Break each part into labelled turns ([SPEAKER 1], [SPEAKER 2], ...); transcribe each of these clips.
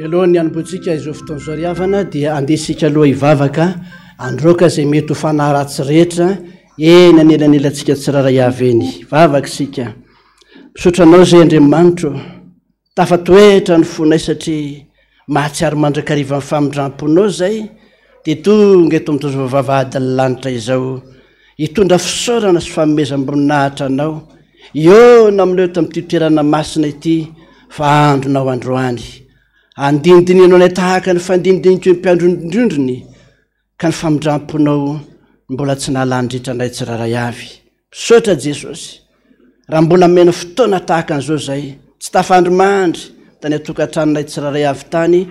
[SPEAKER 1] Melohany hanomboantsika izao fotoana zao riavana dia andesika aloha hivavaka androka izay mety ho fanahy ratsy rehetra eny anelanelantsika tsiraray avy eny. Vavaka isika, misotranao izay Andriamanitro, tafatoetra ny fonay satria mahatsiaro mandrakariva amin'ny famindram-ponao izay dia tonga eto amin'izao vavahadin'ny lanitra izao hitondra fisaorana sy fanomezam-boninahitra anao eo na amin'ireo tamin'ity toerana masina ity fa andronao androany. Andinidinianao nay tahaka ny fandinidiniko ny mpiandrondrondrony ka ny famindram-ponao mbola tsy nahalandritra anay tsiraray avy. Misaotra Jesosy, raha mbola mena fotoana tahaka an'izao zay tsy tafandromandry tany atokantranonay tsiraray avy tany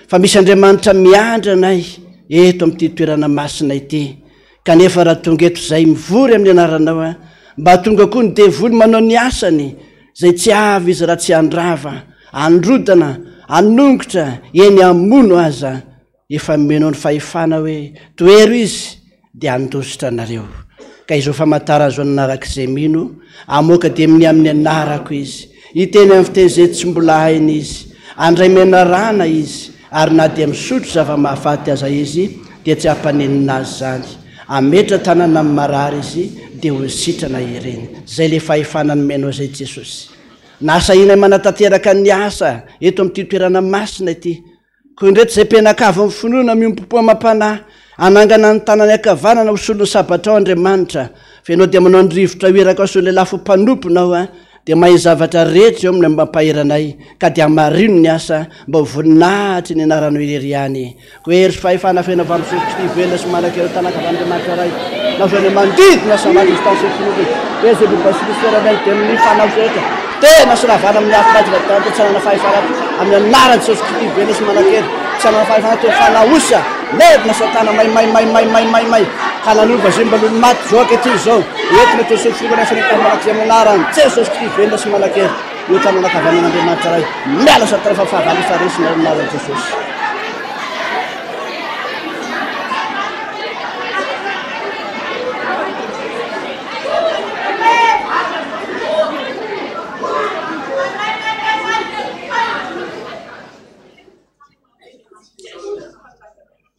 [SPEAKER 1] fa misy Andriamanitra miandry anay eto amin'ity toerana masina ity. Kanefa raha tonga eto zay mivory amin'ny anaranao mba tonga koa ny devoly manao ny asany zay tsy avy izy raha tsy andrava, androdana, anongotra eny amono aza efa menao ny fahefana hoe toero izy dia andositra anareo. Ka izao famantara zao narak'izay mino amoka dia amin'ny anarako izy, hiteny amin'ny fiteny izay tsy mbola hainy izy, andray menarana izy ary na dia misotro zava-mahafaty aza izy dia tsy hampanenina azy zany. Ametra tanana amin'ny marary izy dia ho sitrana ireny. Zay le fahefana ny menao zay Jesosy. Nasa inay manatanteraka ny asa eto amin'ity toerana masina ity. Koa indreto izay mpianakavy amin'ny finoana miompopoa mampanahy anangana ny tanany ankavanana ho solon'ny sabatra ao Andriamanitra. Fa ianao dia manao ny rivotra hoeraka ao solon'ny lafo mpanomponao dia mahay zavatra rehetra eo amin'ny mampahiranay ka dia marino ny asa mba ho voninahitry ny anaranao irery ihany. Koa hery sy fahefana fena avy amin'ny Kristy velona sy manak'ireo tanakav'Andriamanitra ray na zao ny mandidina samady izy tany sy finoana hoe zay bibasiliseraray dia amin'ny fanao rehetra tena sy ravana amin'ny afiraty tsy anana fahefana amin'ny anaran'i Jesosy Kristy velona sy manak'ery tsy anana fahefana toy fanahosa levina satana may hananova zay mbalolo maty zao ankety zao entina tosofogana fanekamarak'izay manarany Jesosy Kristy velona sy malakery io tananakavanan'Andriamanitra ray miala satara fa fahavalo faresina anaran'i Jesosy.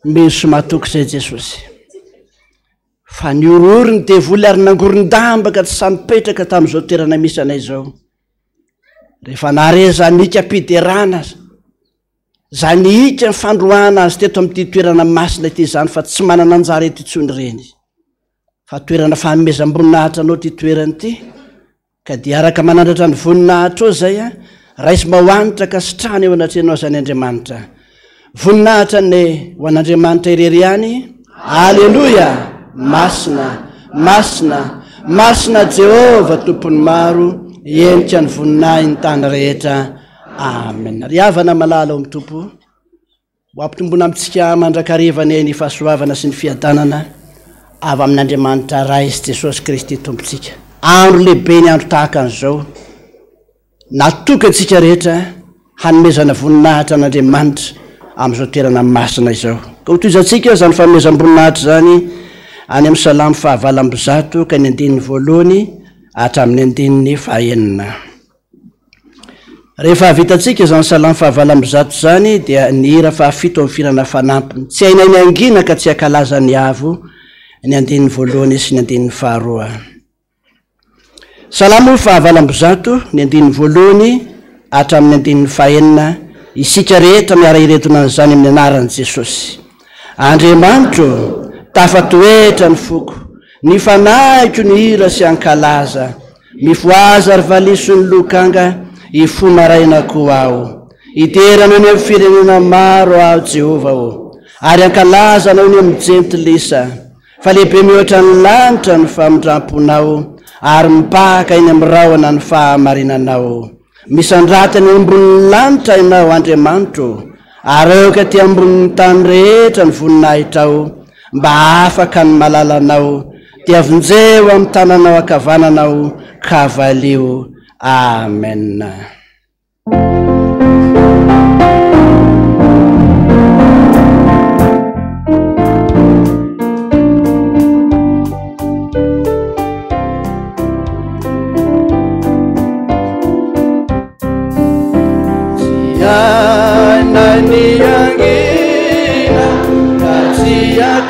[SPEAKER 1] Misy matoky zay Jesosy fa niororiny devoly ary nangoron-dambaka tsy samipetraka tamin'izao toerana misy anay zao rehefa nare zany hika ampiderana zany hika ny fandroana azy teto amin'ity toerana masina ity zany fa tsy manana anjara eto itsony reny fa toerana fanomezam-boninahitra anao ty toerany ity ka dia araka manandratra ny voninahitra eo zay raisy mahoanitra ka sitrany eo anatrenao zany Andriamanitra voninahitra ny ho an'Andriamanitra irery ihany. Alleluia. Masina masina masina Jehova tompony maro endrika ny voninahy ny tany rehetra. Amen. Riavana malala o Tompo ho ampitombona amintsika mandrakarivany ny fahasoavana sy ny fiadanana avy amin'Andriamanitra ray sy Jesosy Kristy tompontsika. Andro lehibe ny andro tahaka an'izao natoka antsika rehetra hanomezana voninahitra an'Andriamanitra amin'izao toerana masina izao. Ka hotoizantsika zany fanomezam-boninahitra zany any amin'ny Salamo 9 ka ny 9 hatramin'ny 9 rehefa vitantsika zany Salamo 9 zany dia ny hira 7 amin'ny firana fanampiny tsy hainay ny angina ka tsy akalaza ny avo ny 9 sy ny 2. Salamo 9 ny 9 hatramin'ny 9 isika rehetra miara iretona zany amin'ny anaran'i Jesosy. Andriamanitro tafatoetra ny foko ny fanaiko ny hira sy ankalaza mifoaza ary valiso ny lokanga ifomarainako aho iterana ny amin'ny firenena maro aho Jehova o ary ankalaza anao ny amin'ny jentilisa fa lehibe mihoatra ny lanitra ny famindramponao ary mipaka iny amin'ny rahona ny fahamarinanao misandratany ambon'ny lanitra ianao Andriamanitro ary eoka ty ambon'ny tany rehetra ny voninahitrao mba afaka ny malalanao dia vonjeo amin'ny tananao akavananao kavalio. Amen.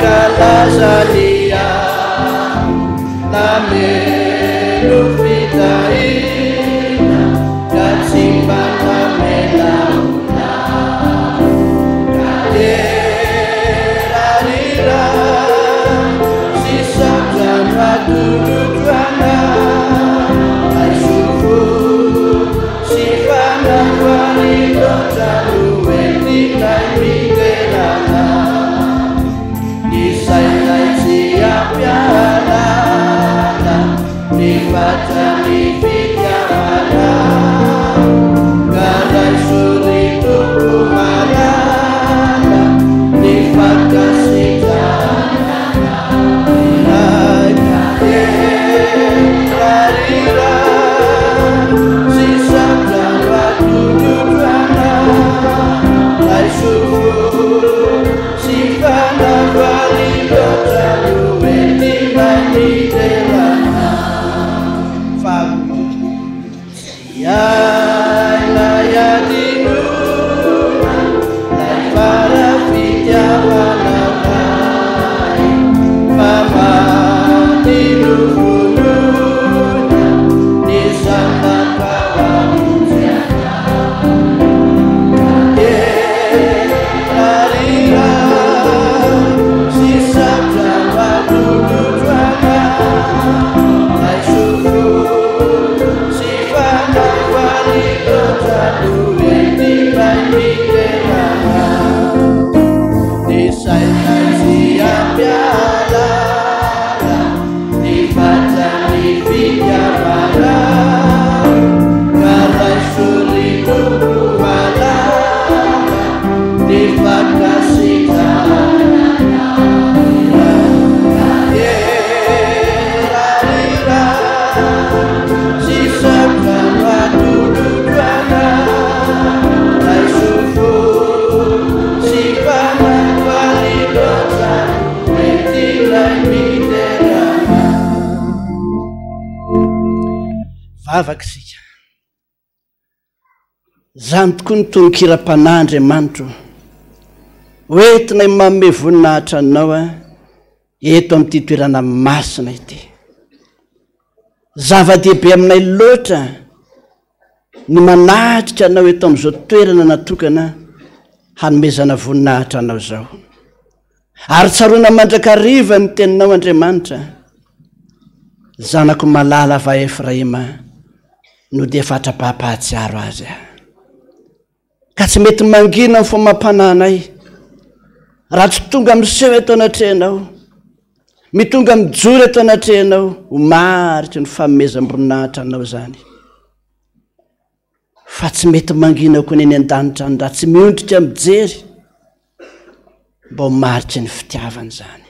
[SPEAKER 2] Kalazania namelo fitaina katsimba namelauna kaderarira sisabzan vatulutuana aisufu sifana varidotaluetina miterana piana ni fatani fikiana gara suri tukumana ni fakasitana rarira sisabdan vatulutuana aisufu sifana validota Sifana
[SPEAKER 1] mivavaka sika. Zany tokoa ny tononkira-panahy Andriamanitra hoentina manome voninahitra anao eto amin'ity toerana masina ity. Zava-dehibe aminay loatra ny manatrika anao eto amin'izao toerana natokana hanomezana voninahitra anao zao. Ary tsaroana mandrakariva ny teninao Andriamanitra, zanako malala va Efraima no dia fatra-pahapahatsiaro azy ka tsy mety mangina ny fomam-pananay raha tsy tonga miseho eto anatrehanao, mitonga mijoro eto anatrehanao ho maritry ny fanomezam-boninahitra anao zany. Fa tsy mety mangina koa ny an-danitra ny raha tsy miondrika mijery mba ho maritry ny fitiavany zany.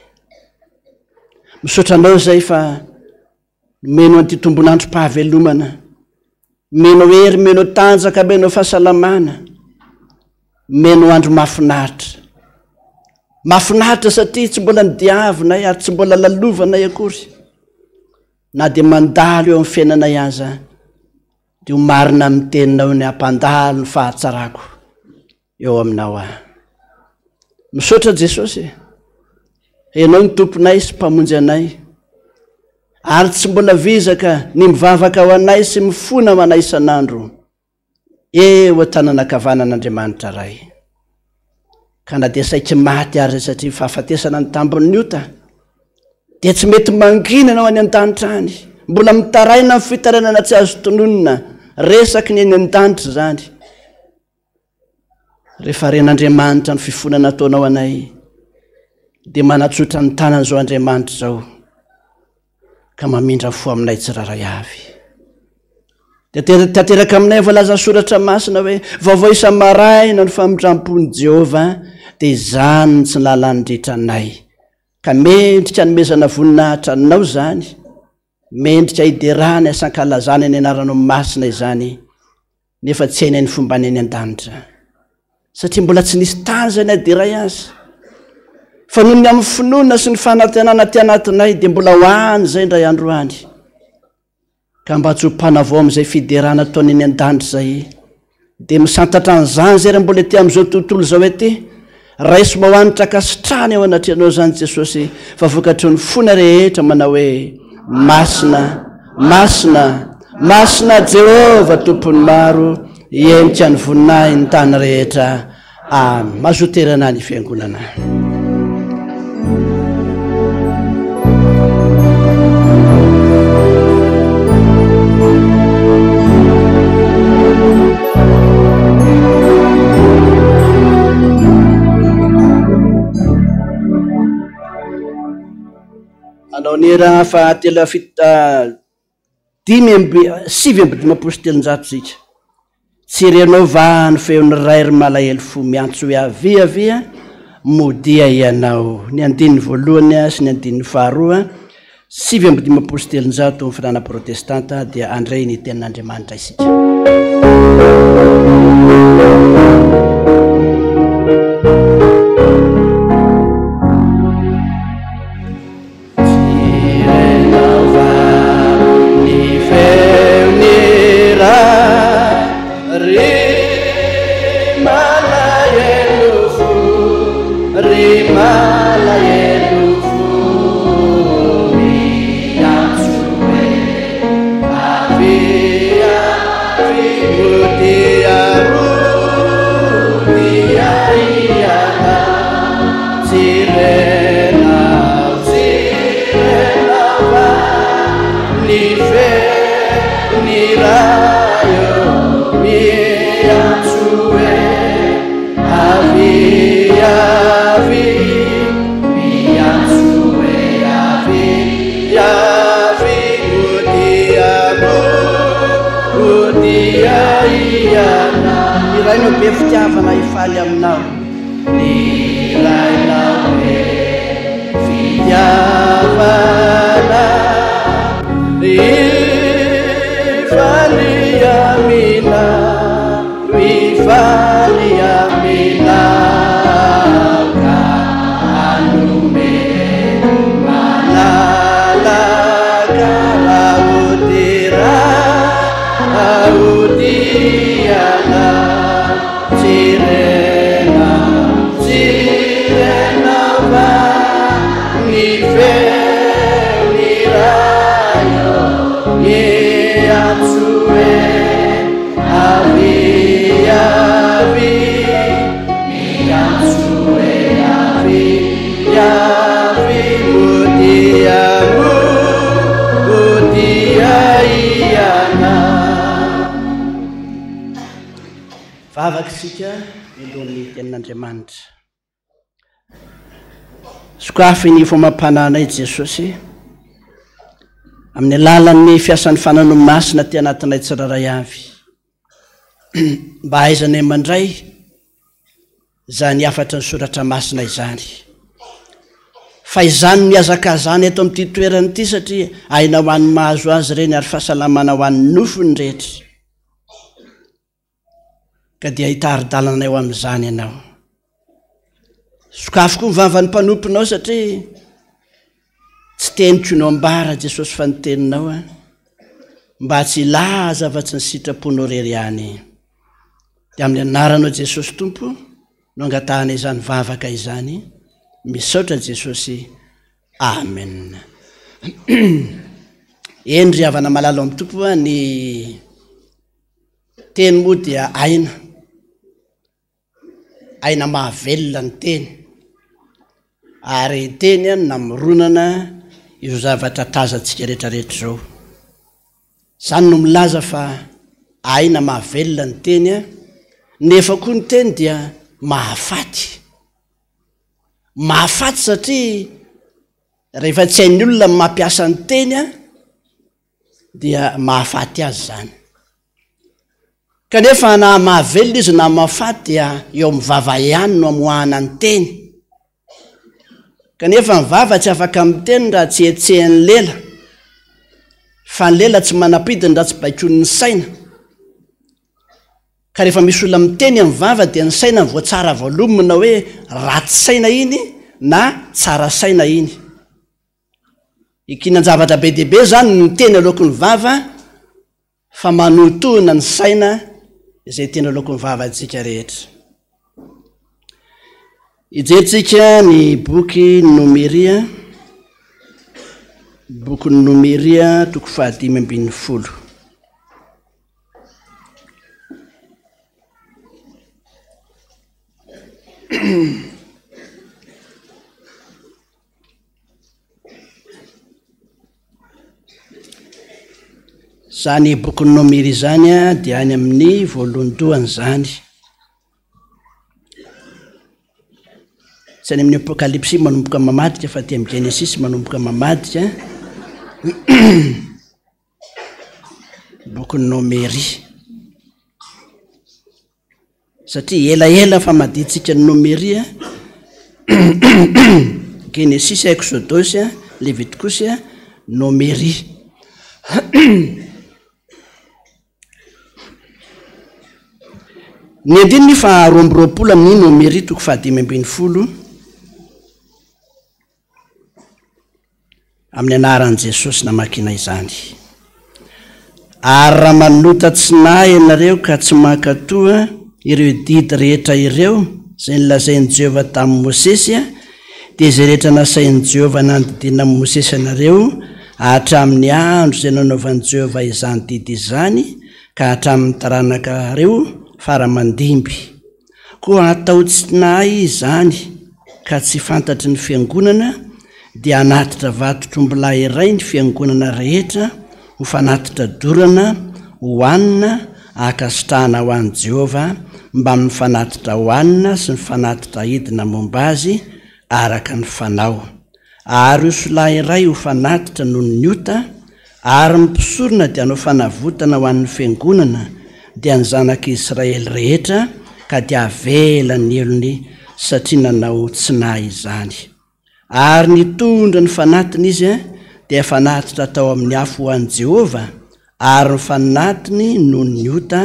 [SPEAKER 1] Misaotra anao zay fa meno an'ity tombonandro-pahavelomana, meno hery, meno tanjaka, meno fahasalamana, meno andro mahafinaritra. Mahafinaritra satria tsy mbola nidiavinay ary tsy mbola lalovanay akory, na dia mandalo eo amin'ny fiainanay aza dia ho marina amin'ny teninao ny hampandalo ny fahatsarako eo aminao Misaotra Jesosy, ianao ny tomponay sy mpamonjy anay, ary tsy mbola vizaka ny mivavaka ho anay sy mifona ho anay isan'andro eo an-tananakavanan'Andriamanitra ray. Ka na dia saika maty ary satria fahafatesana ny tambon'ny ota dia tsy mety mangina anao any an-danitra any, mbola mitaraina ny fitarainana tsy azo tononona, resaky ny any an-danitra zany. Rehefa ren'Andriamanitra ny fifonana ataonao anay dia manatsotra ny tanany zao Andriamanitra zao ka mamindra fo aminay tsiraray avy. Tanteraka aminay voalaza soratra masina hoe vaovao isa-maraina ny famindram-pon'i Jehova dia izany ny tsy lalany rehetra anay, ka mendrika nomezana voninahitra anao zany, mendrika hiderana isan-kalazana ny anaranao masina izany, nefa tsy hainay ny fomba any an-danitra satria mbola tsy nisy tany zay ny aderay azy. Fa noho ny amin'ny finoana sy ny fanantenana ty anatinay dia mbola ho any zay ndray andro any, ka mba tsy ho mpanavao amin'izay fiderana ataony any an-danitra zay dia misantatra an'izany zay raha mbola ety amin'izao tontolo zao ety, raisy mahoanitra kasitrany ao anatrehanao zany Jesosy, fa vokatry ny fona rehetra manao hoe masina, masina, masina Jehova tompony maro, iemika ny voninahy ny tany rehetra. Mazoterana ny fiangonana. Anao ny era fahatelo sivy amby dimampolo sy telonjato sika. Tsy renao va ny feon'ny rairy malahelo fo miantso hoe avia modia ianao. Ny andininy voalohany sy ny andininy faharoa, sivy amby dimampolo sy telonjato ny firenena protestanta dia andray ny tenin'Andriamanitra isika. Be fitiavana ifaly aminao, nirainao hoe fitiavana ifaly aminao ka anome malalaka laotera
[SPEAKER 2] Mudiana Sirena Sirena va Nife Nirayo Yeatsue Avi Avi Yeatsue Avi Avi Mudiamu Mudiaiana
[SPEAKER 1] Vavakisika milohan'ny tenin'Andriamanitra. Sokafy ny fomampananay Jesosy amin'ny alalan'ny fiasan'ny fanano masina ty anatinay tsiraray avy. Mba haizanay mandray zany afatra ny soratra masina izany. Fa izany miazakazany eto amin'ity toerana ity satria aina ho an'ny mahazo azy ireny ary fahasalamana ho an'ny nofony rehetra. Ka dia hitari-dalana eo amin'izany ianao. Sokafo koa vavan'ny mpanomponao satria tsy tenitronao ambara Jesosy fa niteninao mba tsy laza afa-tsy ny sitraponao rery ihany. Dia amin'ny anaranao Jesosy Tompo no angatahana izany vavaka izany. Misaotra Jesosy. Amen. Endry havana malalo amin'ny Tompo ny teny moa dia aina mahavelona ny teny. Ary teny namoronana io zavatra tazantsika rehetrarehetra zao. Zany no milaza fa aina mahavelona ny teny nefa koa ny teny dia mahafaty. Mahafaty satria rehefa tsy hain'ny olona mampiasa ny teny dia mahafaty azy zany. Kanefa na mahavelona izy na mahafaty dia eo amin'ny vava ihany no amoahana ny teny. Kanefa ny vava tsy afaka amin'ny teny raha tsy etsehany lela. Fa ny lela tsy manapidiny raha tsy baikony ny saina. Ka rehefa misy olona miteny amin'ny vava dia ny saina voatsara voalomona hoe ratsy saina iny na tsara saina iny. Ikinan-javatra be dehibe zany ny teny alokon'ny vava fa manotohina ny saina izay teny alokon'ny vava antsika rehetra. Ijerentsika ny boky Nomeria, boky Nomeria toko 5:10. Zany boky Nomeria zany dia any amin'ny voalohany zany. Tsy any amin'ny Apokalipsy manomboka mamadika fa ty amin'ny Genesis manomboka mamadika. Boky Nomeria. Satria elaela fa maditsika ny Nomeria. Genesis, Exodus, Leviticus, Nomeria. Ny andininy fa 20 amin'ny Nomeria toko 5:10 amin'ny anaran'i Jesosy namakina izany. Ary raha manota tsy nahy ianareo ka tsy mankatoa ireo didy rehetra ireo zay nilazain'i Jehova tamin'i Mosesy dia izay rehetra nasain'i Jehova nandidina Mosesy anareo hatramin'ny andro izay nanaovan'i Jehova izany didy izany ka hatramin'ny taranakareo faramandimby. Koa atao tsy nahy izany ka tsy fantatry ny fiangonana dia anatitra vato-trombilahy iray ny fiangonana rehetra ho fanatitra dorana hoanina akasitrahana ho an'i Jehova mba mifanatitra hoanina sy mifanatitra hidina momba azy araka ny fanao. Ary io solahy iray ho fanatitra noho ny ota ary mpisorona dia hanao fanavotana ho an'ny fiangonana dia ny zanak'Israely rehetra ka dia avela ny elony satria nanao tsy nahy izany. Ary nitondra ny fanatiny izy dia fanatitra tao amin'ny afo ho an'i Jehova ary ny fanatiny noho ny ota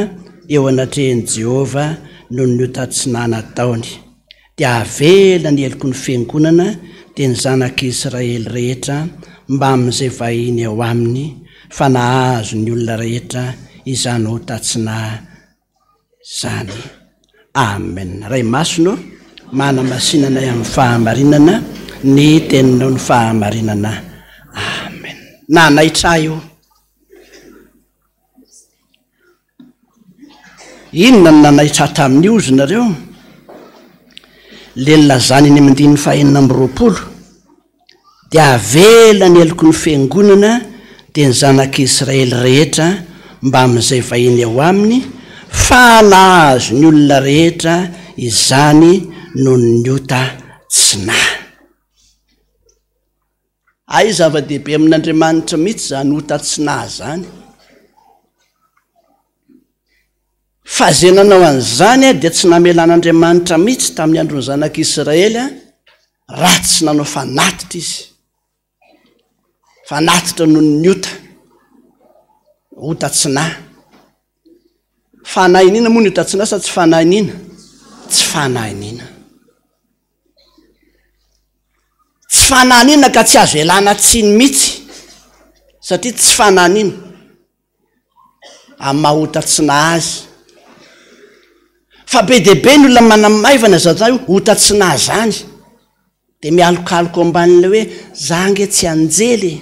[SPEAKER 1] eo anatrehan'i Jehova noho ny ota tsy nataony. Dia avela ny eloko ny fiangonana dia ny zanak'Israely rehetra mba amin'izay vahiny ao aminy fa nahazo ny olona rehetra izany ho tatsina zany. Amen. Ray masino manamasinanay amin'ny fahamarinana ny teninao ny fahamarinana. Amen. Na naitra io inona ny nanaitra tamin'ny ozy nareo? Le nilazany ny amindiny fahenina amby roapolo dia avela ny eloko ny fiangonana dia ny zanak'Israely rehetra mba amin'izay vahiny ao aminy fa nahazo ny olona rehetra izany no ny ota tsinahy. Ay zava-dehibe amin'Andriamanitra mihitsy zany ota tsinahy zany. Fa zay nanao an'izany dia tsy namelan'Andriamanitra mihitsy tamin'ny andron'ny zanak'Israely raha tsy nanao fanatitra izy. Fanatitra noho ny ota tsinahy. Fanahinina moa ny ota tsinahy sa tsy fanahinina? Tsy fanahinina. Tsy fanahinina ka tsy azo elana tsiny mihitsy satria tsy fanahinina amin'ny maha-ota tsinahy azy. Fa be dia be ny olona manamaivana zany ota tsinahy zany dia mialokaloka amban'ilay hoe zange tsy anjely.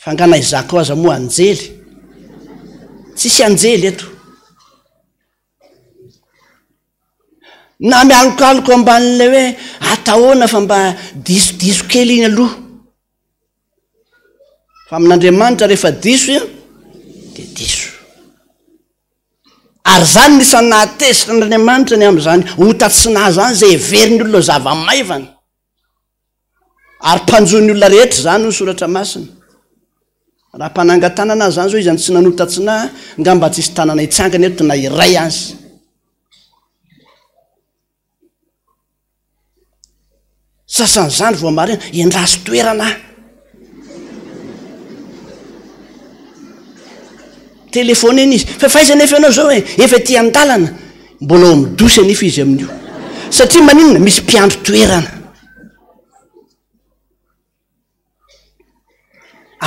[SPEAKER 1] Fangana izaka aza moa anjely, tsisy anjely eto. Na mialokaloka amban'ilay hoe atahoana fa mba diso kely iny aloha. Fa amin'Andriamanitra rehefa diso dia diso. Ary zany nisan'ny nahatezitra n'Andriamanitra ny amin'izany ota tsinahy zany zay heveriny olona zava-maivana. Ary mpanjoany olona rehetra zany ny soratra masina. Raha mpanangan-tanana zany zao izy tsy nanota tsinahy, ngamba tsisy tanana hitsangana eto na iray azy. Sasan'izany vao marina endraso toerana. Telefôny iny izy, fa faiza nefa ianao zao efa ty an-dalana, mbola midosy anefa izy amin'io. Satria maninona misy mpiandro toerana.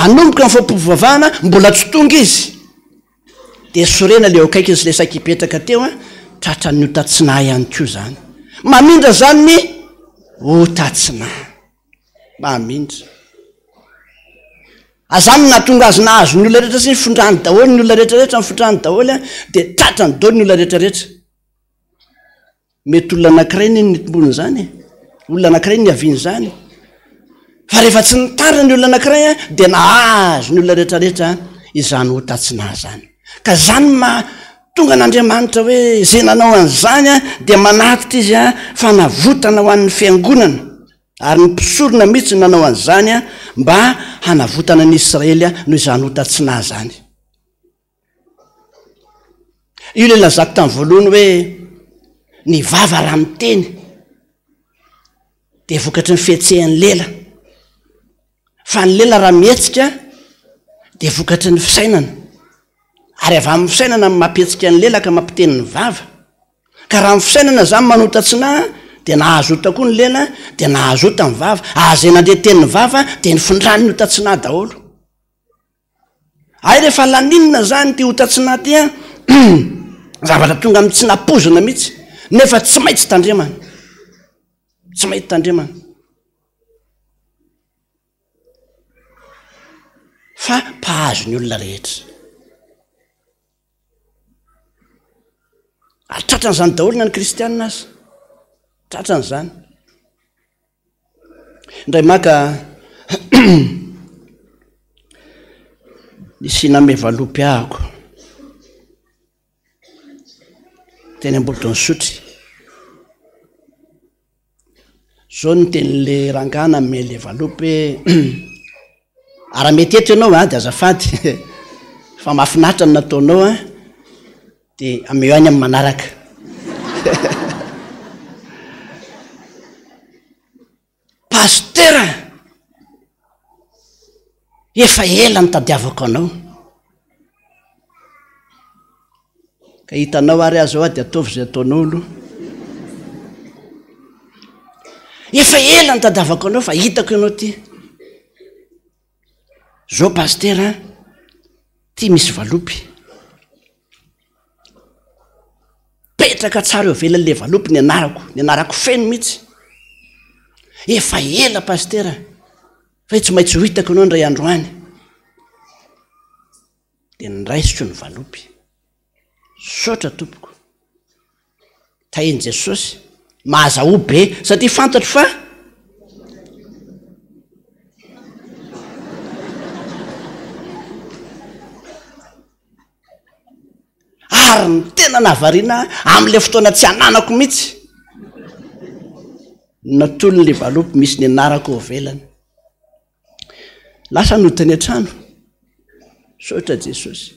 [SPEAKER 1] Anomboka ny fampivoavahana mbola tsy tonga izy. Dia sorena le akaiky izy le saika hipetraka teo tratra ny ota tsinahy ihany koa zany. Mamindra zany ny ota tsinahy. Mamindra. Azany nahatonga azy nahazo ny olona rehetra sy nifondrany daholo ny olona rehetrarehetra nifondrany daholo dia tratrany daholo ny olona rehetrarehetra. Mety olona anankiray ny tombony zany, olona anankiray ny aviany zany. Fa rehefa tsy nitandrina ny olona anankiray dia nahazo ny olona rehetrarehetra izany ota tsinahy zany. Ka zany tonga n'Andriamanitra hoe zay nanao an'izany dia manatitra izy fa navotana ho an'ny fiangonana. Ary ny mpisorona mihitsy nanao an'izany mba hanavotana ny Israely noho izany ota tsinahy zany. Io le lazako tamin'ny voalohany hoe ny vava raha miteny dia vokatry ny fihetsehan'ny lela. Fa ny lela raha mihetsika dia vokatry ny fisainana. Ary avy amin'ny fisainana mampihetsika ny lela ka mampiteny ny vava. Ka raha ny fisainana zany manota tsinahy dia nahazota koa ny lela dia nahazota ny vava. Zay nandeha teny ny vava dia nifondrany ny ota tsinahy daholo. Ay rehefa laninina zany ty ota tsinahy ty zavatra tonga amin'ny tsy napozina mihitsy nefa tsy maintsy tandremana. Tsy maintsy tandremana. Fa mpahazo ny olona rehetra. Ary tratran'izany daholo na ny kristianina azy. Tratran'izany. Indray maka nisy namevalompy ahako teny Ambodonsotry. Zao ny tenin'le rangana mele valopy ara mety eto ianao dia azafady fa mahafinaritra ny nataonao dia ameo any amin'ny manaraka. Pastera efa ela ny tadiavako anao ka hitanao ary azo dia ataovy zay ataonao aloha. Efa ela ny tadiavako anao fa hitako ianao ty. zao pastera tia misy valopy petraka tsara eo velan'le valopy ny anarako feno mihitsy efa ela pastera fa tsy maintsy ho hitako anao ndray androany de niraisiko ny valopy sotra tompoko tahiny Jesosy mahazaho be satria fantatro fa ary ny tena nahavariana am'le fotoana tsy ananako mihitsy natolon'le valopy misy ny anarako eo velany lasa nodiny an-trano sotra Jesosy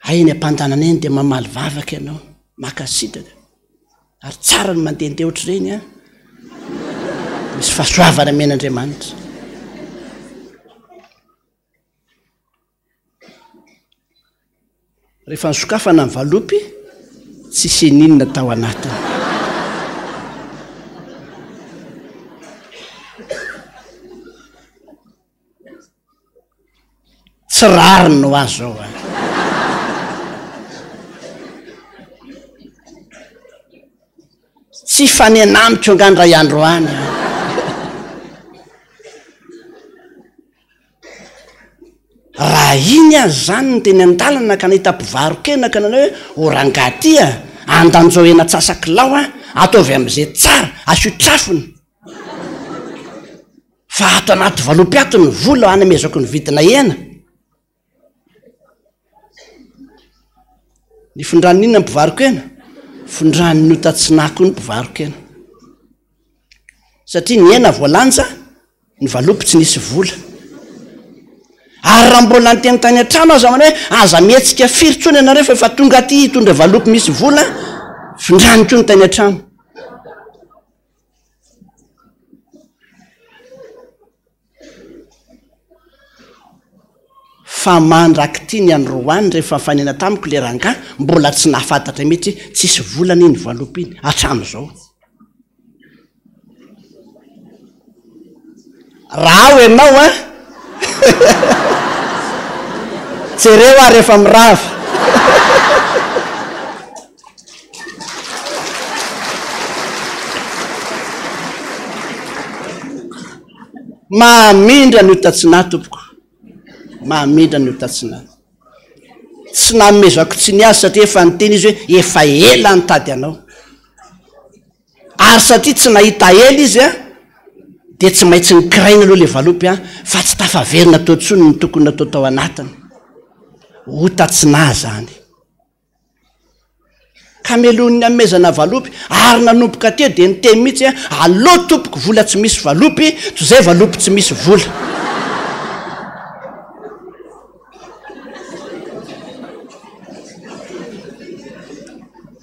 [SPEAKER 1] ainy ampantanana eny de mamaly vavaka ianao makasitraka ary tsara ny mandehandeha ohatry reny a misy fahasoavana men'Andriamanitra rehefa nisokafana ny valopy tsy seninona tao anatiny tsy rariny no azy zao a tsy fanenamiko angany ray andro any raha iny azy zany ny teny an-dalana ka nahita mpivarokena ka nanao hoe orangaty a andanjao ena tsasakilao a ataovy am'izay tsara asotrafony fa ato anaty valopy ato ny vola anamezako ny vidina ena ny fondrany inona mpivarokena fondrany notatsinako ny mpivarokena satria ny ena voalanja ny valopy tsy nisy vola ary raha mbola nyteny tany an-trano aza mana hoe aza mihetsika firy-tsony ianareo fa efa tonga aty hitondra valopy misy vola fondrany ko ny tany an-trano fa mandraky tia ny androany rehefa fanena tamiko le ranga mbola tsy nahafantatra mihitsy tsisy volana iny valopy iny atram'izao raha ao ianao a jereo a rehefa mirava mahamindra ny hotatsina tompoko mahamindra ny hotatsina tsy namezako tsy ny azy satria efa nyteny izy hoe efa ela nytady anao ary satria tsy nahita ela izy a de tsy maintsy nikiraina aloha le valopy a fa tsy tafaverina tao tsony ny tokony natao tao anatiny hotatsina zany kamelon'ny amezana valopy ary nanomboka teo de niteny mihitsy a aleo tompoko vola tsy misy valopy toy zay valopy tsy misy vola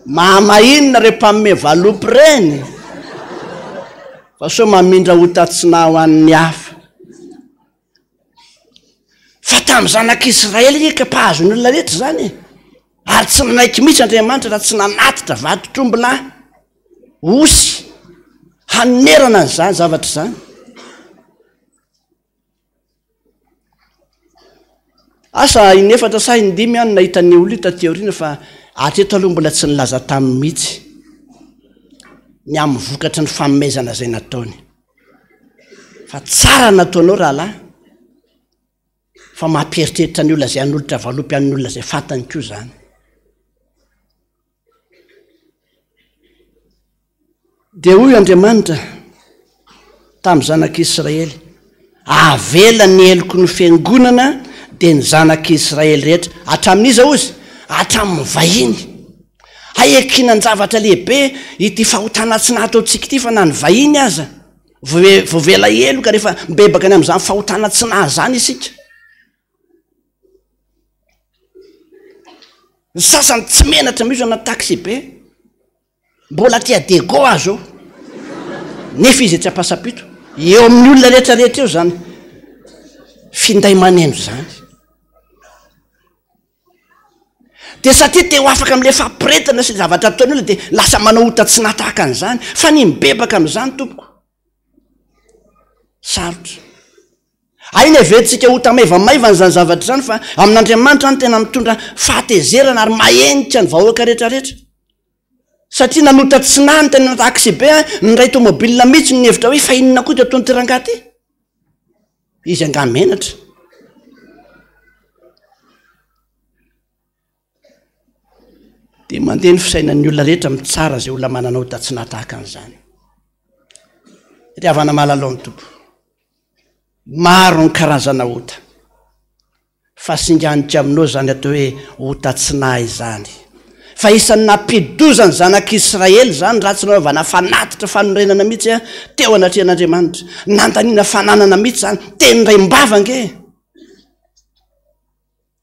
[SPEAKER 1] mahamainona re mpamme valopy reny fa so mamindra hotatsina ho an'ny hafa fa tamy zanak'Israely ika mpahazony olona rehetra zany ary tsy nanaiky mihitsy Andriamanitra raha tsy nanatitra vato trombola osy hanerana ny zany zavatra zany asa inefatra sa indimy any nahita ny olo ita teoriana fa atreto aloha mbola tsy nilaza taminy mihitsy ny amin'ny vokatry ny famezana zay nataony fa tsara nataonao raha lahy fa mampieritreritra ny olona zay anolotra valopy amin'ny olona zay fantany koa zany de hoy Andriamanitra tamy zanak'Israely avela ny eloko ny fiangonana de ny zanak'Israely rehetra hatramin'iza ozy hatramin'ny vahiny haekinany-javatra lehibe ity fahotana tsy nahataotsika ity fa na ny vahiny aza voavela eloka rehefa mibebaka ny am'izany fahotana tsy nahazany isika ny sasany tsy menatra mihitsy anaty taxi be mbola tia dego azo eo nefa izy tsy apasapito eo amin'ny olona rehetrarehetra eo zany finday maneno zany de satria te ho afaka am'le fampiretana sy zavatra ataony olona de lasa manao hotatsy natahaka an'izany fa ny mibebaka am'izany tompoko sarotra aina vetsika ho tamaiva zany zavatra zany fa amin'Andriamanitra ny tena mitondra fahatezerana ary mahenitra ny vahoaka rehetrarehetra satria nanota tsinany tena taxi be nyray tomobile mihitsy ny hevitra hoe fa inona koa dia ataony tirangaty izy angamenatra dia mandeha ny fisainan'ny olona rehetra mitsara zay olona manana hotatsina tahaka an'izany ry havana mahalalao ny tompo maro ny karazana ota fa singanitra aminao zany atao hoe hotatsina izany fa isan'ny nampidozany zanak'Israely zany raha tsy naovana fanatitra fanorenana mihitsy teo anatrehan'Andriamanitra nandaniana fananana mihitsy zany teny ray mbava nge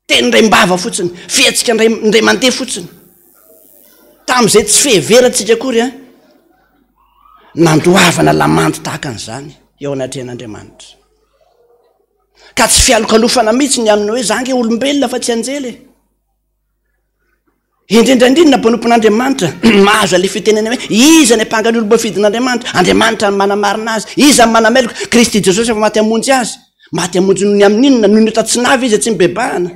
[SPEAKER 1] teny ray mbava fotsiny fihetsika ndray mandeha fotsiny tam'izay tsy feheveratsika akory nandoavana lamandy tahaka an'izany eo anatrehan'Andriamanitra ka tsy fialokalofana mihitsy ny aminy hoe zange olombelona fa tsy anjely indrindraindrindra mpanompon'Andriamanitra mahazo ale fitenena hoe iza ny mpangany olom-bafidin'Andriamanitra Andriamanitra ny manamarina azy iza ny manameloka Kristy Jesosy efa maty hamonjy azy maty hamonjy ny amin'inona noho ny hotatsinavy izy tsy mibebahana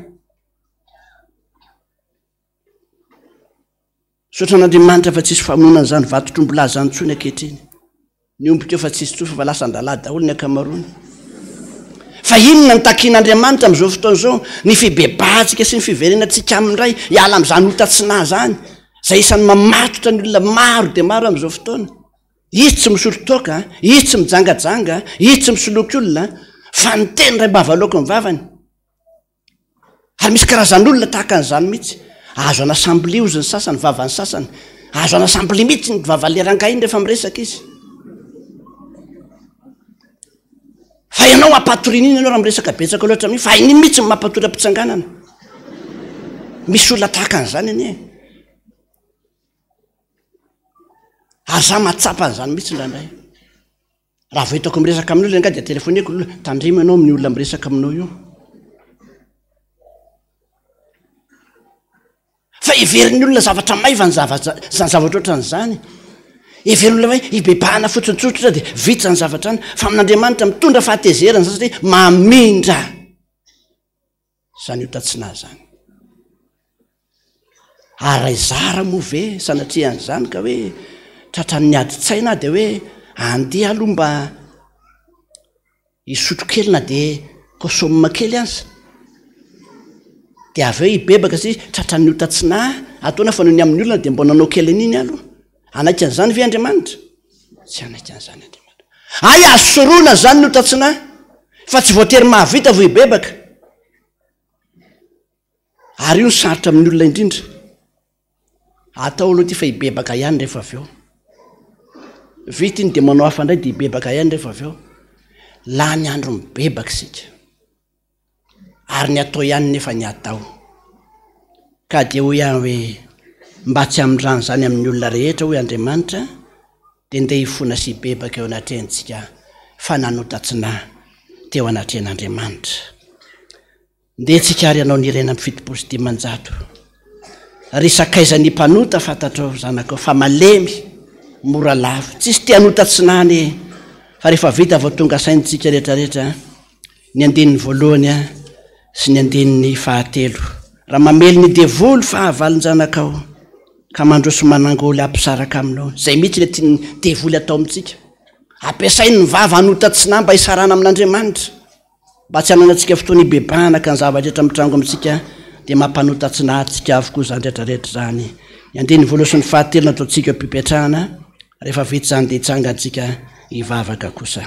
[SPEAKER 1] sotra n'Andriamanitra fa tsisy famononana zany vatotrombola zany tsony ankehitriny ny ombokeo fa tsisy tsofa fa lasa andalà daholo ny akamarony fa inona ny takian'Andriamanitra am'izao fotoana zao ny fibebahantsika sy ny fiverenatsika amindray hiala am'izany hotatsina zany zay isan'ny mamatotra ny olona maro dia maro am'izao fotoana izy tsy misolo toka izy tsy mijangajanga izy tsy misoloky olona fa ny teny ray mbavalaoko ny vavany ary misy karazan'olona tahaka an'izany mihitsy azo anasambli ozy ny sasany vavany sasany azo anasambli mihitsy ny vavalerangahiny rehefa miresaka izy fa ianao ampatorinina ianao raha miresaka betsaka loatra amin'iny fa iny mihitsy ny mampatory ampitsanganana misy olona tahaka an'izany anie ary za mahatsapa an'izany mihitsy ndraindray raha vo hitako miresaka amin'olo nga dia telefoniko tandrimo ianao amin'ny olona miresaka aminao io fa iverin'ny olona zavatra maiva ny zavatra ohatran'izany iverin'olona hoe ibebahana fotsiny tsotra dia vita ny zavatra any fa amin'Andriamanitra mitondra fahatezerana satria mamindra zany hotatsina zany ary zara moa ve sanatrian'izany ka hoe tratran'ny adi-tsaina dia hoe andeha aloha mba hisotro kely na dia kosomma kely aza dia avy eo hibebaka sy tratran'ny hotatsina ataona fa noho ny amin'ny olona dia mbo nanao kely an'iny aloha anaika an'izany ve Andriamanitra tsy anaika an'izany Andriamanitra ay asoroana zany ny hotatsina fa tsy voatery mahavita vo hibebaka ary io ny sarotra amin'ny olona indrindra atao aloha ty fa hibebaka ihany rehefa avy eo vita iny dia manao hafa indray dia hibebaka ihany rehefa avy eo la ny andro mibebaka sika ary ny atao ihany nefa ny atao ka dia ho ihany hoe mba tsy amin'ndrano zany amin'ny olona rehetra hoe Andriamanitra dia ndeha hifona sy hibebaka eo anatrehantsika fa nanotatsina teo anatrehan'Andriamanitra ndeha tsika ary anao nirena amin'ny fitopolo sy dimanjato ry sakaizany mpanota fantatrao zanakao fa malemy mora lavo tsisy tia hanotatsinany fa rehefa vita vao tonga saintsika rehetrarehetra ny andinin'ny voalohany sy ny andinin'ny fahatelo raha mamely ny devoly fahavalin-janakao ka mandroso manangoly ampisaraka aminao zay mihitsy le tiany devoly atao amintsika ampiasainy ny vava hanotatsina mba hisarana amin'Andriamanitra mba tsy hananantsika fotoana hibebahana ka ny zavarehetra mitrango amintsika dia mampanotatsina atsika avokoa zany rehetrarehetra zany ny andinin'ny voalohany sy ny fahatelo nataontsika mpipetrahana rehefa vita zany dia hitsanga antsika hivavaka kosa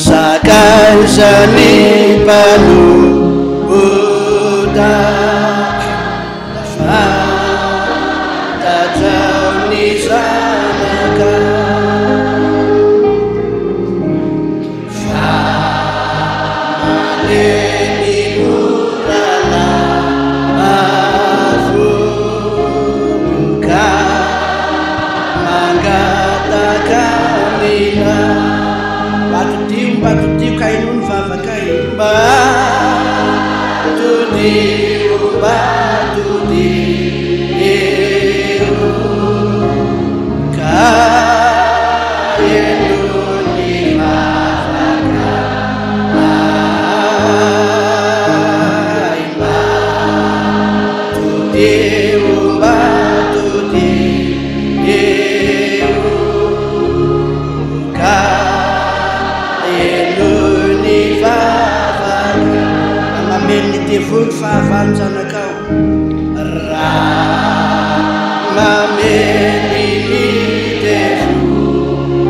[SPEAKER 2] Sakaizany mpanubuda fatatraony zanaka famaleny murana avuka mangatakamina
[SPEAKER 1] no ny vavakay Ful favanjanakao mameli devuli favanjanaka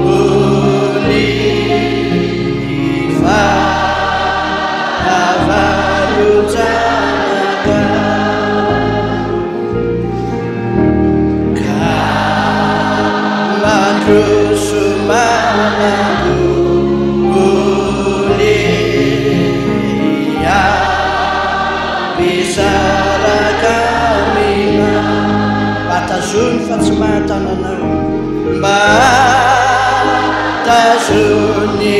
[SPEAKER 1] kamandrusumanaku Bisarakamina batazony fa tsy mahatananao batazony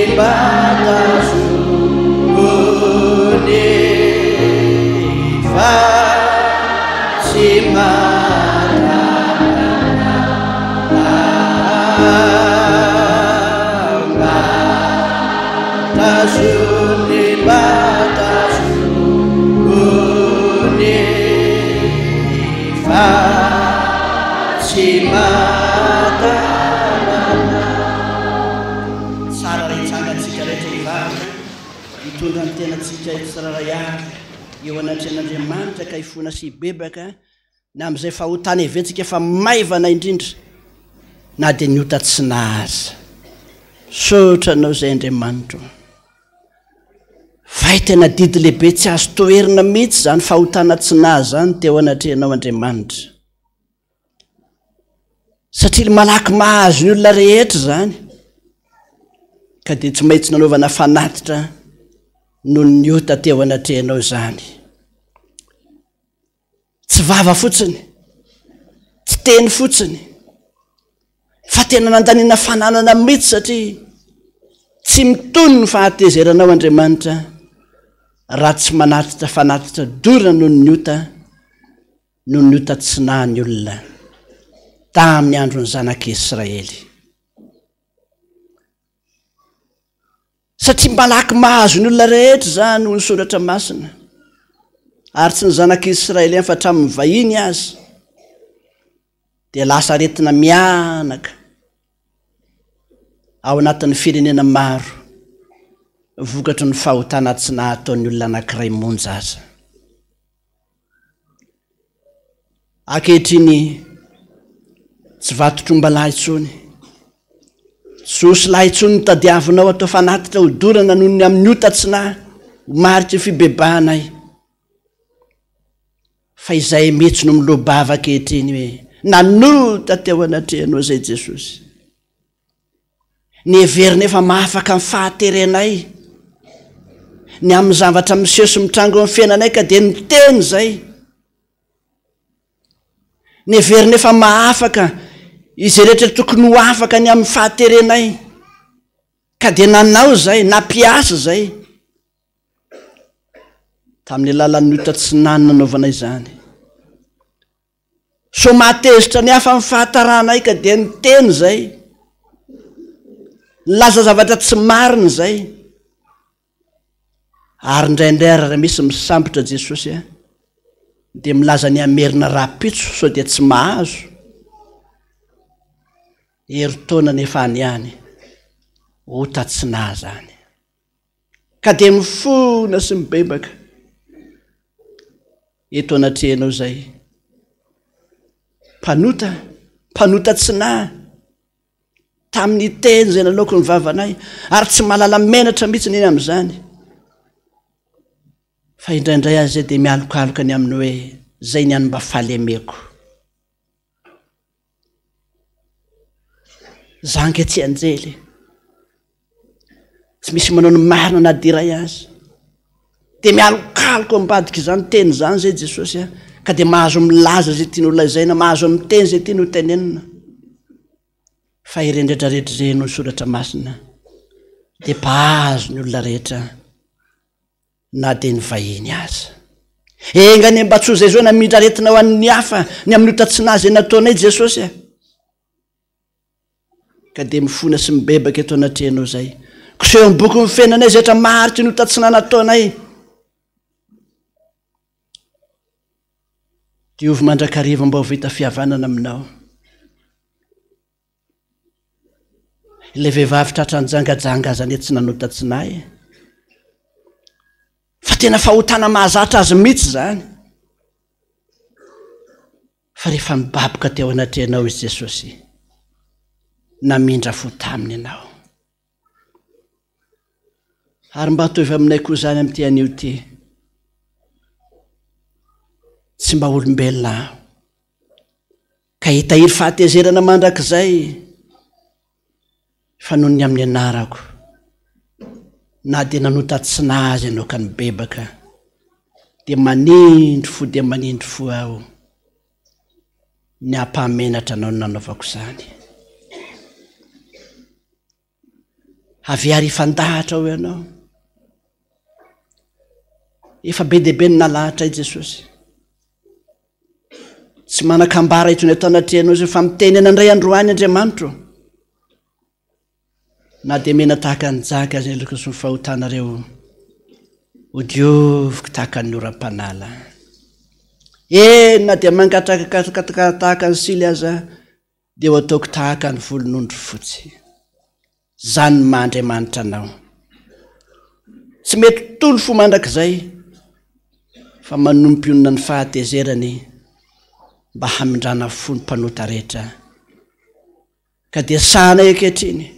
[SPEAKER 1] fa tsy batazony tsara rehitsangatsika rehetra ivavaka mitondra ny tenatsika tsiraray avy eo anatren'Andriamanitra ka ifona sy ibebaka na amin'izay fahotana evetsika fa maivana indrindra na dia ny ota tsy nahaza sotranao izay Andriamanitra vai tena didy lehibe tsy azo toerina mihitsy zany fahotana tsy nahaza zany teo anatrenao Andriamanitra satria malaky mahazo ny olona rehetra zany ka dia tsy maintsy nanaovana fanatitra no ny ota teo anatrenao zany tsy vava fotsiny tsy teny fotsiny fa tena nandaniana fananana mihitsy satria tsy mitony ny fahatezeranao Andriamanitra raha tsy manatitra fanatitra dorana no ny ota tsy nahany olona tamin'ny andron'ny zanak'Israely satria malaky mahazo ny olona rehetra zany no ny soratra masina ary tsy ny zanak'Israely fa hatramin'ny vahiny azy dia lasa aretina mianaka ao anatin'ny firenena maro vokatry ny fahotana tsy nahataon'ny olona anankiray monja aza ankehitriny tsy vatotromba-lahy intsony sosy lahy intsony nitadiavinao atao fanatitra hodorana noho ny amin'ny ota tsy na maritry fibebahanay fa izay mihitsy no milobava ankehitriny hoe nanota teo anatrehanao zay Jesosy ny heverina efa mahafaka ny fahaterenay ny amin'ny zavatra miseho sy mitrango amin'ny fiainanay ka dia niteny zay ny heverina efa mahafaka izay rehetra tokony ho afaka ny amin'ny fahaterenay ka dia nanao zay nampiasa zay tamin'ny alalan'ny ota tsy nanana nanaovanay zany so mahatezitra ny hafa amin'ny fahataranay ka dia niteny zay laza zavatra tsy marina zay ary indraindray raha misy misambotra Jesosy dia milaza ny amerina rapitso so dia tsy mahazo heritaona nefa any ihany ota tsy nahazany ka dia mifona sy mibebaka eto anatrehanao zay mpanota tsy nahy tamin'ny teny zay nalaoko ny vavanay ary tsy mahalala menatra mihitsy neny amin'izany fa indraindray azy zay dia mialokaloka ny amin'ny hoe zay ny any mba falemeko zange tsy anjely tsy misy manao ny marina na diray azy dia mialokaloka ambadika izany teny zany zay Jesosy ka dia mahazo milaza zay tiany olazaina mahazo miteny zay tiany ho tenenina fa irendretrarehetra zay no soratra masina dia pahazo ny olona rehetra na dia ny vahiny aza. Engany mba tsoa zay zao namindra aretina ho an'ny hafa ny amin'ny hotatsinazy nataonay Jesosy a. Ka dia mifona sy mibebaka eto anatrehanao zay. Koseho ny boky mifenanay zay rehetra maharitra ny hotatsina nataonay. Diovy mandrakariva mba ho vita fihavanana aminao. Ilay vehivavy tratran'ny jangajanga aza ny tsy nanotatsinay. Fa tena fahotana mahazatra azy mihitsy zany. Fa rehefa mibaboka teo anatrehanao izy Jesosy, namindra fo taminy ianao. Ary mba hatovy aminay koa zany amin'ity anio ty. Tsy mba olombelona aho. Ka hitahiry fahatezerana mandrakizay. Fa noho ny amin'ny anarako. Na dia nanotatsina azy ianao ka nibebaka. Dia manindry fo aho. Ny ampahamenatra anao nanaovako izany. Avy ary ifandahatra ao ianao. Efa be dia be ny nalahatra i Jesosy. Tsy manakambara itony atao anatrehanao zay fa miteny anandray androany Andriamanitro. Na dia mena tahaka ny jaka azy eloko sy fahotanareo ho dioviko tahaka ny oram-panala. Na dia mangatrakataka tahaka ny sily aza dia ho ataoko tahaka ny volon'ondry fotsy. Zany mahandriamanitra anao. Tsy mety tolo fo mandrakizay fa manompionna ny fahatezerany mba hamindrana fo ny mpanota rehetra. Ka dia sahanay ankehitriny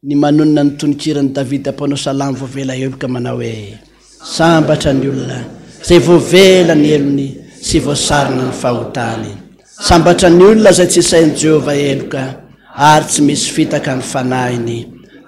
[SPEAKER 1] ny manonona ny tononkirany Davida mpanao salamo voavela eloka manao hoe sambatra ny olona zay voavela ny elony sy voasarina ny fahotany. Sambatra ny olona zay tsy sain'i Jehova eloka ary tsy misy fitaka ny fanahiny.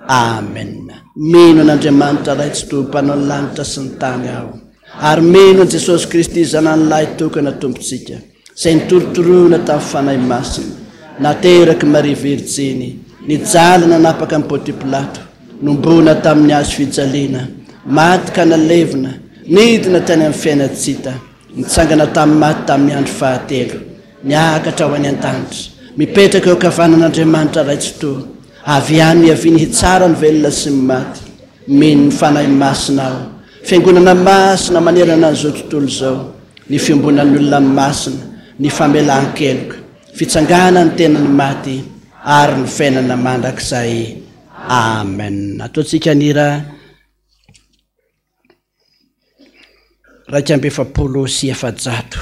[SPEAKER 1] Amen. Mino an'Andriamanitra ray tsy tompanao ny lanitra sy ny tany aho. Ary mino an Jesosy Kristy zanany lahy tokana tompontsika zay nitorotoroana tamin'ny fanahy masina nateraky Maria Virjiny nijalina napaka amin'ny Pônty Pilato nombona tamin'ny hazo fijaliana maty ka nalevina nidina tany amin'ny fiaina tsy hita nitsangana tamin'ny maty tamin'ny andro fahatelo niakatra ho any an-danitra mipetraka eo kavanan'Andriamanitra ray tsy toa avy any miaviany hitsara ny velona sy ny maty mino ny fanahy masina aho fiangonana masina manerana an'izao tontolo izao ny fiombonan'ny olona masina ny famelan-keloka fitsangana ny tenany maty ary ny fiainana mandrakizay. Amen. Ataontsika nira 250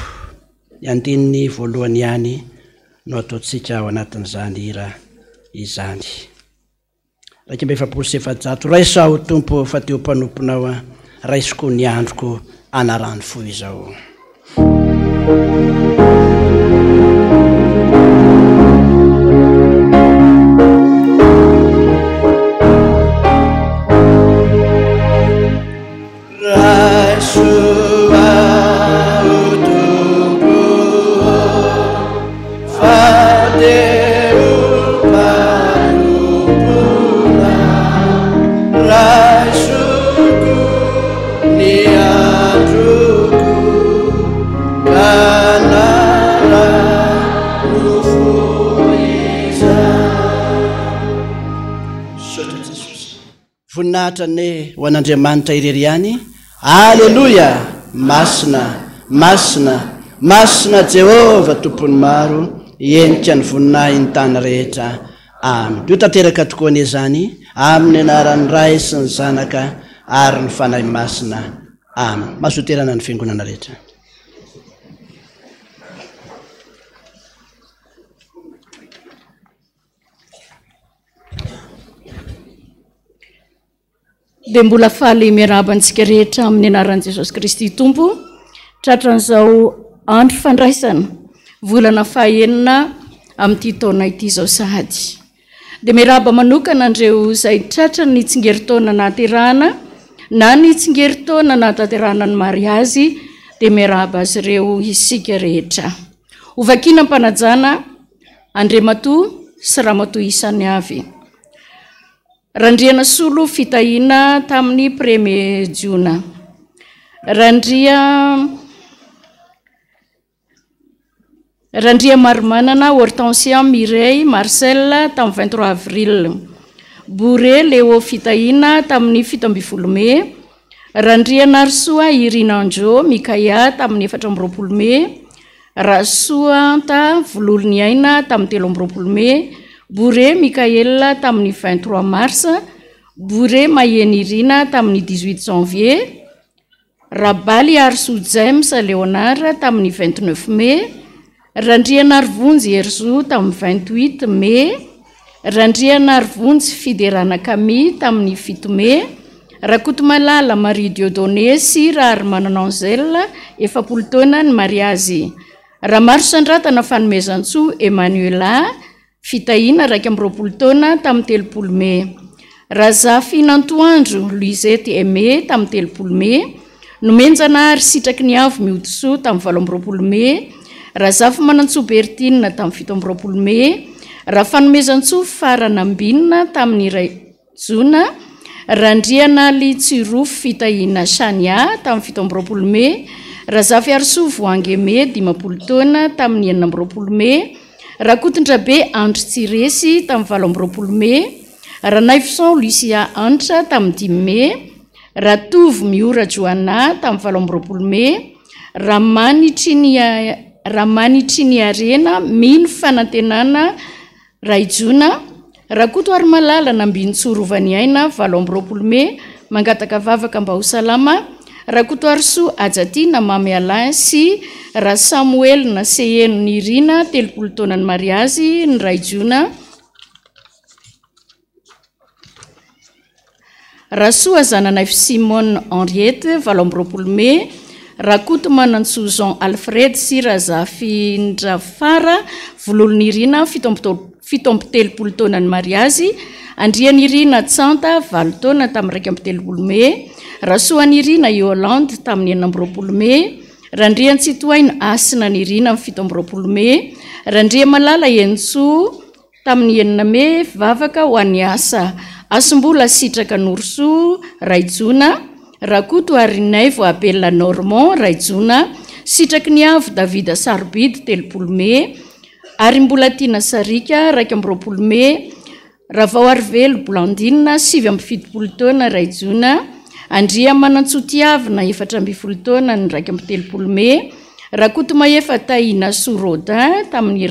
[SPEAKER 1] ny andininy voalohany ihany no ataontsika ao anatin'izany hira izany. 250 raisa ho tompo fa teo mpanomponao raisiko ny androko anarany fo izao. Voninahitra ne ho an'Andriamanitra irery ihany. Alleluia. Masina, masina, masina Jehova tompony maro, endrika ny voninahiny ny tany rehetra. Amen. Io tanteraka tokoa ane zany amin'ny anaran'ny Ray sy ny Zanaka ary ny fanahy masina. Amen. Mahasoterana ny fiangonana rehetra.
[SPEAKER 3] Dia mbola faly miarabantsika rehetra amin'ny anaran'i Jesosy Kristy Tompo tratran'izao andro fandraisana volana fahaenina amin'ity taona ity zao sahady. Dia miaraba manokana andreo izay tratra ny tsingeritaona nahaterahana na ny tsingeritaona nahaterahana ny mariazy dia miaraba azy ireo isika rehetra. Ovakiana mpanajana Andriamatoa sy Ramatoa isan'ny avy. Randriana solo fitahina tamin'ny 1er Jiona. Randria Marmanana, Hortensia, Mireille, Marcel tamin'ny 23 avril. Bouré Léo fitahina tamin'ny 17 Mai. Randria Narsoa, Irina Anjo, Mikaya tamin'ny 4 Mai. Rasoa ta vololony aina tamin'ny 13 Mai. Bouré Mikaela tamin'ny 23 Mars. Bouré Mayeni Irina tamin'ny 18 Janvier. Rabaly Arso James Léonard tamin'ny 29 Mai. Randria Narvonjy Erzo tamin'ny 28 Mai. Randria Narvonjy Fiderana Camille tamin'ny 7 Mai. Rakotomalala Marie Dieudonné sy Raharmanananzela 7 taona ny mariazy. Ramaro Sandratana Fanomezantsoa Emmanuela fitahina 12 taona tamin'ny 30 Mai. Razafy Nantoandro Luisette Aimé tamin'ny 30 Mai. Nomenjanahary Sitraky ny Avo Mihodosoa tamin'ny 12 Mai. Razafy Manantsoa Bertine tamin'ny 17 Mai. Rafanomezantsoa Faranambinina tamin'ny 2 Jona. Randriana Litsirofo fitahina Shania tamin'ny 17 Mai. Razafy Arsoa Voangeme 10 taona tamin'ny 19 Mai. Rakotondrabe Andro Tsiresy tamin'ny 20 Mai. Ranaifson Lucia Antra tamin'ny 10 Mai. Ratovo Miora Joana tamin'ny 20 Mai. Ramani Triniarena Mino Fanantenana Raijona. Rakoto Armalala Nambinitsorovany aina 20 Mai. Mangataka vavaka mba ho salama. Rakoto Arso Ajatina Mamy Alain sy Ra Samuel na Seheno Nirina 30 taona ny mariazy ny Raijona. Rasoa zananaif Simone Henriette 20 Mai. Rakoto Manantsoa Jean Alfred sy Razafy Ndrafara vololony Irina 17 taona ny mariazy. Andriany Irina Tsanta 20 taona tamin'ny 13 Mai. Rasoany Irina Yolande tamin'ny 19 Mai. Randriany Tsitoaina Asina ny Irina 17 Mai. Randria Malala Enso tamin'ny 9 Mai vavaka ho an'ny asa. Asombola Sitraka Norso Raijona. Rakoto Arinaivo Abella Normand Raijona. Sitraky ny Avo David Sarbide 30 Mai. Arimbola-Tina Sarika 12 Mai. Ravao Arvelo Blandine 7 taona Raijona. Andria Manantsotiavina 14 taona ny 13 Mai. Rakoto Maefa Taina Sorodin tamin'ny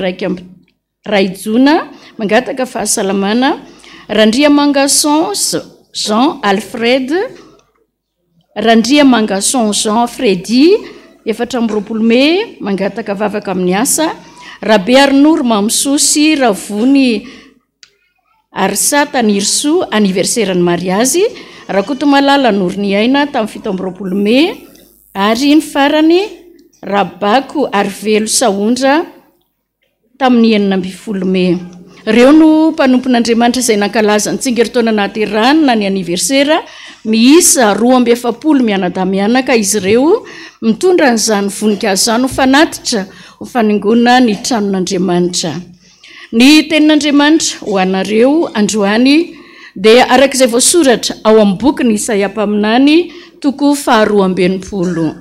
[SPEAKER 3] Raijona mangataka fahasalamana. Randria Mangason Jean Alfred. Randria Mangason Jean Freddy 14 Mai mangataka vavaka amin'ny asa. Rabe Arnour Mamsosy Ravony Arsata Nirso anniversaire ny mariazy. Rakoto Malala Norny aina tamin'ny 17 Mai. Ary ny farany Rabako Arvelo Saondra tamin'ny 19 Mai. Reo no mpanompon'Andriamanitra izay nankalaza ny tsingeritaona nahaterahana ny anniversaire. Miisa 27 mianadamianaka izy ireo mitondra n'izany voninkazo izany ho fanatitra ho faningona ny tranon'Andriamanitra. Ny tenin'Andriamanitra ho anareo androany dia arak'izay voasoratra ao amin'ny boky ny Isaia mpaminany toko 2:20.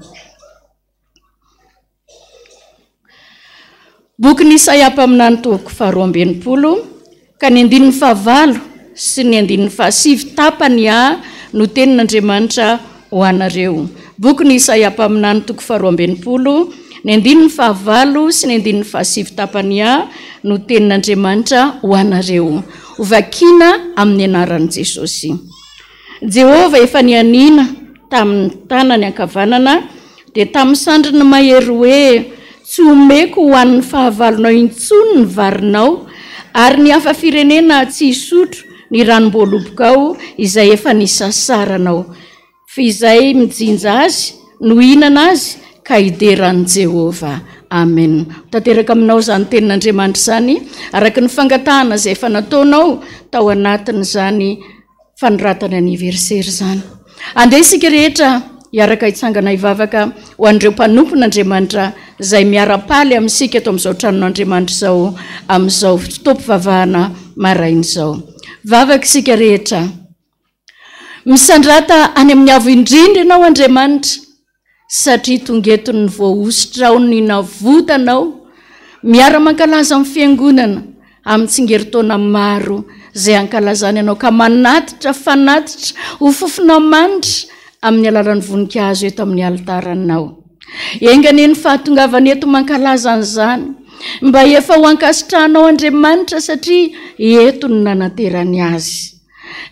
[SPEAKER 3] Boky ny Isaia mpaminany toko 2:20 ka ny 15 sy ny 17 tapany no tenin'Andriamanitra ho anareo. Boky ny Isaia mpaminany toko 2:20 ny 15 sy ny 17 tapany no tenin'Andriamanitra ho anareo. Hovakina amin'ny anaran'i Jesosy. Jehova efa nianina tamin'ny tanany ankavanana dia tamin'ny sandriny mahery hoe tsy omeko ho an'ny fahavalonao intsony ny varinao ary ny hafa firenena tsy hisotro ny ranom-boalobokao izay efa nisasaranao. Fizay mijinja azy no hinana azy ka hideran'i Jehova. Amen. Tanteraka aminao izany tenin'Andriamanitra izany araka ny fangatahana izay efa nataonao tao anatin'izany fanoratana anniversaire izany. Andeha isika rehetra hiaraka hitsangana hivavaka ho an'ireo mpanompon'Andriamanitra izay miara-paly amintsika eto amin'izao tranon'Andriamanitra izao amin'izao fotoam-pivavahana maraina izao. vavaka isika rehetra misandrata any amin'ny avo indrindra ianao Andriamanitra satria tongetony ny voaositra ao ny navotanao miara mankalaza amin'ny fiangonana amin'ny tsingeritaona maro zay ankalazany ianao ka manatitra fanatitra ho fofona manitra amin'ny alalan'ny voninkazo eto amin'ny altaranao. Engane ny fahatongavana eto mankalaza an'izany mba efa ho ankasitranao Andriamanitra satria eto ny nanaterany azy.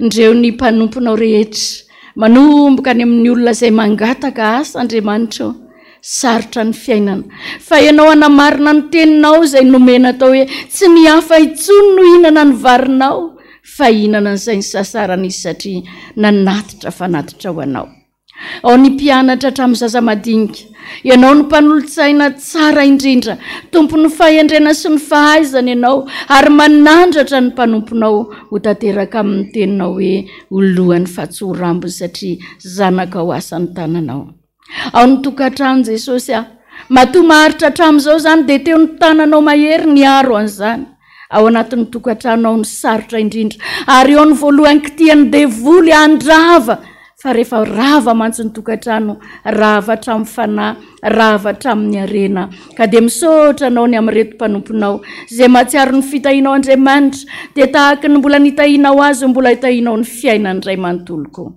[SPEAKER 3] Ndreo ny mpanomponao rehetra manomboka any amin'ny olona izay mangataka asa Andriamanitra sarotra ny fiainana fa ianao anamarina ny teninao izay nomena tao hoe tsy mihafa intsony no hinana ny varinao fa hinana an'izay ny sasarana izy satria nanatitra fanatitra ho anao. Ao ny mpianatra hatramin'ny zaza madinika ianao ny mpanolotsaina tsara indrindra tompony fahendrena sy ny fahaizana ianao ary manandratra ny mpanomponao ho tanteraka amin'ny teninao hoe olohan'ny fahatsoarambony satria zanaka ho asan'ny tananao. Ao ny tokantrano Jesosy matoa maharitra hatramin'izao zany dia teo ny tananao mahery ny aro an'izany. Ao anatin'ny tokantrano ao ny sarotra indrindra ary ao ny voalohany kitian'ny devoly andrava fa rehefa rava mantsy ny tokantrano rava hatramin'ny fanahy rava hatramin'ny arena ka dia misaotra anao ny amin'ny reto mpanomponao izay mahatsiaro ny fitahinao Andriamanitra dia tahaka ny mbola nitahinao azy mbola hitahinao ny fiainany iray manontolo koa.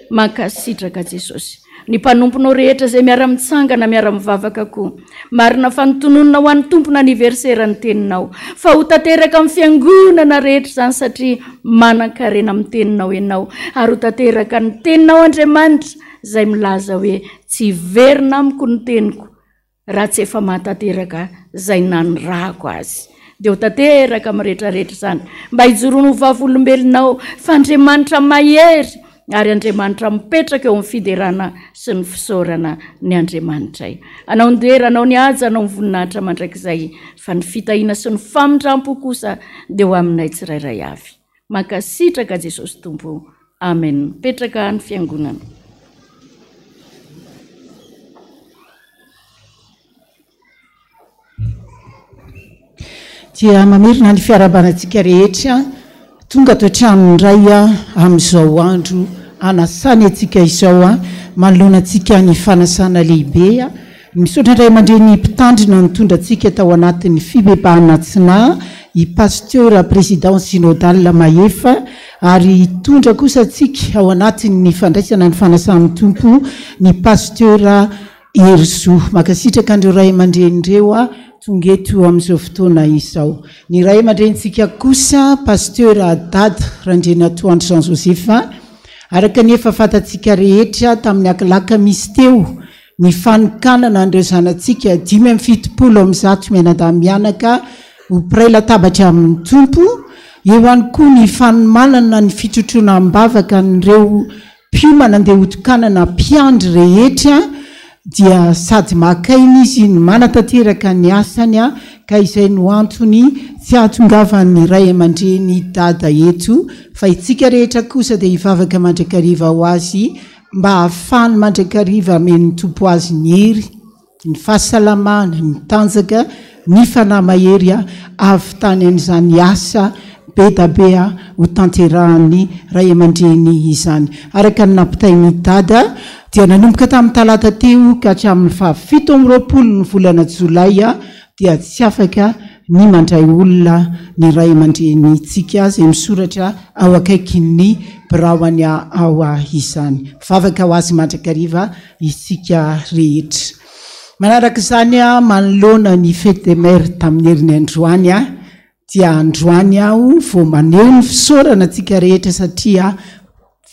[SPEAKER 3] Mankasitraka Jesosy ny mpanomponao rehetra izay miara-mitsangana miara-mivavaka koa marina fa nitononona ho an'ny tompona aniversera ny teninao fa ho tanteraka amin'ny fiangonana rehetra izany satria manan-karena amin'ny teninao ianao ary ho tanteraka ny teninao Andriamanitra izay milaza hoe tsy verina amiko ny teniko raha tsy efa mahatanteraka izay nanirahako azy. Dia ho tanteraka amin'ny rehetrarehetra izany mba hijoroany ho vavolombelonao fa Andriamanitra mahery ary Andriamanitra mipetraka eo amin'ny fiderana sy ny fisaorana ny Andriamanitra. Anao ndera anao ny aja anao mivoninahitra mandrakizay fa ny fitahiana sy ny famindrampo kosa dia ho aminay tsirairay avy. Mankasitraka Jesosy Tompo. Amen. Mipetraka ny fiangonana.
[SPEAKER 4] Dia mamirina ny fiarabanantsika rehetra tonga toetrano ndray amin'izao andro anasany atsika izao manoloana atsika ny fanasana lehibe misaotra indray mandray ny mpitandrina nitondra atsika tao anatin'ny fibebahana tsina i pasteur président synodal Mahefa ary tondra kosa atsika ao anatin'ny fandraisana ny fanasan'ny tompo ny pasteur Erzo. Makasitraka andreo ray aman-drenireo tongeto amin'izao fotoana izao. Ny ray aman-drenitsika kosa pasteur Dada Randrena Toandro Jean Joseph araka ny efa fantatsika rehetra tamin'ny akalaka misy teo ny fanokanana andreo zanatsika 570 mianadahy-mianaka ho piray latabatra amin'ny tompo eo ihany koa ny fanomanana ny fitrotrona ambavaka n'ireo pioma nandeha hotokanana mpiandry rehetra dia sady makaina izy ny manatanteraka ny asany ka izay no antony tsy ahatongavan'ny ray aman-dreny dada eto fa itsika rehetra kosa dia hivavaka mandrakariva ho azy mba ahafahany mandrakariva amen'ny tompo azy ny hery ny fahasalamana ny tanjaka ny fanahy mahery avy tany an'izany asa be da be ho tanterahany ray aman-dreny izany araka ny nampitainy dada dia nanomboka tamin'ny talata teo ka hatramin'ny 7 ny volana Jolay dia tsy afaka ny mandray olona ny ray aman-dreny tsika izay misoratra ao akaikin'ny biraoany ao izany vavaka ho azy mandrakariva isika rehetra. Manaraka izany manoloana ny fête des mères tamin'ny herin'ny androany dia androany aho vao maneho ny fisaorana tsika rehetra satria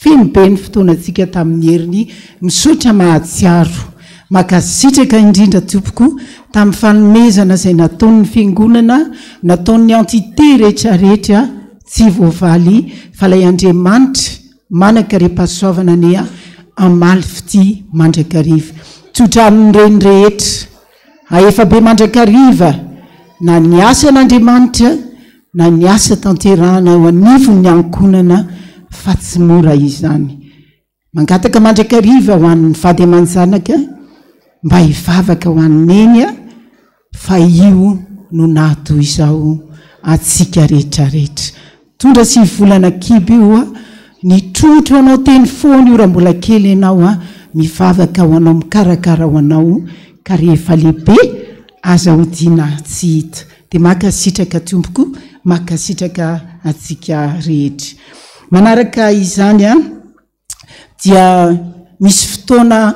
[SPEAKER 4] feno be ny fotoana tsika tamin'ny heriny misaotra mahatsiaro makasitraka indrindra tompoko tamin'ny fanomezana izay nataon'ny fiangonana nataon'ny entité rehetra rehetra tsy voavaly fa ilay Andriamanitra manankarepasoavana ny amaly fity mandrakariva tsodramin'ny reny rehetra efa be mandrakariva na ny asan'Andriamanitra na ny asa tanterahana ho anivo ny ankonana fa tsy mora izany mangataka mandrakariva ho an'ny vady aman-janaka mba hivavaka ho an'ny fa io no nato izao atsika rehetrarehetra tondra sy volana kiby io ny trotro anao teny foana io raha mbola kely ianao mivavaka ho anao mikarakara ho anao ka rehefa lehibe aza hodina tsy hita dia makasitraka tompoko makasitraka atsika rehetra manaraka izany dia misy fotoana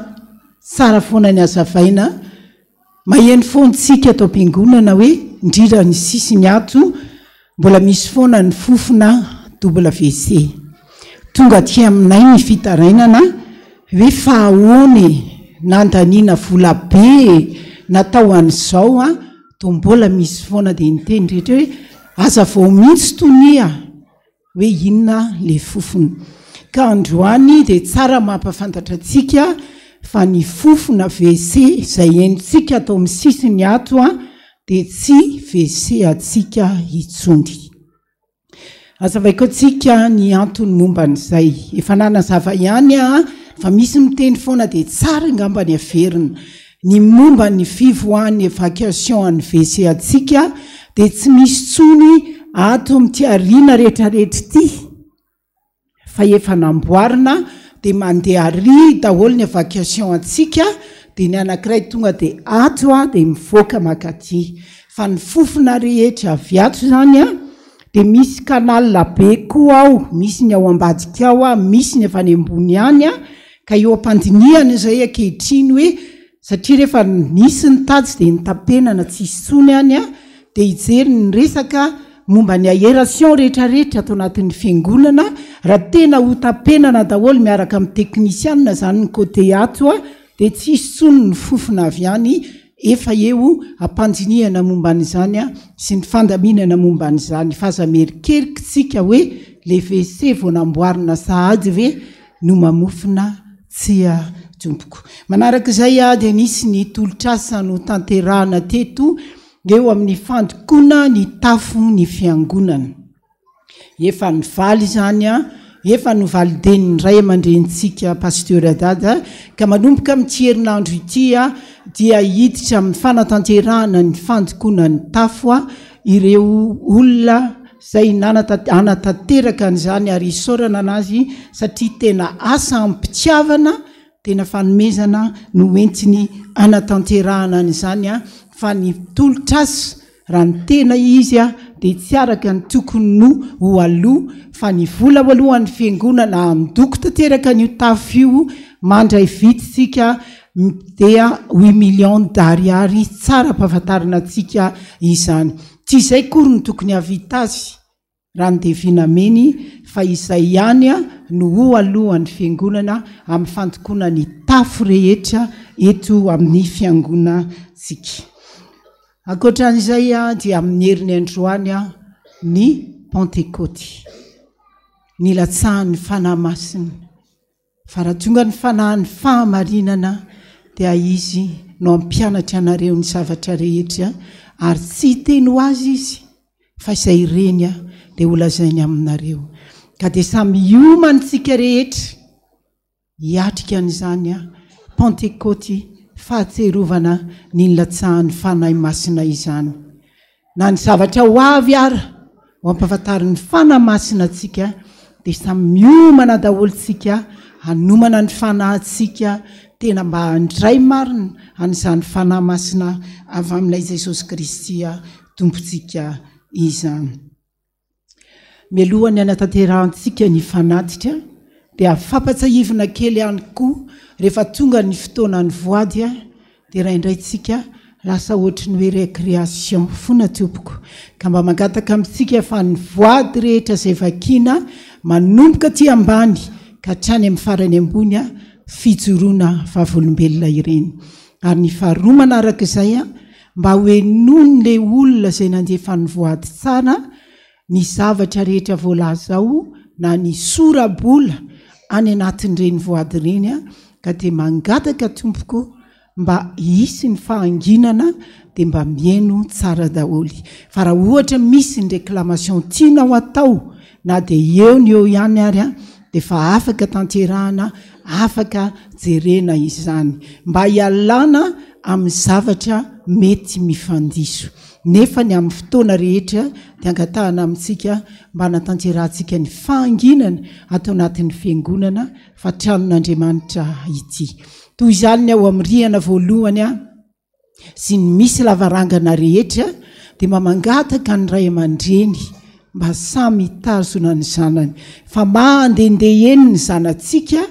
[SPEAKER 4] tsara foana ny azavaina maheno foantsika atao am-piangonana hoe indrindra ny sisiny ato mbola misy foana ny fofona WC tonga aty aminay ny fitarainana hoe fahaony nandaniana vola be natao an'izao to mbola misy foana dia niteny rehetra hoe aza vao mihitsy tonia hoe inona le fofona ka androany dia tsara mampafantatra antsika fa ny fofona WC izay enitsika atao amin'ny sisiny ato dia tsy WC atsika itsondy azavaiko antsika ny antony momba n'izay efa nanazava ihany fa misy miteny foana dia tsara ngamba ny averina ny momba ny fivoahan'ny évacuation any WC atsika dia tsy misy tsony ato amin'ity ariana rehetrarehetra ity fa efa namboarina dia mandeha ary daholo ny évacuation atsika dia ny anankiray tonga dia ato dia mivoaka makaty fa ny fofona rehetra avy ato zany dia misy kanala be koa ao misy ny ao ambadika ao misy ny efa any ambony any ka eo ampandiniana izay ankehitriny hoe satria rehefa nisy ny tatsy dia nitapenana tsisy tsony any dia hijery ny resaka momba ny aération rehetrarehetra atao anatin'ny fiangonana raha tena ho tapenana daholo miaraka amin'ny teknisianina zany ny côté ato dia tsisy tsony ny fofona avy any efa eo ampandiniana momba n'izany sy ny fandaminana momba n'izany fa aza merikerikitsika hoe le WC vao namboarina sahady hoe no mamofina tsy tompoko manaraka izay dia nisy ny tolotrasa no tanterahana teto eo amin'ny fandokona ny tafo ny fiangonana efa ny valy zany efa no valideny ray amandrenitsika pasteur dada ka manomboka amin'ity herinandro ity dia hiditra amin'ny fanatanterahana ny fandokona ny tafo ireo olona zay anatanteraka an'izany ary isorana anazy satria tena asa ampitiavana tena fanomezana no entiny anatanterahana an'izany fa ny tolotrasa raha ny tena izy dia tsy araka ny tokony no ho aloha fa ny vola alohan'ny fiangonana amidoko tanteraka ny tafo io mandray vititsika dia 8 millions d'ariary tsara mpahafantarana antsika izany tsy izay kory ny tokony havita azy raha ny devinameny fa izay ihany no ho alohan'ny fiangonana amin'ny fandokona ny tafo rehetra eto amin'ny fiangonantsika ankoatran'izay dia amin'ny herin'ny androany ny Pentecôte ny latsahan'ny fanahy masina fa raha tonga ny fanahin'ny fahamarinana dia izy no ampianatra anareo ny zavatra rehetra ary tsy teny ho azy izy fa izay ireny dia ho lazainy aminareo ka dia samy iomantsika rehetra hiatrika an'izany Pentecôte fahatserovana ny latsahan'ny fanahy masina izany na ny zavatra ho avy ara ho ampahafantarin'ny fanahy masina atsika dia samy miomana daholotsika hanomana ny fanahintsika tena mba handray marina an'izany fanahy masina avy amin'ilay Jesosy Kristy tompontsika izany mialohany anatanterantsika ny fanatitra dia afampatsahivina kely ihany koa rehefa tonga ny fotoana ny voady dia raindrayntsika lasa ohatrany hoe récréation fona tompoko ka mba mangataka amintsika fa ny voady rehetra izay vakiana manomboka aty ambany ka hatrany amin'ny farany ambony fijoroana vavolombelona ireny ary ny faharoa manaraka izay mba hoenony le olona izay nandefa ny voady tsara ny zavatra rehetra voalazao na ny sorabola any anatin'ireny voady ireny ka dia mangataka tompoko mba hisy ny fahanginana dia mba mieno tsara daholy fa raha ohatra misy ny réclamation tianao atao na dia eo ny eo ihany ary dia fa afaka tanterahana afaka jerena izany mba hialana amin'ny zavatra mety mifandiso nefa ny amin'ny fotoana rehetra dia angatahana amintsika mba natanterantsika ny fahanginana atao anatin'ny fiangonana fa tranon'Andriamanitra ity. Toy izany ny ao amin'ny rihana voalohany sy ny misy lavarangana rehetra dia mamangataka ny ray aman-dreny mba samy hitazona ny zanany fa mandehandeha eny ny zanantsika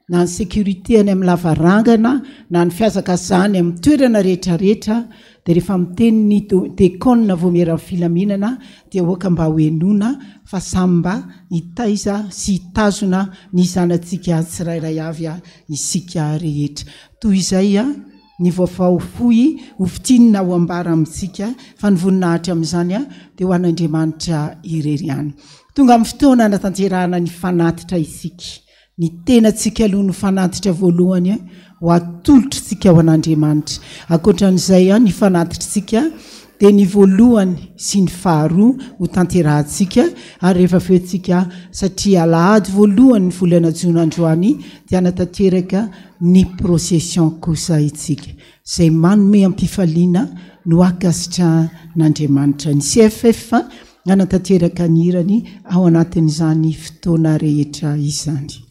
[SPEAKER 4] na ny sécurité any amin'ny lavarangana na ny fiazakazany amin'ny toerana rehetrarehetra dia rehefa miteny ny dekona voamiera filaminana dia oaka mba hoenona fa samy mba hitaiza sy hitazona ny zanantsika tsirairay avy isika rehetra. Toy izay ny vaovao fohy hofitinina ho ambara amintsika fa ny voninahitra amin'izany dia ho an'Andriamanitra irery. Tonga amin'ny fotoana natanterahana ny fanatitra isika. Ny tenantsika aloha ny fanatitra voalohany ho atolotritsika ho an'Andriamanitra. Ankoatran'izay ny fanatitritsika dia ny voalohany sy ny faharoa ho tanterahantsika ary rehefa feotsika satria alahady voalohany ny volana jona androany dia natanteraka ny procession kosa itsika izay manome ampifaliana no akasitra n'Andriamanitra. Ny CFF natanteraka ny hirany ao anatin'izany fotoana rehetra izany.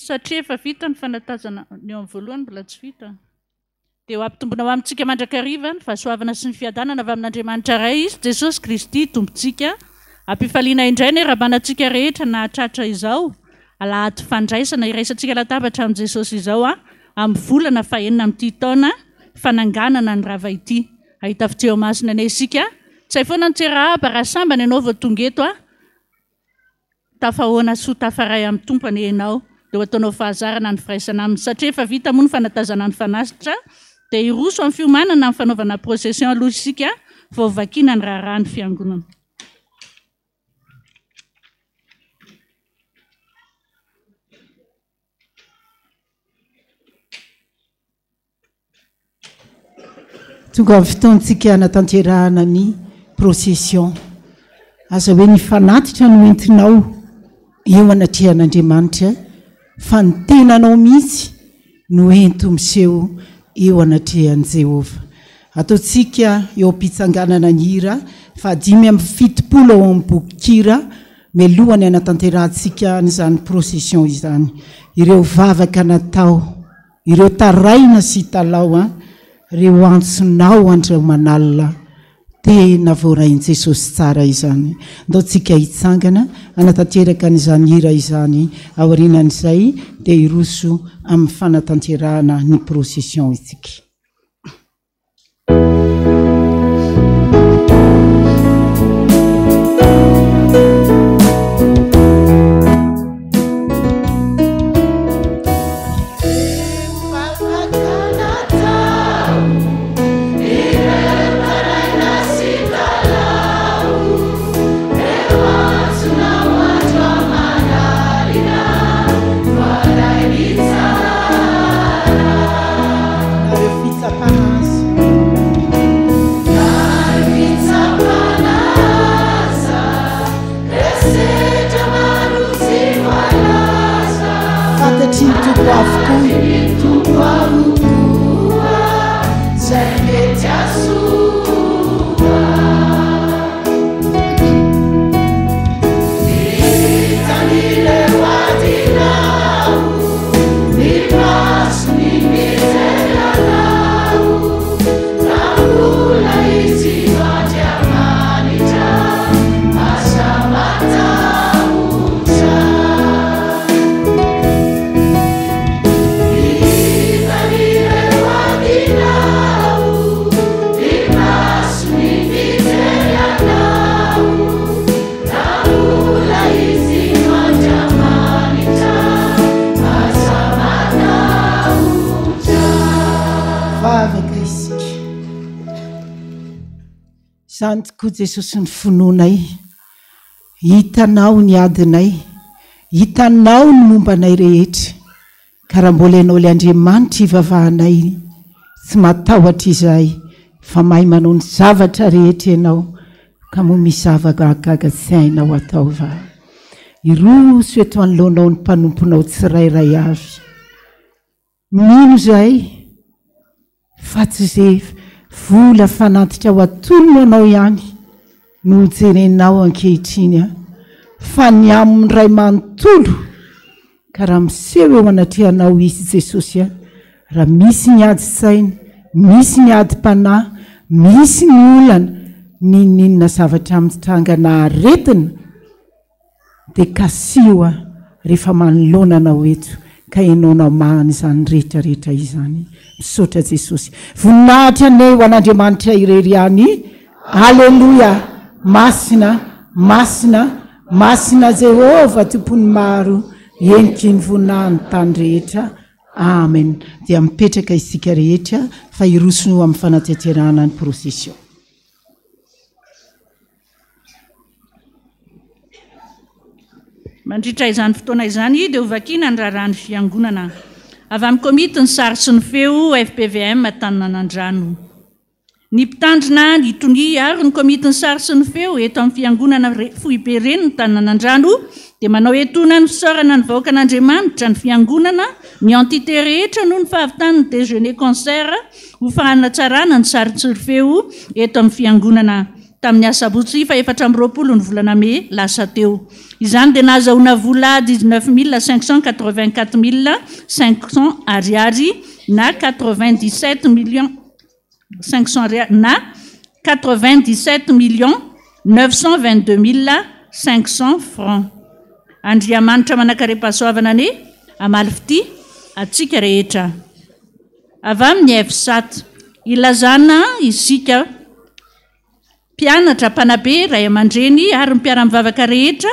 [SPEAKER 5] Satria efa vita ny fanatazana ny eo amin'ny voalohany mbola tsy vita. Dia ho ampitombona ho amintsika mandrakariva ny fahasoavana sy ny fiadanana avy amin'Andriamanitra iray izy Jesosy Kristy tompontsika. Ampifaliana indray ny rabanantsika rehetra na hatratra izao. Alahady fandraisana iraisantsika latabatra amin'ny Jesosy izao amin'ny volana fahaenina amin'ity taona fananganana ny rava ity. Ahita fitseo masina anay isika. Tsy hay foana ny tserahaba raha sambany ianao vao tonga eto tafahoana soa tafaray amin'ny tompony ianao. Dia ataonao fahazarana ny firaisana aminy satria efa vita moa ny fanatazana ny fanasitra dia iroso amin'ny fiomanana amin'ny fanaovana procession aloha isika vao vakiana ny raharaha ny fiangonana.
[SPEAKER 4] Tonga amin'ny fotoantsika hanatanterahana ny procession. Aza hoe ny fanatitra no entinao eo anatrehan'Andriamanitra fa ny tenanao mihitsy no ento miseho eo anatrehan'i Jehova. Ataontsika eo am-pitsanganana ny hira fa 5:70 ao amin'ny boky kira melohany hanatanterantsika n'izany procession izany. Ireo vavaka natao, ireo taraina sy talao ireo antsonao andreo manalina tena voarain' Jesosy tsara izany. Ndaontsika hitsangana hanatanteraka n'izany hira izany aorianan'izay dia iroso amin'ny fanatanterahana ny procession itsika. Zany tokoa Jesosy ny finoanay, hitanao ny adinay, hitanao ny mombanay rehetra, ka raha mbola ianao ilay Andriamanitra ivavahanay, tsy matahotra izahay, fa mahay manao ny zavatra rehetra ianao, ka moa misy zavagaga tsy hainao atao va. Iroso eto anoloanao ny mpanomponao tsirairay avy. Mino izahay, fa tsy izay vola fanatitra ho atolony anao ihany no jerenao ankehitriny, fa ny amin'ny ray manontolo, ka raha miseho eo anatrehanao izy Jesosy, raha misy ny adi-tsainy, misy ny adi-panahy, misy ny olana, ninona zavatra mitrangana aretina, dia kasioa rehefa manoloananao eto, ka ianao mahany izany rehetrarehetra izany. Misaotra Jesosy. Voninahitra anay ho an'Andriamanitra irery ihany. Aleluia. Masina, masina, masina Jehova tompony maro, eniky ny voninahiny tany rehetra. Amen. Dia mipetraka isika rehetra fa iroso amin'ny fanateterana ny procession.
[SPEAKER 5] Mandritra izany fotoana izany dia hovakiana ny raharahany fiangonana. Avy amin'ny komity ny sary sy ny feo FPVM Tanànandrano. Ny mpitandrina ny tony ary ny komity ny sary sy ny feo eto amin'ny fiangonana Fohibe Reny ny Tanànandrano dia manao etoana ny fisaorana ny vahoaka an'Andriamanitra ny fiangonana, ny entité rehetra noho ny fahavitany ny déjeuner concert ho fanatsarana ny sary sy ny feo eto amin'ny fiangonana. Tamin'ny asabotsy fa 420 ny volana May lasa teo. Izany dia nahazahoana vola 19 584 500 ariary na 97 500 ariary na 97 922 500 francs. Andriamanitra manakarepasoavana ne amalifity atsika rehetra. Avy amin'ny F7 ilazana isika mpianatra mpanabe ray aman-dreny ary ny mpiara-mivavaka rehetra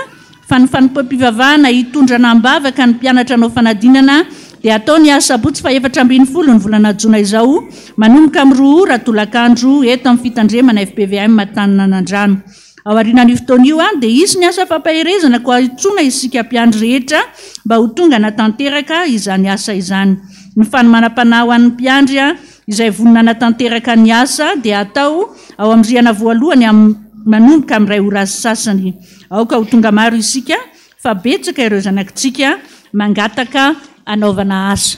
[SPEAKER 5] fa ny fanompoam-pivavahana hitondra anam-bavaka ny mpianatra anao fanadinana dia atao ny asabotsy fa 420 ny volana Jona izao manomboka amin'ny 2 ora tolakandro eto amin'ny fitandremana FPVM Tanànandrano. Ao aorianan'io fotoana io dia isy ny asa fampaherezana koa hitsoina isika mpiandry rehetra mba ho tonga natanteraka izany asa izany. Ny fanomanam-panahy ho an'ny mpiandry izay vonona natanteraka ny asa dia atao ao amin'ny rihana voalohany manomboka amin'ny 2 ora sasany. Aoka ho tonga maro isika fa betsaka ireo zanakitsika mangataka anaovana asa.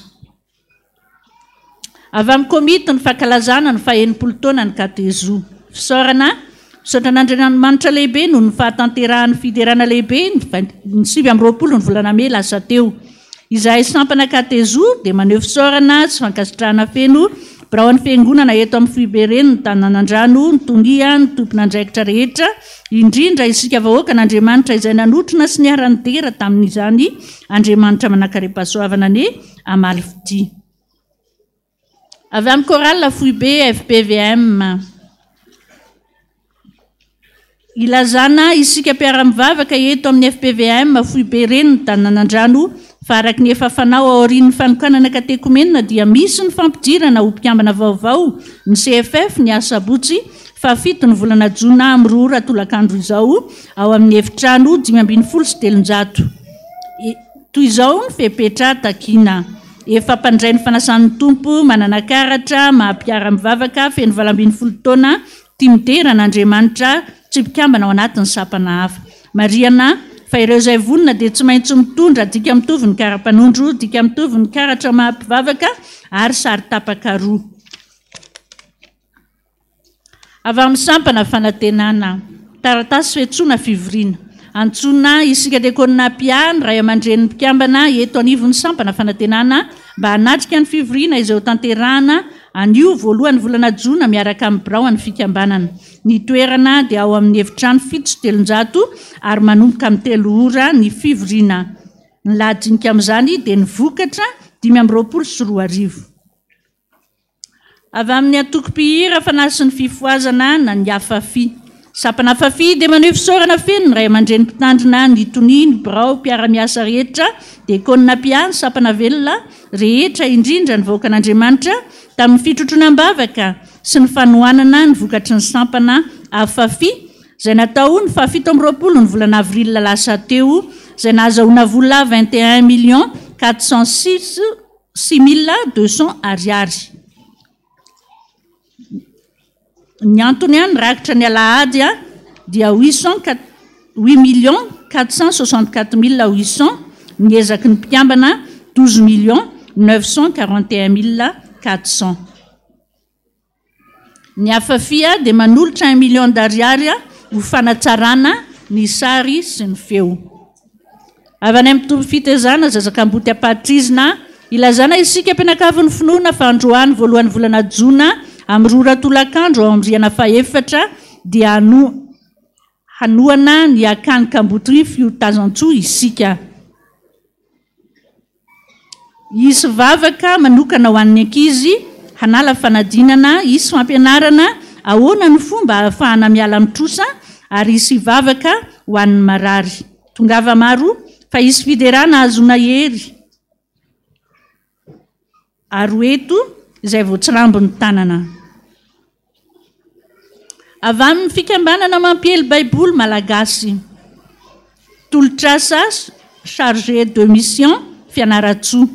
[SPEAKER 5] Avy amin'ny komity ny fankalazana ny 70 taona ny katezo. Fisaorana misaotra an'Andriamanitra lehibe noho ny fahatanterahan'ny fiderana lehibe ny 20 ny volana May lasa teo. Izahay sampana katezo dia maneho fisaorana sy fankasitrahana feno biraon'ny fiangonana eto amin'ny Fohibe Reny ny Tanànandrano, ny tonia, ny tompon'andraikitra rehetra, indrindra isika vahoaka n'Andriamanitra izay nanotrona sy niarany tera tamin'izany Andriamanitra manakarepasoavana ne amalifity. Avy amin'ny chorale Fohibe FPVM ilazana isika mpiara-mivavaka eto amin'ny FPVM Fohibe Reny ny Tanànandrano fa araka ny efa fanao aorian'ny fanokanana katekomenina dia misy ny fampidirana ho mpiambana vaovao ny CFF ny asabotsy fa 7 ny volana Jona amin'ny 2 ora tolakandro izao ao amin'ny efitrano 577. Toy izao ny fepetra takina. Efa mpandray ny fanasan'ny tompo mananakaratra maha-mpiara-mivavaka feno 20 taona tia miderana Andriamanitra tsy mpikambana ao anatin'ny sapana hafa. Mariana fa ireo izay vonona dia tsy maintsy mitondra dika mitovy ny kara-panondro, dika mitovy ny karatra maha-mpivavaka ary sary tapaka roa. Avy amin'ny sampana fanantenana, taratasy fiantsoana fivoriana. Antsoina isika diakonina mpiany ray aman-dren'ny mpikambana eto anivon'ny sampana fanantenana mba hanatrika ny fivoriana izay ho tanterahana anio voalohany volana Jona miaraka amin'ny biraon'ny fikambanana. Ny toerana dia ao amin'ny efitrano 700 ary manomboka amin'ny 3 ora ny fivoriana. Ny lahadinika amin'izany dia ny vokatra 524. Avy amin'ny atoko-pihira fanahy sy ny fifoazana na ny afafi. Sapana afafi dia maneho fisaorana feno ny ray aman-dren'ny mpitandrina ny tony ny birao mpiara-miasa rehetra dia konina mpiany sapana velona rehetra indrindra ny vahoaka an'Andriamanitra tamin'ny fitrotronam-bavaka sy ny fanohanana ny vokatry ny sampana afafi zay natao ny fahafito amby roapolo ny volana avril lasa teo zay nahazahoana vola 21 406 6200 ariary. Ny antony any rakitra ny alahady dia 8 464 800, ny ezaky ny mpiambana 12 941 400. Ny afafia dia manolotra 1 million d'ariary ho fanatsarana ny sary sy ny feo. Avy any amin'ny tombo fitezana zazak'amboty apatrizina ilazana isika ampianakavin'ny finoana fa androany voalohany volana jona amin'ny roa ratolakandro ao amin'ny riana faefatra dia hanoana ny akanika amboty fiotazantsoa isika. Isy vavaka manokana ho an'ny ankizy hanala fanadinana, isy fampianarana ahoana ny fomba ahafahana miala mitrosa ary isy vavaka ho an'ny marary. Tongava maro fa isy fiderana azona hery ary eto izay voatsirambo ny tanana. Avy amin'ny fikambanana mampiely baiboly malagasy, tolotrasa chargé de mission fianaratsoa.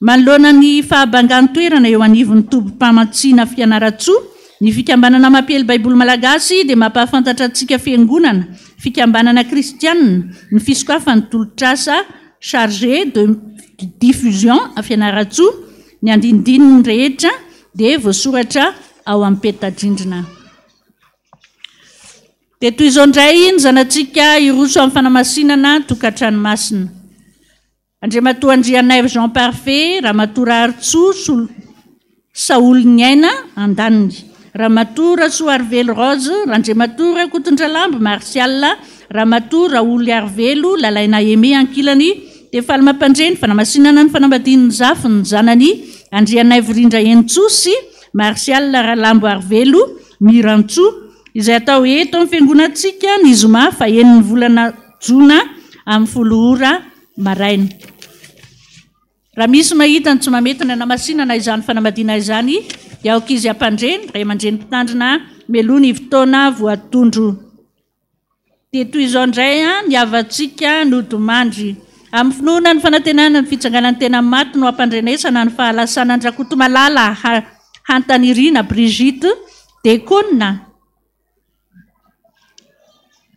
[SPEAKER 5] Manoloana ny fahabangan-toerana eo anivon'ny tompom-pamatsiana fianaratsoa, ny fikambanana mampiely baiboly malagasy dia mampahafantatra antsika fiangonana, fikambanana kristianina ny fisokafan'ny tolotrasa chargé de diffusion fianaratsoa ny andinidininy rehetra dia voasoratra ao amin'ny peta-drindrina. Dia toy izao indray ny zanatsika iroso amin'ny fanamasinana tokantranomasina. Andriamatoa Andrianaivo Jean Parfait, Ramatoa Artsoa Saoly Niaina Andaniny, Ramatoa Rasoa Arvelo Rose, Andriamatoa Kotondralambo Martial, Ramatoa Raoly Arvelo Lalaina Emy Ankilany, dia faly-mampandreny fanamasinana ny fanambadian'ny zafy ny zanany Andrianaivo Rindra Entsosy, Martial Ralambo Arvelo Mirantsoa, izay atao eto amin'ny fiangonantsika ny zoma fa eniny volana jona amin'ny 10 ora maraina. Raha misy mahita ny tsy mamety ny namasinana izany fanambadiana izany, dia aoka izy ampandreny, ray aman-dreny mpitandrina meloa ny fotoana voatondro. Dia toy izao indray ny avantsika nodomandry. Amin'ny finoana ny fanantenana ny fitsanganan'ny tena maty no ampandrenesana ny fahalasana ny Rakotomalala Hantanirina Brigitte Dekonina.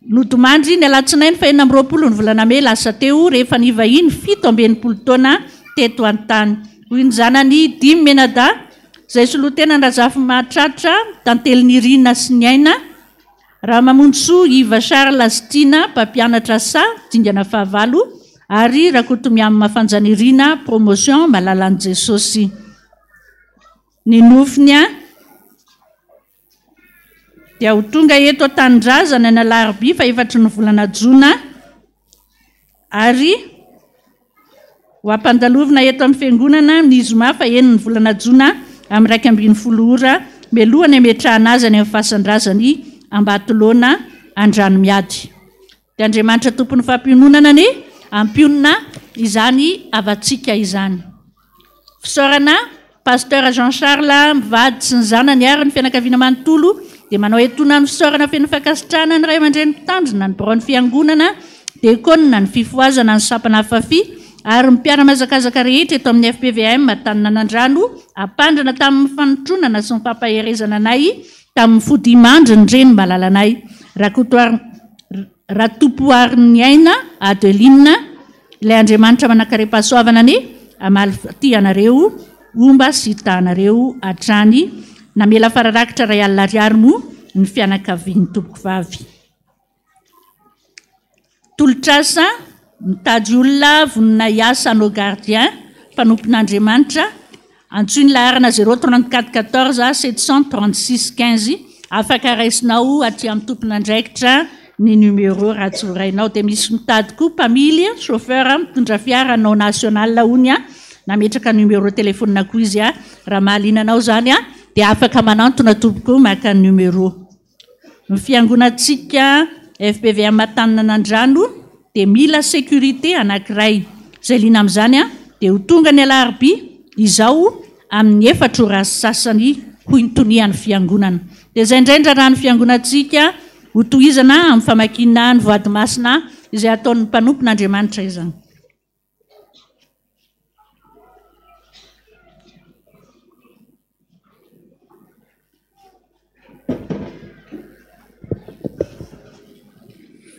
[SPEAKER 5] Nodomandry ny alatsinainy fa 20 ny volana May lasa teo rehefa nivahiny 70 taona teto an-tany. Hoy ny zanany Dimy Menada, izay solotena Razafy Mahatratra, Tantelinirina sy ny aina, Ramamonsoa Iva Charles Stina, mpampianatra sa dingana fahavalo, ary Rakotomiamy Mafanjanirina promotion Malalan'i Jesosy. Ny nofiny dia ho tonga eto Tandrazana ny Alarobia fa 4 ny volana Jona, ary ho ampandalovina eto amin'ny fiangonana ny zoma fa 9 ny volana Jona amin'ny 12 ora melohany ametrahana azy any amin'ny fahasandrazany Ambatolona Andranomiady. Dia Andriamanitra tompon'ny fampiononana ny ampionona izany avantsika izany. Fisaorana Pasteur Jean Charles Mivady sy ny zanany ary ny fianakaviana manontolo dia manao etona ny fisaorana feno fakasitrahana ny ray aman-dreny mpitandrina ny borao ny fiangonana Dekonina ny fifoazana ny sampana afafi ary mpiara-mazakazaka rehetra eto amin'ny FPVM Tanana Nandrano apandrana tamin'ny fanotronana sy ny fampaherezana anay tamin'ny fodimandry ny reny malalanay Ratopoariny aina Adeline, ilay Andriamanitra manakare-pahasoavana ny amaly anareo omba sy hitanareo hatrany namela fararakitra ray alina ariary mo ny fianakavian'ny tompoko vavy. Tolotrasa mitady olona vonina iasa anao gardien mpanompon'Andriamanitra, antsoiny laharana 034 14 736 15, afaka raisinao aty amin'ny tompon'andraikitra ny numéro raha tsy vorainao. Dia misy mitady koa mpamily chauffeur mitondra fiara anao national ony nametraka numéro telefonina koa izy raha mahalinanao zany dia afaka manantona tompoko maka numéro. Ny fiangonantsika FPVM Tanana Nandrano dia mila sécurité anankiray, izay liana amin'izany dia ho tonga ny Alarobia izao amin'ny 4 ora sasany ho intonian'ny fiangonana. dia izay indraindra raha ny fiangonantsika ho tohizana amin'ny famakiana ny voady masina izay ataon'ny mpanompon'Andriamanitra izany.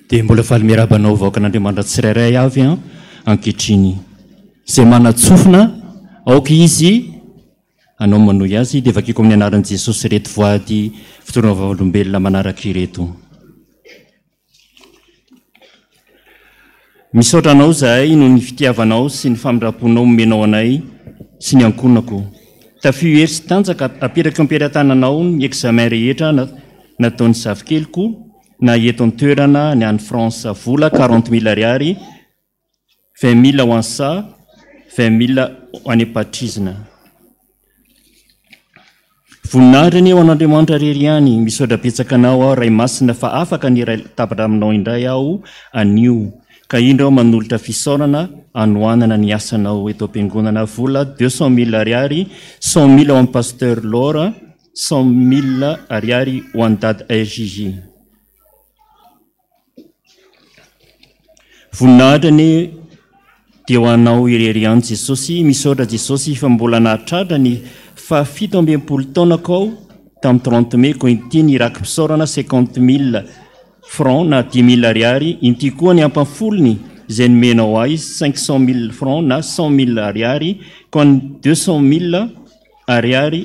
[SPEAKER 6] dia mbola faly miarabanao vaokan'Andriamanitra tsirairay avy ankehitriny izay manatsofina aoka izy anao manohy azy dia vakiko amin'ny anaran'i Jesosy reto voady fitorana vavolombelona manaraka ireto. Misaotra anao zahay noho ny fitiavanao sy ny famindram-ponao omenao anay sy ny ankonako. Tafio hery sy tanjaka apetraka amperan-tananao ny examen rehetra nataon'ny zavikeliko na eto an-toerana ny any France vola 40 000 ariary, 20 000 ho any sa, 20 000 ho any patrizina. Voninahitra ny eo an'Andriamanitra rery ihany, misaotra betsaka anao aho ray masina fa afaka ny ray tabatra aminao indray aho anio. Ka indro manolotra fisaorana anoanana ny asanao eto am-piangonana vola 200 000 ariary, 100 000 ho an'ny pasteur Laura, 100 000 ariary ho an'ny dady RJJ. Voninahitra ny dia ho anao irery ihany Jesosy, misaotra Jesosy fa mbola nahatratra ny 70 taonako ao tamin'ny 30 mai ko ity ny raky mpisaorana 50 000 francs na 10 000 ariary, inty koa ny ampanfolony izay nomenao ahy 500 000 francs na 100 000 ariary, ko ny 200 000 ariary,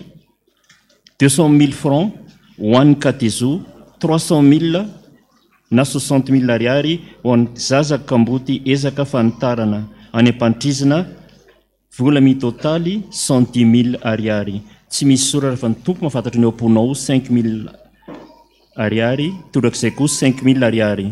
[SPEAKER 6] 200 000 francs ho an'ny Katezo, 300 000 na 60 000 ariary ho an'ny zazaka Kamboty ezaka fanitarana, any am-pantrizina vola mitotaly 110 000 ariary. Tsy misy soratra fa ny tompo mahafantatry ny amponao 5 000 ariary, torak'izay koa 5 000 ariary.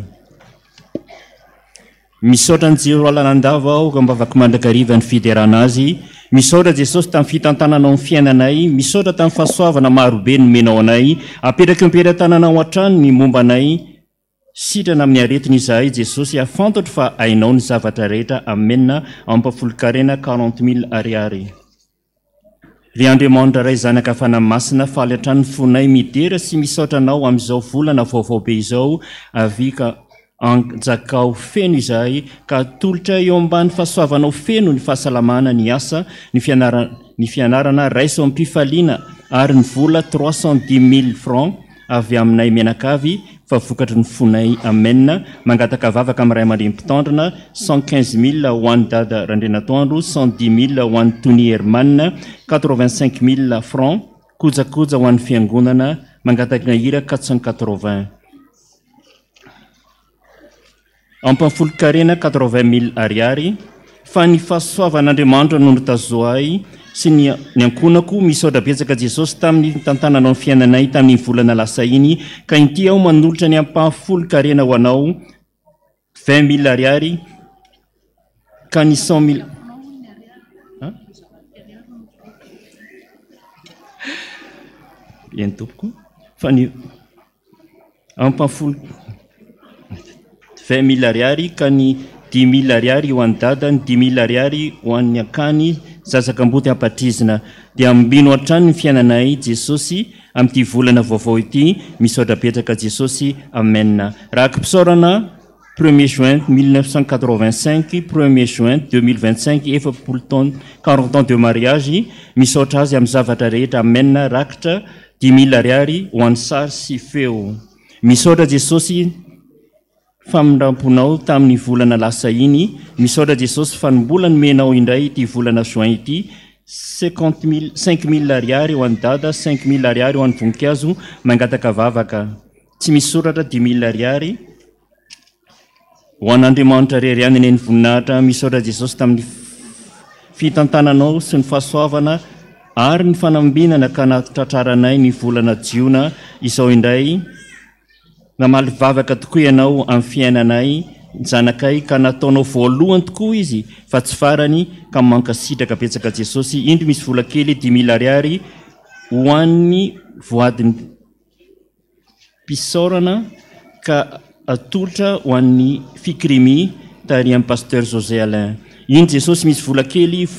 [SPEAKER 6] Misaotra ny jiro alanandava aho ka mba afaka mandrakariva ny fiderana azy. Misaotra Jesosy tamin'ny fitantananao ny fiainanay, misaotra tamin'ny fahasoavana marobe nomenao anay, apetraka amperan-tananao an-trano ny momba anay, sitrana amin'ny aretina izahay Jesosy afantatra fa hainao ny zavatra rehetra amenna ampafolo-karena 40 000 ariary. Ry Andriamanitra ray zanaka fanamasina faly hatrany fonay midera sy misaotra anao amin'izao volana vaovao be izao, avika anjakao feno izahay ka tolotra eo ambany fahasoavanao feno ny fahasalamana, ny asa, ny fianarana raiso am-pifaliana ary ny vola 310 000 francs avy aminay menakavy fa vokatry ny fonay amenna. Mangataka vavaka amin'ny ray aman-dreny-mpitandrina 115 000 ho an'ny dada Randrenatoandro, 110 000 ho an'ny Tony Hermanna, 85 000 francs kojakoja ho an'ny fiangonana. Mangataka na hira 480. Ampafolo-karena 80 000 ariary. Fa ny fahasoavan'Andriamanitra no nitazohay sy ny ankonako, misaotra betsaka Jesosy tamin'ny tantananao ny fiainanay tamin'ny volana lasa iny, ka inty aho manolotra ny ampafolo-karena ho anao 20 000 ariary, ka ny 100 000 eny tompoko, fa ny ampafolo 20 000 ariary, ka ny 10 000 ariary ho an'ny dada, ny 10 000 ariary ho an'ny akany zazakam-boty ampatrizina. Dia ambino hatrany ny fiainanay Jesosy amin'ity volana vaovao ity, misaotra betsaka Jesosy, amen. Raha mpisaorana 1er juin 1985, 1er juin 2025, efa 40 ans de mariage, misaotra azy amin'ny zavatra rehetra, amen. Rakitra 10 000 ariary ho an'ny sary sy feo. Misaotra Jesosy famindramponao tamin'ny volana lasa iny, misaotra Jesosy fa ny mbola nomenao indray ity volana juin ity 5 000 ariary ho an'ny dada, 5 000 ariary ho an'ny voninkazo. Mangataka vavaka tsy misy soratra 10 000 ariary ho an'Andriamanitra rery ihany ny voninahitra. Misaotra Jesosy tamin'ny fitantananao sy ny fahasoavana ary ny fanambinana ka natratraranay ny volana jiona izao indray. Namaly vavaka tokoa ianao amin'ny fiainanay zanakay, ka nataonao voalohany tokoa izy fa tsy farany, ka mankasitraka betsaka Jesosy. Indro misy vola kely 10 000 ariary ho an'ny voadiny mpisaorana ka atolotra ho an'ny fikrimi tary amin'ny pasteur José Alain. Iny Jesosy misy vola kely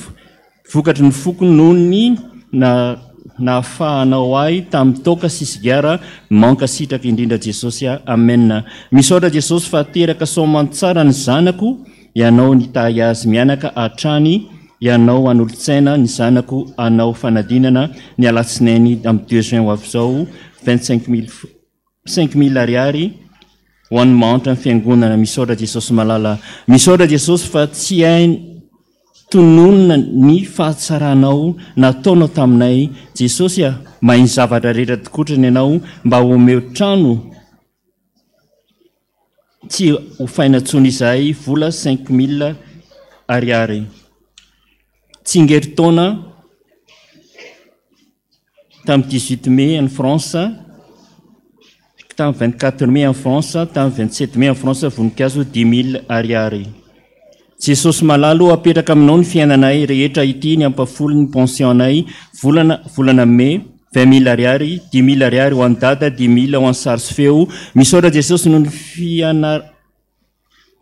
[SPEAKER 6] vokatry ny fokony noho ny na nahafahanao ahy tamin'ny toka sisigara mankasitraka indrindra Jesosy amen. Misaotra Jesosy fa teraka somany tsara ny zanako, ianao nitahy azy mianaka hatrany, ianao an'olotsaina ny zanako anao fanadinana ny alatsinainy amin'ny 2 juin ho avy izao 5 000 ariary ho an'ny mahantra ny fiangonana. Misaotra Jesosy malala, misaotra Jesosy fa tsy hay tononona ny fahatsaranao nataonao taminay Jesosy mahay ny zavatra rehetra tokotrany ianao mba homeo trano tsy ho fainatsony izahay vola 5 000 ariary. Tsingeritaona tamin'ny 18 mai en France, tamin'ny 24 mai en France, tamin'ny 27 mai en France voninkazo 10 000 ariary. Jesosy malalo apetraka aminao ny fiainanay rehetra ity ny ampafolo ny pensionnay volana mai 20 000 ariary, 10 000 ariary ho an'ny dada, 10 000 ho an'ny sary feo. Misaotra Jesosy noho ny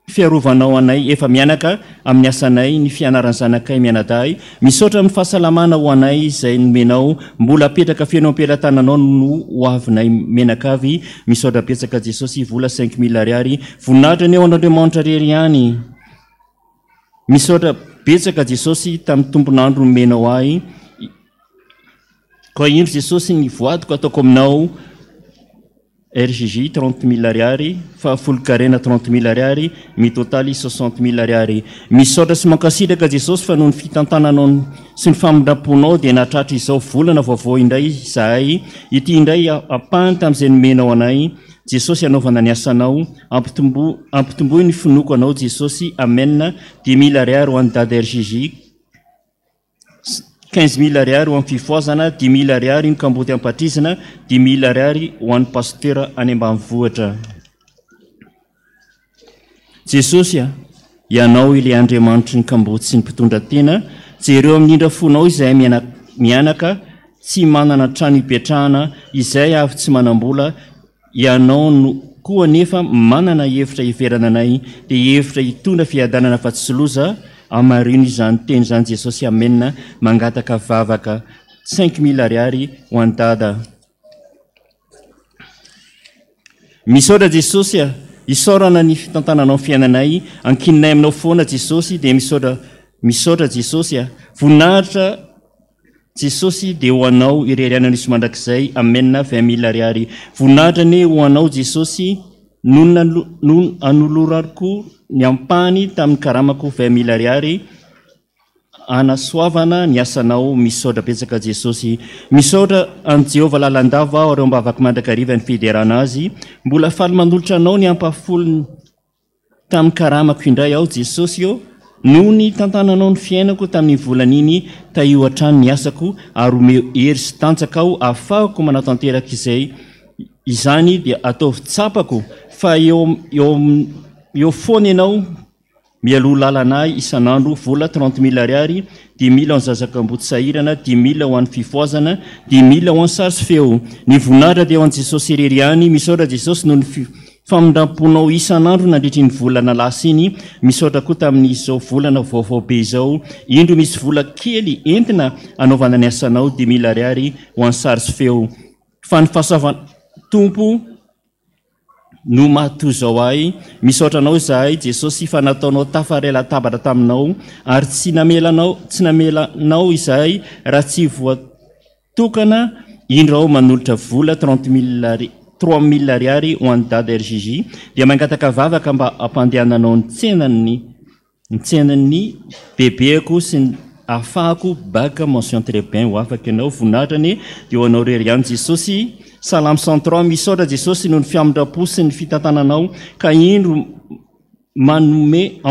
[SPEAKER 6] fiarovanao anay efa mianaka amin'ny asanay ny fianaran'ny zanakay mianadahy. Misaotra amin'ny fahasalamana ho anay izay nomenao, mbola apetraka fianao am-pelantananao no ho avinay menakavy. Misaotra betsaka Jesosy vola 5 000 ariary voninahitra ny eo an'Andriamanitra rery ihany. Misaotra betsaka Jesosy tamin'ny tompon'andro nomenao ahy, koa indro Jesosy ny voadiko ataoko aminao RJJ 30 000 ariary, fahafolo-karena 30 000 ariary, mitotaly 60 000 ariary. Misaotra sy mankasitraka Jesosy fa noho ny fitantananao sy ny famindraponao dia nahatratra izao volana vaovao indray izahay. Ity indray ampahany tamin'izay nomenao anay Jesosy anaovana ny asanao, ampitomboy ny finoko anao Jesosy amen. 10 000 ariary ho an'ny dada RJJ, 15 000 ariary ho an'ny fifoazana, 10 000 ariary ny kamboty ampatrizana, 10 000 ariary ho an'ny pasteur any ambanivohitra. Jesosy ianao ilay Andriamanitra ny kamboty sy ny mpitondra tena, jereo amin'indra fonao izay mianaka tsy manana trano hipetrahana, izay avy tsy manambola, ianao no koa nefa manana hevitra hiverana anay, dia hevitra hitondra fiadanana fa tsy loza amarino izany teny izany Jesosy amen. Mangataka vavaka 5 000 ariary ho an'ny dada. Misaotra Jesosy isaorana ny fitantananao fiainanay, ankininay aminao foana Jesosy, dia misaotra Jesosy voninahitra Jesosy dia ho anao ireriana nisy mandrakizay amen. 20 000 ariary voninahitra ny ho anao Jesosy noho anolorako ny ampahany tamin'ny karamako 20 000 ariary anasoavana ny asanao. Misaotra betsaka Jesosy. Misaotra an Jehovah lalandava ao ireo mba afaka mandrakariva ny fiderana azy, mbola faly manolotra anao ny ampafolony tamin'ny karamako indray ao Jesosy eo, noho ny tantananao ny fiainako tamin'ny volan'iny taio hatrany ny asako, ary omeo hery sy tanjaka aho ahafahako manatanteraka izany dia ataovy tsapako fa eo foana ianao mialoha lalanahy isan'andro vola 30 000 ariary, 10 000 ho an'ny zazakamboty sahirana, 10 000 ho an'ny fifoazana, 10 000 ho an'ny sary feo. Ny voninahitra dia ho an'ny Jesosy irery ihany. Misaotra Jesosy noho ny famindramponao isan'andro nandritry ny volana lasa iny. Misaotra koa tamin'izao volana vaovao be izao, indro misy vola kely entina anaovana ny asanao, 10 000 ariary ho an'ny sary feo. Fa ny fahasavana tompo no matoy zao ahy. Misaotra anao izahay Jesosy fa nataonao tafare latabatra taminao, ary tsy namelanao izahay raha tsy voatokana indro ao manolotra vola 3 000 ariary ho an'ny dada RJJ, dia mangataka vavaka mba ampandehananao ny tsenan'ny bebeako sy ny ahafahako baka mention très bien ho afaka ianao. Voninahitra dia ho anao rery ihany Jesosy. Salamy 103. Misaotra Jesosy noho ny fiamindrapo sy ny fitantananao, ka indro manome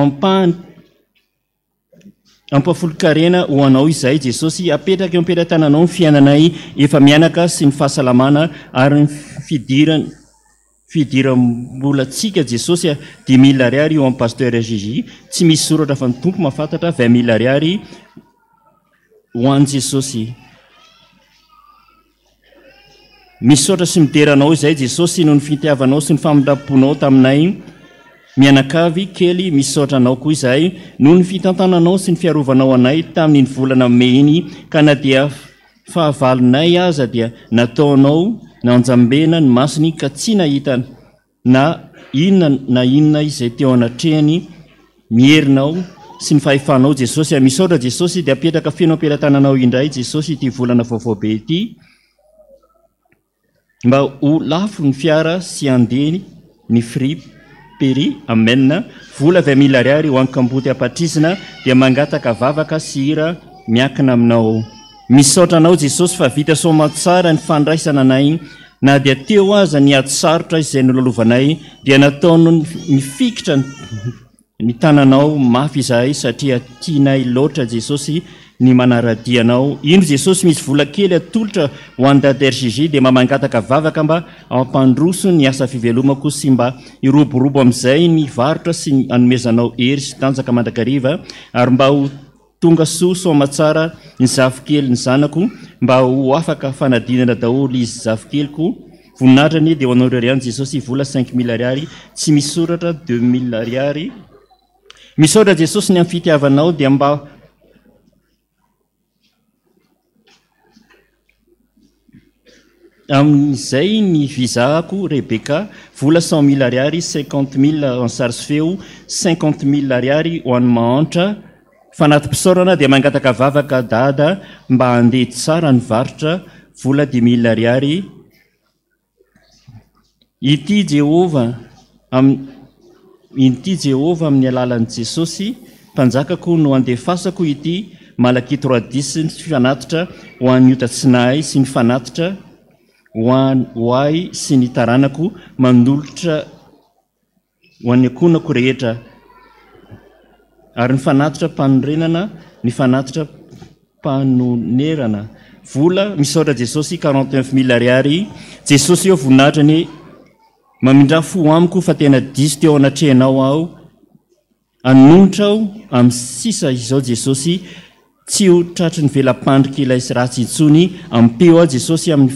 [SPEAKER 6] ampafolo-karena ho anao izay Jesosy. Apetraka eo am-pelantananao ny fiainanay efa mianaka sy ny fahasalamana, ary ny fidiram-bola tsika Jesosy 10 000 ariary eo amin'ny pasteur RJJ. Tsy misy soratra fa ny tompo mahafantatra 20 000 ariary ho an'ny Jesosy. Misaotra sy mideranao izay Jesosy noho ny fitiavanao sy ny famindramponao taminay mianakavy kely. Misaotra anao koa izahay noho ny fitantananao sy ny fiarovanao anay tamin'ny volana Mai iny, ka na dia fahavalonay aza dia nataonao nanjambena ny masony ka tsy nahitana na inona izay teo anatrehany mierinao sy ny fahefanao Jesosy. Misaotra Jesosy dia apetraka feno ampelantananao indray Jesosy ity volana vaovao be ity, mba ho lafo ny fiara sy andeny ny friperi. Amen. Vola 20 000 ariary ho ankamboty apatrisina dia mangataka vavaka sy hira miakina aminao. Misaotra anao Jesosy fa vita soma tsara ny fandraisana anay, na dia teo aza ny ady sarotra izay nololovanay dia nataono mifikitra ny tananao mafy izahay satria tianay loatra Jesosy ny manaradianao. Ino Jesosy misy vola kely atolotra ho an'ny Dady RJJ dia mamangataka vavaka mba ampandroso ny asa fivelomako sy mba iroborobo amin'izay ny varotra sy ny anomezanao hery sy tanjaka mandrakariva, ary mba ho tonga soa somatsara ny zafikely ny zanako, mba ho afaka fanadinana daholo izy zafikeliko. Voninatrany dia ho anao ariany Jesosy vola 5 000 ariary, tsy misoratra 2 000 ariary. Misaotra Jesosy ny amin'ny fitiavanao dia mba amin'izay ny vizahako Rebeka vola 100 000 ariary, 50 000 en charge feo, 50 000 ariary ho an'ny mahantra. Fanatim-pisaorana dia mangataka vavaka dada mba handeha tsara ny varotra vola 10 000 ariary. Ity Jehova amin'ny alalan'i Jesosy mpanjakako no andefasako ity Malaki 3:10 ny fanatitra ho an'ny otatsinahy sy ny fanatitra ho ahy sy ny taranako manolotra ho an'ny akonako rehetra, ary ny fanatitra mpanorenana ny fanatitra mpanonerana. Vola misaotra Jesosy 49 000 ariary. Jesosy eo voninatrany mamindra fo amiko fa tena diso teo anatrehanao aho, anonotra aho amin'ny sisa izao Jesosy, tsy ho tratry ny velam-pandrika ilay sy ratsy intsony. Ampeo aho Jesosy amin'ny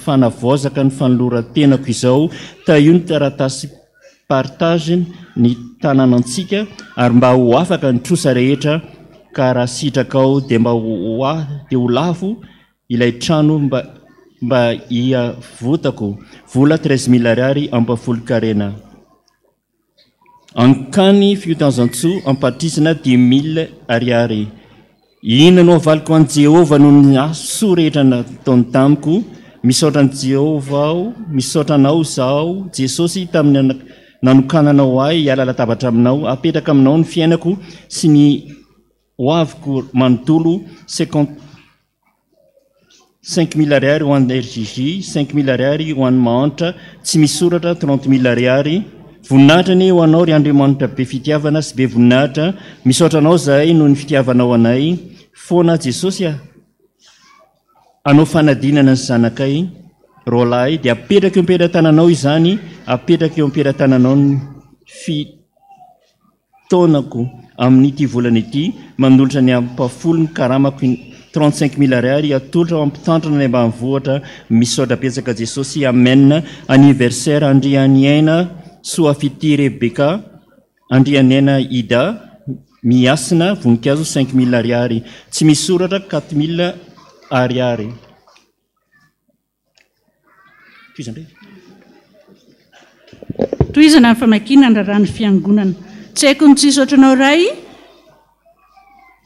[SPEAKER 6] fanavozaka ny fanoloran-tenako izao, io ny taratasy partage ny tanànantsika, ary mba ho afaka ny trosa rehetra ka raha sitrakao dia mba ho lafo ilay trano mba hiavotako. Vola 13 000 ariary ampafolo karena. Ankany fiotanzantso ampatrisina 10 000 ariary. Ina no avaliko an Jehova no ny aso rehetra nataony tamiko. Misaotra an Jehova aho, misaotra anao zaho Jesosy tamin'ny nanokananao ahy hiala latabatra aminao, apetraka aminao ny fiainako sy ny hoaviko manontolo. 5 000 ariary ho an'ny RJJ, 5 000 ariary ho an'ny mahantra tsy misoratra, 30 000 ariary. Voninatrany ho anao ry Andriamanitra be fitiavana sy be voninahitra. Misaotra anao zahay noho ny fitiavanao anay. Foana Jesosy anao fanadinana ny zanakay rolahy dia apetraka eo ampelan-tananao izany, apetraka eo ampelan-tananao ny fitaonako amin'ity volana ity, manolotra ny ampafolo ny karamako 35 000 ariary atolotra ao ampitantrana ny ambanivohitra. Misaotra petsaka Jesosy. Amen. Anniversaire Andrianiaina Soafity Rebeka, Andrianiaina Ida miasina voninkazo 5 000 ariary, tsy misoratra 4 000 ariary.
[SPEAKER 5] Toizana amin'ny famakiana ndrarany fiangonana. Tsy haiko ny tsisy ohatranao ray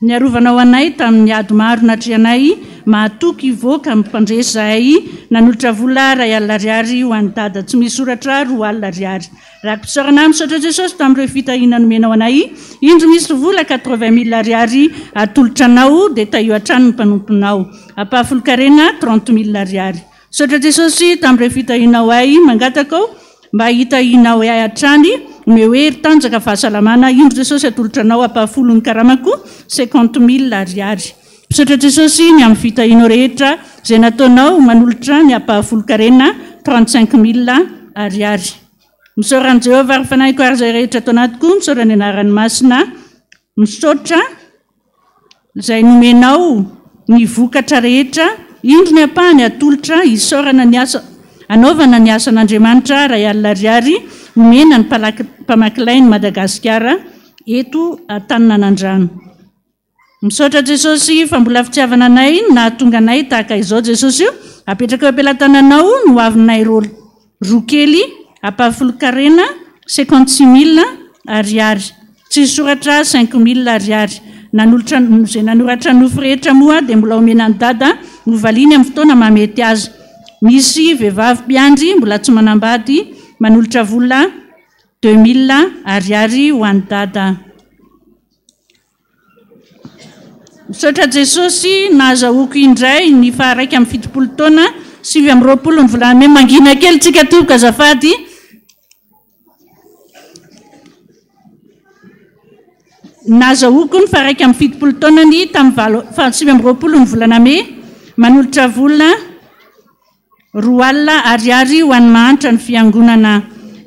[SPEAKER 5] niarovanao anay tamin'ny ady maro natrehanay mahatoky voaka amin'ny mpandresy zahay nanolotra vola 1 alina ariary ho an'ny dada, tsy misoratra 2 alina ariary. Raha mpisaorana misaotra Jesosy tamin'ireo fitahina nomenao anay, indro misy vola 80 000 ariary atolotra anao dia taio hatrany ny mpanomponao. Ampahafolo karena 30 000 ariary. Misaotra Jesosy tamin'ireo fitahinao ahy mangatako mba hitahinao ahy hatrany me hoe tanjaka fahasalamana. Indro Jesosy atolotra anao ampahafolo ny karamako 50 000 ariary. Misaotra Jesosy ny amin'ny fitahinao rehetra izay nataonao manolotra ny ampahafolo karena 35 000 ariary. Misaotra Jehova ary fanahiko ary izay rehetra atao anatiko, misaotra ny anarany masina, misaotra izay nomenao ny vokatra rehetra, indro ny ampahany atolotra isaorana ny asa anaovana ny asan'Andriamanitra 1 alina ariary nomena ny mpamakilainy Madagasikara eto Antananandrano. misaotra Jesosy fa mbola fitiavana anay na tonga anay tahaka izao Jesosy io apetraka eo ampelantananao no avinay roa kely apafolokarena 56 000 ariary tsy soratra 5 000 ariary nanolotra zay nanoratra nofo rehetra moa dia mbola omena ny dada no valiny amin'ny fotoana mamety azy misy vehivavy mpiandry mbola tsy manambady manolotra vola 2000 ariary ho an'ny dada. Misaotra Jesosy nahazahoako indray ny faharaiky amin'ny 70 taona 720 ny volana May mangina kely tsika toboka azafady. Nahazahoako ny faharaiky amin'ny 70 taonany tamin'ny 720 ny volana May manolotra vola 2 ariary ho an'ny mahantra ny fiangonana.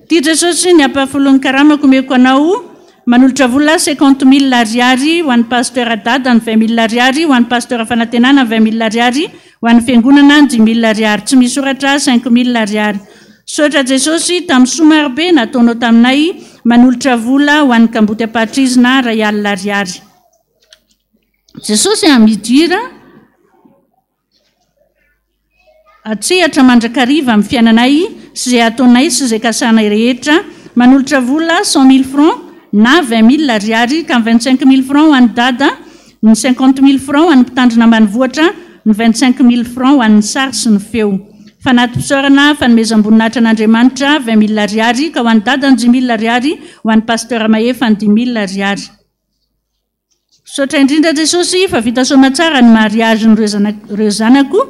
[SPEAKER 5] Ty Jesosy ny ampahafolon'ny karamako omeko anao manolotra vola 50 000 ariary ho an'ny pasteur dada ny 20 000 ariary ho an'ny pasteur fanantenana 20 000 ariary ho an'ny fiangonana 10 000 ariary tsy misy soratra 5 000 ariary. Misaotra Jesosy tamin'ny somarobe nataonao taminay manolotra vola ho an'ny kamboty apatrizina 1 ariary. Jesosy amidira atsehatra mandrakariva amin'ny fiainanay sy izay ataonay sy izay kasanay rehetra manolotra vola 100 000 francs na 20 000 ariary ka 25 000 francs ho an'ny dada ny 50 000 francs ho an'ny mpitandrina ambanivohitra ny 25 000 francs ho an'ny sary sy ny feo. Fanaty pisaorana fanomezam-boninahitra an'Andriamanitra 20 000 ariary ka ho an'ny dada ny 10 000 ariary ho an'ny pasteur Mahefa ny 10 000 ariary. Misaotra indrindra Jesosy fa vita soamantsara ny mariage n'ireo zanako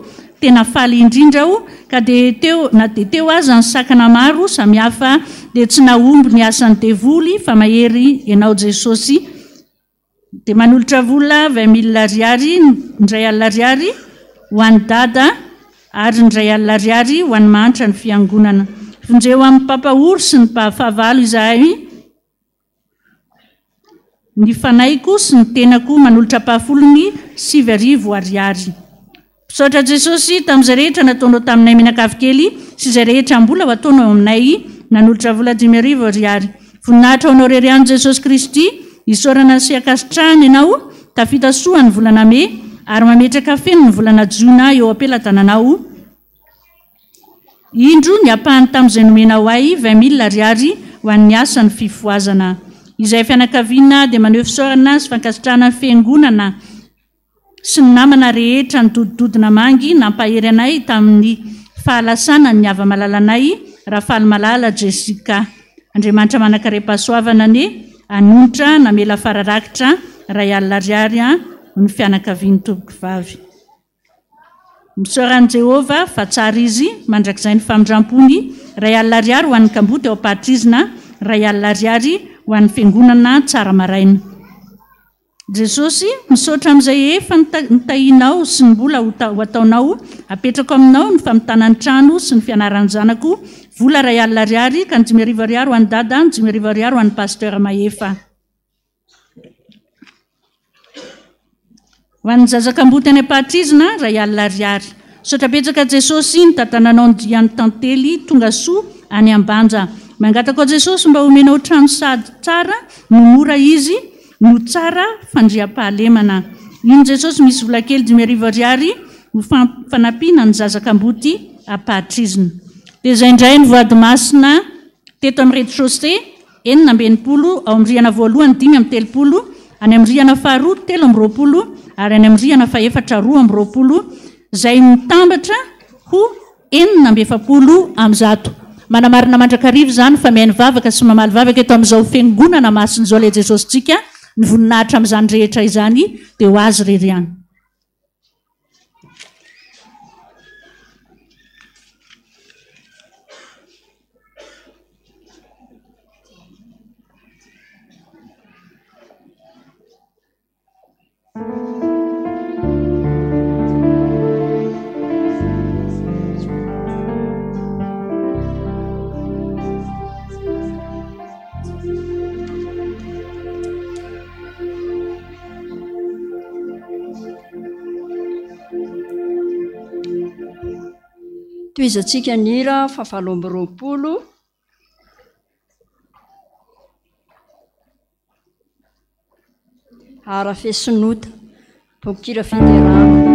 [SPEAKER 5] tena faly indrindra aho ka teo azy ny sakana maro samihafa dia tsy nahomby ny asan'ny devoly fa mahery ianao Jesosy dia manolotra vola 20 000 ariary indray alina ariary ho an'ny dada ary indray alina ariary ho an'ny mahantra ny fiangonana. Fonjeo amin'ny papahory sy ny fahavalo izahay ny fanaiko sy ny tenako manolotra pahafolony 7,000 ariary. Misaotra Jesosy tamin'izay rehetra nataonao taminay mianakavy kely sy izay rehetra mbola ho ataonao aminay nanolotra vola 5,000 ariary. Voninahitra ho anao rery ihany Jesosy Kristy isaorana sy akasitrahana ianao tafita soa ny volana May ary mametraka feno ny volana Jiona eo ampelantananao. Indro ny apahany tamin'izay nomenao ahy 20 000 ariary ho an'ny asan'ny fifoazana. Izay fianakaviana dia maneho fisaorana sy fankasitrahana ny fiangonana sy ny namana rehetra ny dodidodina mangy nampahery anay tamin'ny fahalasana ny ava-malalanay Rafaly Malala Jessica. Andriamanitra manakarepasoavana ane anontra namela fararakitra 1 ariary ny fianakaviany tompoko vavy. Misaoran'i Jehova fa tsara izy mandrakizay ny famindram-pony 1 ariary ho an'ny kamboty ao apatrizina 1 ariary ho an'ny fiangonana tsara maraina. Jesosy misaotra amin'izay efa nitahinao sy ny mbola ho ataonao apetrako aminao ny famitana ny trano sy ny fianaran'ny zanako vola 1 ariary ka ny 5,000 ariary ho an'ny dada ny 5,000 ariary ho an'ny pasteur Mahefa. Ho an'ny zazakamboty any apatrizina 1 ariary. Misaotra betsaka Jesosy ny tantananao ny dian'ny tantely tonga soa any ambanja. Mangatako Jesosy mba homenao trano sady tsara no mora izy no tsara fandriam-pahalemana. Iny Jesosy misy vola kely 5,000 ariary ho fanampiana ny zazakamboty apatrizina. Dia izay indray ny voady masina teto amin'ny rez-de-chaussée 920 ao amin'ny rihana voalohany 530 any amin'ny rihana faharoa 320 ary any amin'ny rihana fahaefatra 220 izay mitambatra ho 970 amin'zato. Manamarina mandrakariva izany fa mihaino vavaka sy mamaly vavaka eto amin'izao fiangonana masin'izao ilay Jesosyntsika ny voninahitra amin'izany rehetra izany dia ho azy rery ihany.
[SPEAKER 7] Toizatsika ny hira fa 720 ara fesinota mpamokira federala.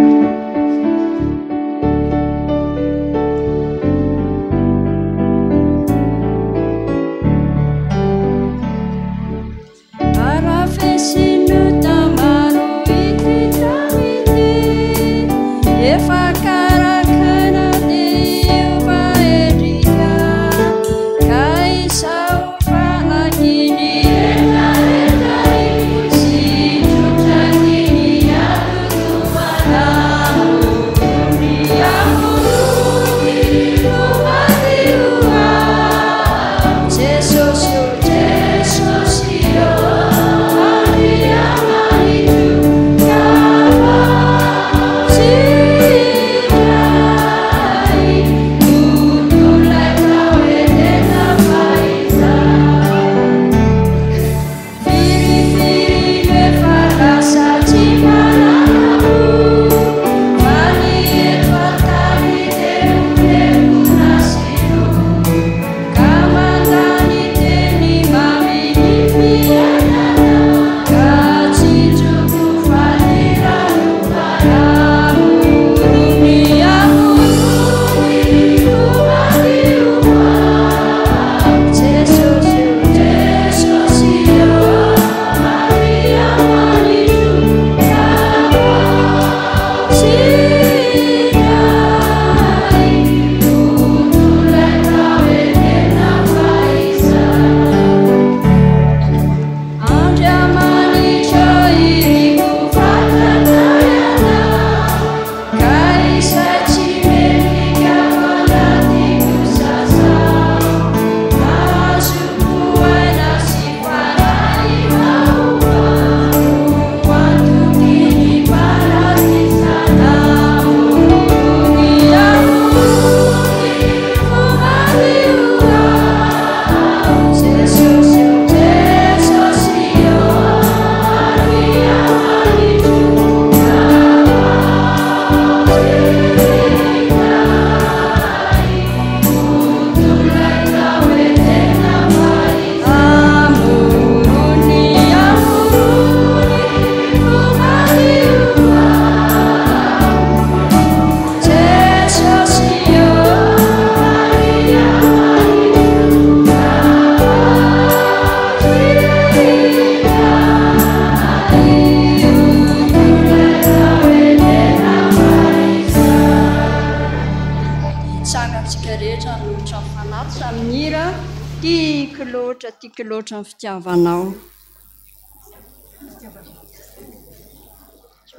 [SPEAKER 7] Tiako loatra ny fitiavanao.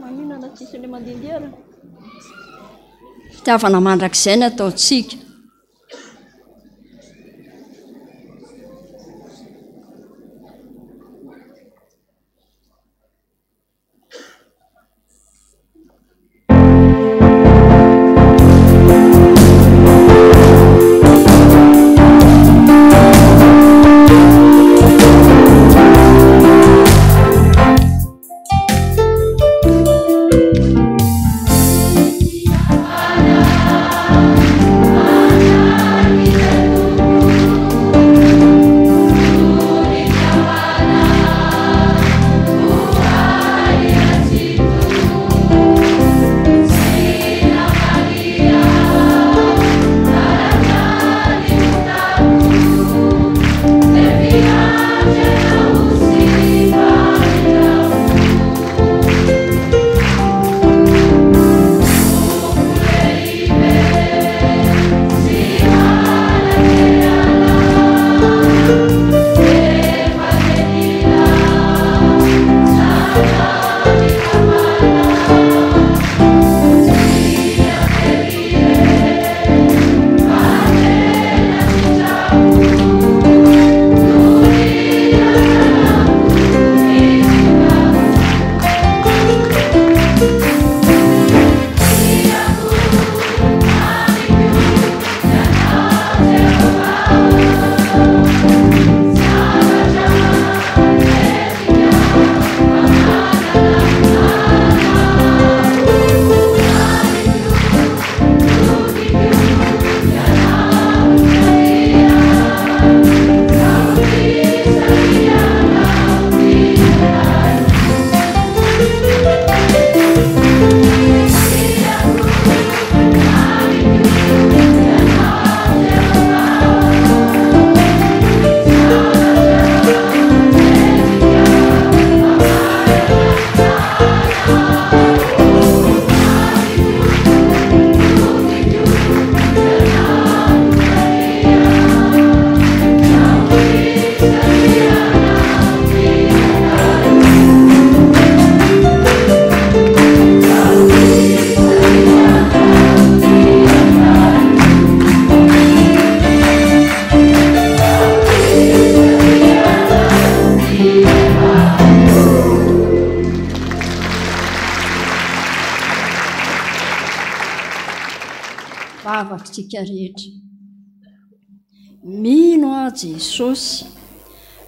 [SPEAKER 7] Maninana tsisy le mandehandeha. Fitiavana mandrakizay ny ataontsika.
[SPEAKER 2] Ah
[SPEAKER 7] vavakintsika rehetra. Mino a Jesosy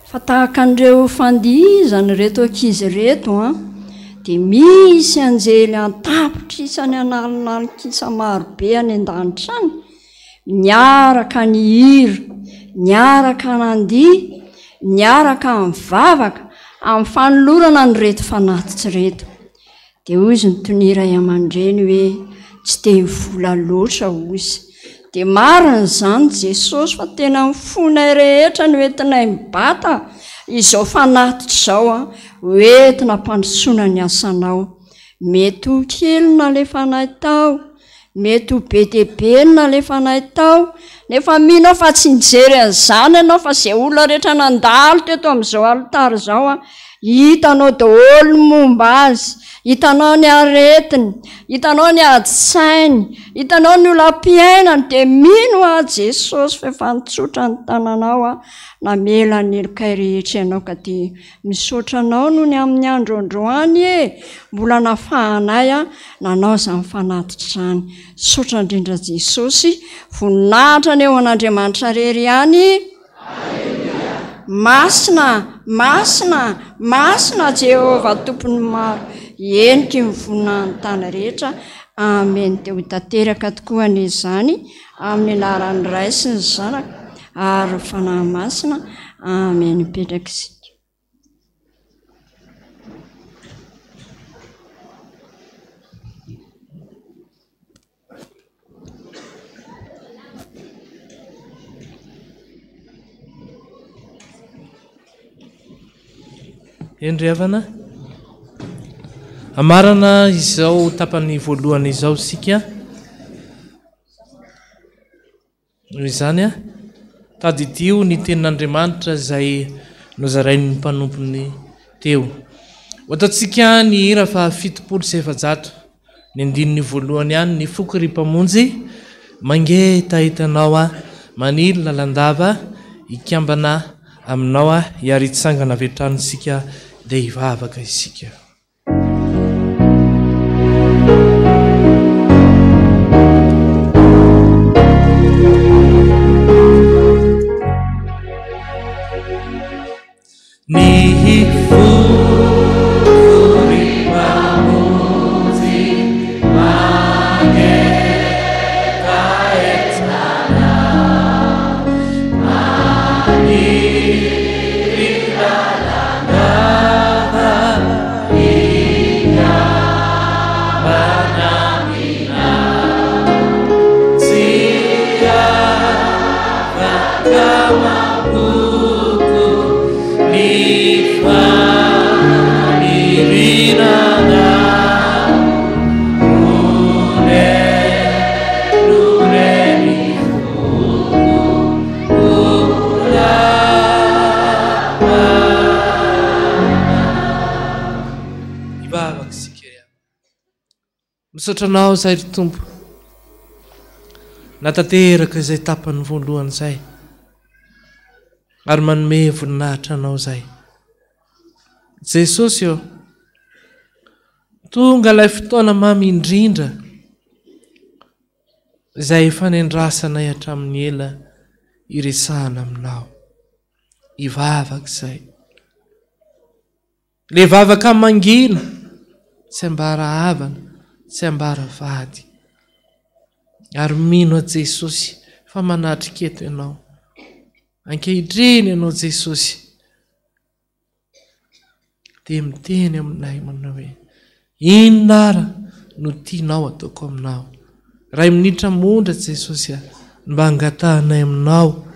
[SPEAKER 7] fa tahaka an'ireo fandihizany reto ankizy reto dia misy anjely antapitrisany analinalikisa marobe any an-danitra any, niaraka ny hira, niaraka nandihy, niaraka mivavaka amin'ny fanolorana ny reto fanatitsy reto. Dia hoy izy nytoniray aman-dreny hoe tsy te hivola loatra ozy. Dia marina izany Jesosy fa tena mifonay rehetra no entinay mibata izao fanatitra izao hoentina mpandrosoana ny asanao. Mety ho kely na le fanay tao, mety ho be dia be na le fanay tao, nefa minao fa tsy nijery an'izany ianao fa izay olona rehetra nandalo teto amin'izao alitara izao hitanao daholo momba azy, hitanao ny aretiny, hitanao ny adi-sainy, hitanao ny olam-piainany. Dia mino a Jesosy fa efa nitsotra ny tananao namela ny elokay rehetra ianao ka dia misaotra anao noho ny amin'ny andro androany mbola nafahanay nanao izany fanatitra izany. Saotra indrindra Jesosy, voninahitra ny eo an'Andriamanitra rery ihany. Masina, masina, masina Jehovah tompony maro, endriky mivoninahiny tany rehetra. Amen. Dia ho tanteraka tokoa an'izany amin'ny anaran'ny Ray sy ny Zanaka ary fanahy masina. Amen. Mipetraka isika.
[SPEAKER 8] Endry havana amarana izao tapany voalohany izao sika izany tadidio ny tenin'Andriamanitra izay nozarain'ny mpanompony teo. Otatsika ny hira fa 700 ny andininy voalohany ihany ny foko ry mpamonjy mangeta hitanao manilo lalandava ikambana aminao hiary hitsangana avy hatrany sika dia hivavaka isika. Ni furi pamuzi mageta etana ani ridalangava iya banamina sia vakama misotranao zay ry tompo natateraka izay tapany voalohany zay ary manome voninahitra anao zay Jesosy eo tonga ilay fotoana mamy indrindra izay fanendrasanay hatramin'ny ela iresahana aminao ivavaka izay le vavaka mangina tsy ambara havana tsy ambara vady ary mino a Jesosy fa manatriketo ianao ankehitriny ianao Jesosy dia miteny aminay manao hoe inona ara no tianao ataoko aminao. Ray minitra mondra Jesosy mba angatahanay aminao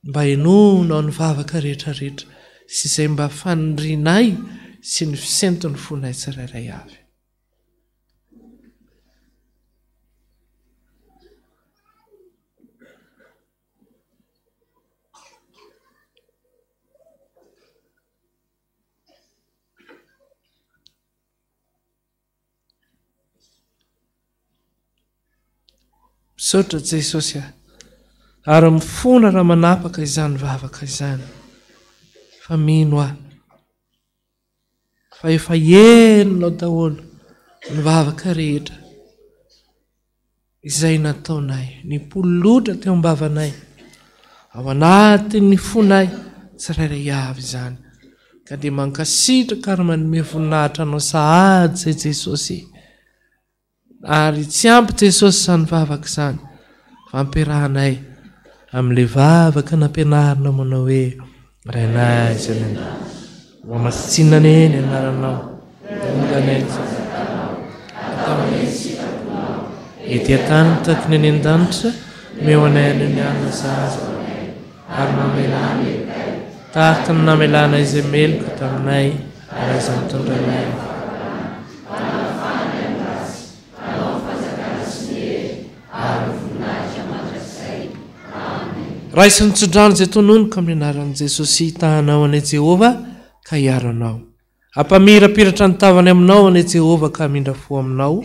[SPEAKER 8] mba hinonao ny vavaka rehetra rehetra sy izay mba fanindrinay sy ny fisentony fonay tsirairay avy. Misaotra Jesosy ary mifona raha manapaka izany vavaka izany fa mino fa efa henonao daholo ny vavaka rehetra izay nataonay, nipolotra teo am-bavanay, ao anatin'ny fonay tsirairay avy izany. Ka dia mankasitraka ary manome voninahitra anao sahady zay Jesosy. Ary tsy ampy Jesosy izany vavaka izany, fa ampiarahanay amin'ilay vavaka nampianarina manao hoe rainay izay mamasitsinana eny anaranao, onganay ety an-tany taky ny any an-danitra, meo anay any ny anina zaza, ary mamelana tahaka ny namelana izay meloka taminay, ary aza mitondra anay. Raisy ny tsodrano izay tononoko amin'ny anaran'i Jesosy, tahanao anay Jehova ka hiaro anao. Ampamirapiratra ny tavany aminao anay Jehova ka mindra fo aminao.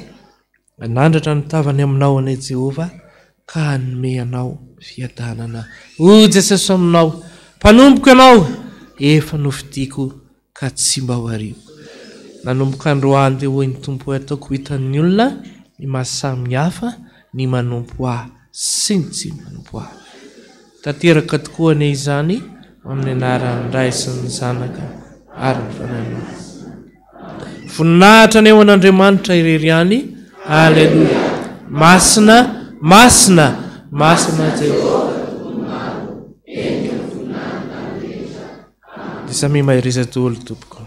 [SPEAKER 8] Anandratra ny tavany aminao anay Jehova ka hanome anao fiadanana. O Jesosy aminao, mpanomboka ianao, efa nofidiako ka tsy mba ho ariako. Nanomboka androany dia hoy ny tompo hoe ataoko hitan'ny olona ny mahasamihafa ny manompo ahy sy ny tsy manompo ahy. Tanteraka tokoa ny izany amin'ny anaran'ny Ray sy ny Zanaka ary ny Fanahy. Voninahitra ny eo an'Andriamanitra irery ihany. Haleluya. Masina, masina, masina Jehova. Disami mahiriza tolo tompoko.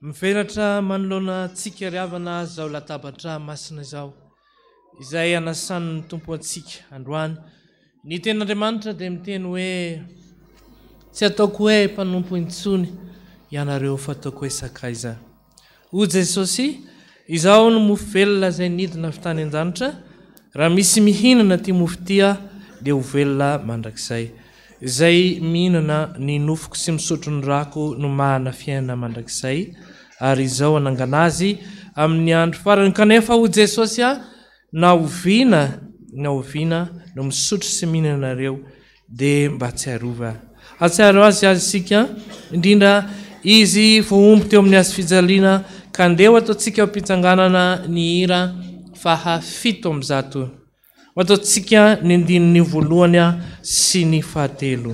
[SPEAKER 8] mivelatra manoloana antsika riavana zao latabatra masina zao izay anasan'ny tompo antsika androany ny ten'Andriamanitra dia miteny hoe tsy ataoko hoe mpanompo intsony ianareo fa ataoko hoe sakaiza. O Jesosy, izao no mofo velona izay nidina avy tany an-danitra, raha misy mihinana ty mofo tia dia ho velona mandrakizay. Izay mihinana ny nofoko sy misotro ny rako no mahana fiainana mandrakizay, ary izao anangana azy amin'ny andro farany. Kanefa o Jesosy na oviana no misotro sy mihinanareo dia mba tsy arova. Atsiaro azy isika indrindra izy voaomby teo amin'ny azy fijaliana ka andeha ataontsika am-pitsanganana ny hira faha 700. Ataontsika ny andininy voalohany sy ny fahatelo.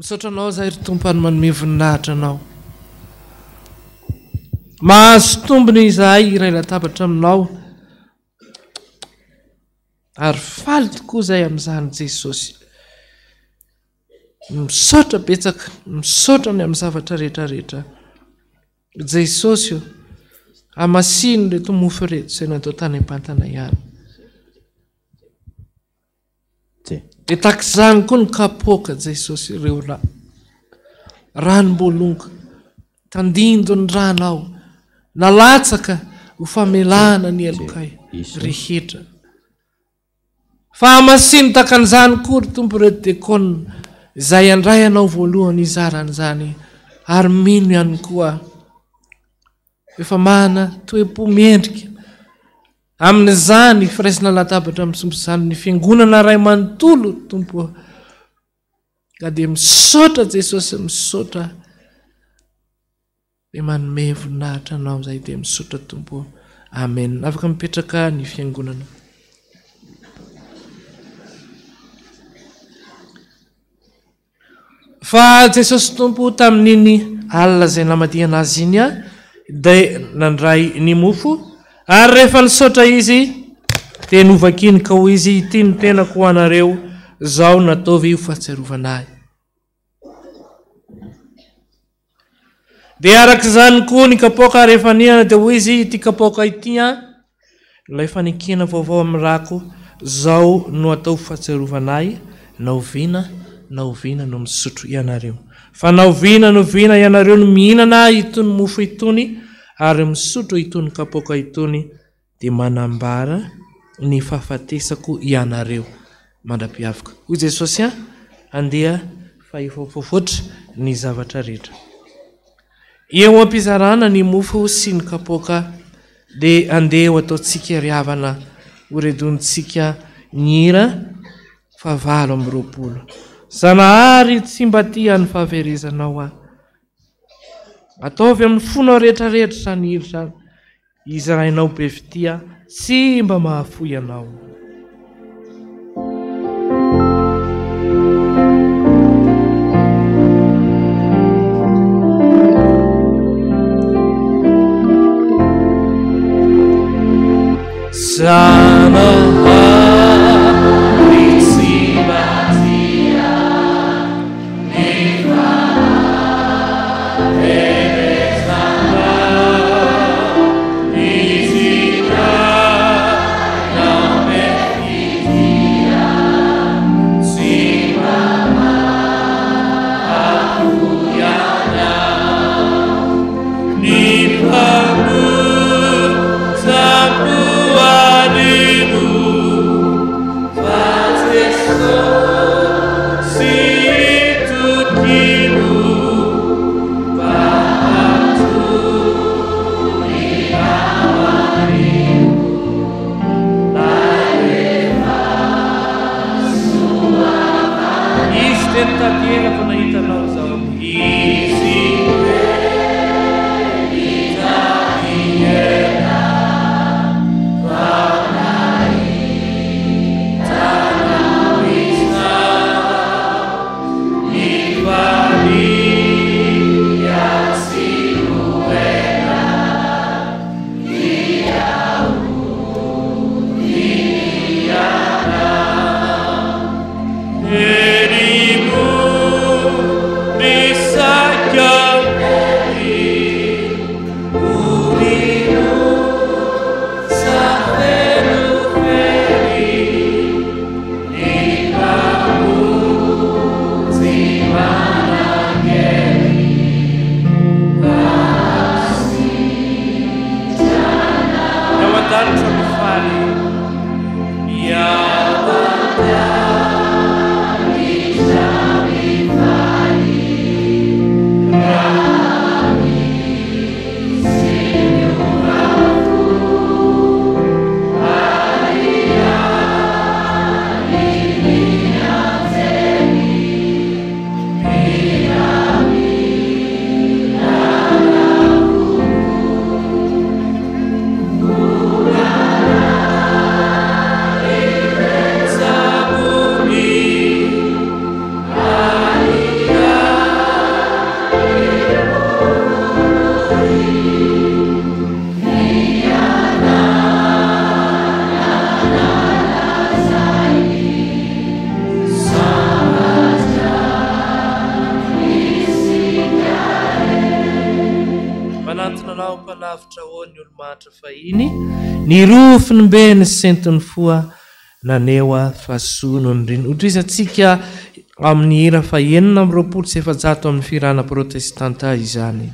[SPEAKER 8] Misotranao zay ry tompany manome voninahitra anao. Mahazo tombony izahay iray latabatra aminao, ary faly tokoa zay amin'izany Jesosy. Misotra betsaka, misotra ny amin'ny zavatra rehetrarehetra. Jesosy io, amasino reto mofo reto izay natao tany am-pantana ihany. Dia takizany koa ny kapoaka Jesosy ireo ranom-boalonga, tandindo ny ranao, nalatsaka ho famelana ny elokay rehetra. Fa amasino takan'izany koa ry tompo reto dekona izay andray anao voalohany izaran'izany, ary mino ihany koa efa mana toe-po mendrika amin'izany firaisana latabatra misombo izany ny fiangonana ray manontolo tompo. Ka dia misotra Jesosy, misotra dia manome voninahitra anao izay dia misotra tompo. Amen. Afaka mipetraka ny fiangonana. Fa Jesosy tompo tamin'iny alina izay namadihana azy iny dia nandray ny mofo, ary rehefa nisotra izy dia novakiny ka hoy izy, ity ny tenako ho anareo, zao nataovy io fahatsiarovanahy. Dia arak'izany koa ny kapoaka rehefa niana dia hoy izy, ity kapoaka ity ilay fanekena vaovao amin'ny rako, zao no atao fahatsiarovanahy, na oviana no misotro ianareo. Fa na oviana ianareo no mihinana itony mofo itony ary misotro itony kapoaka itony, dia manambara ny fahafatesako ianareo mandra-piavaka. Hoy Jesosy andeha fahefafofotra ny zavatra rehetra. Eo ampizarana ny mofo sy ny kapoaka dia andeha ho ataontsika riavana horedontsika ny hira 7:20. Zanahary tsy mba tia ny fahaverezanao aho. Ataovy amin'ny fonao rehetrarehetra ny hira izy rahainao be fitia sy mba mahafoy anao. Ny rofiny mbeny sentiny foa nanewa fasono ndriny. Utrisantsika amin'ny hira 920 amin'ny firana protestanta izany.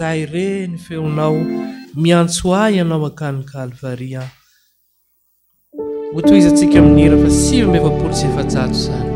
[SPEAKER 8] mijahy reny feonao miantso ahy ianao akany Kalvaria. Hotoizatsika amin'ny hira fa 7:7 zany.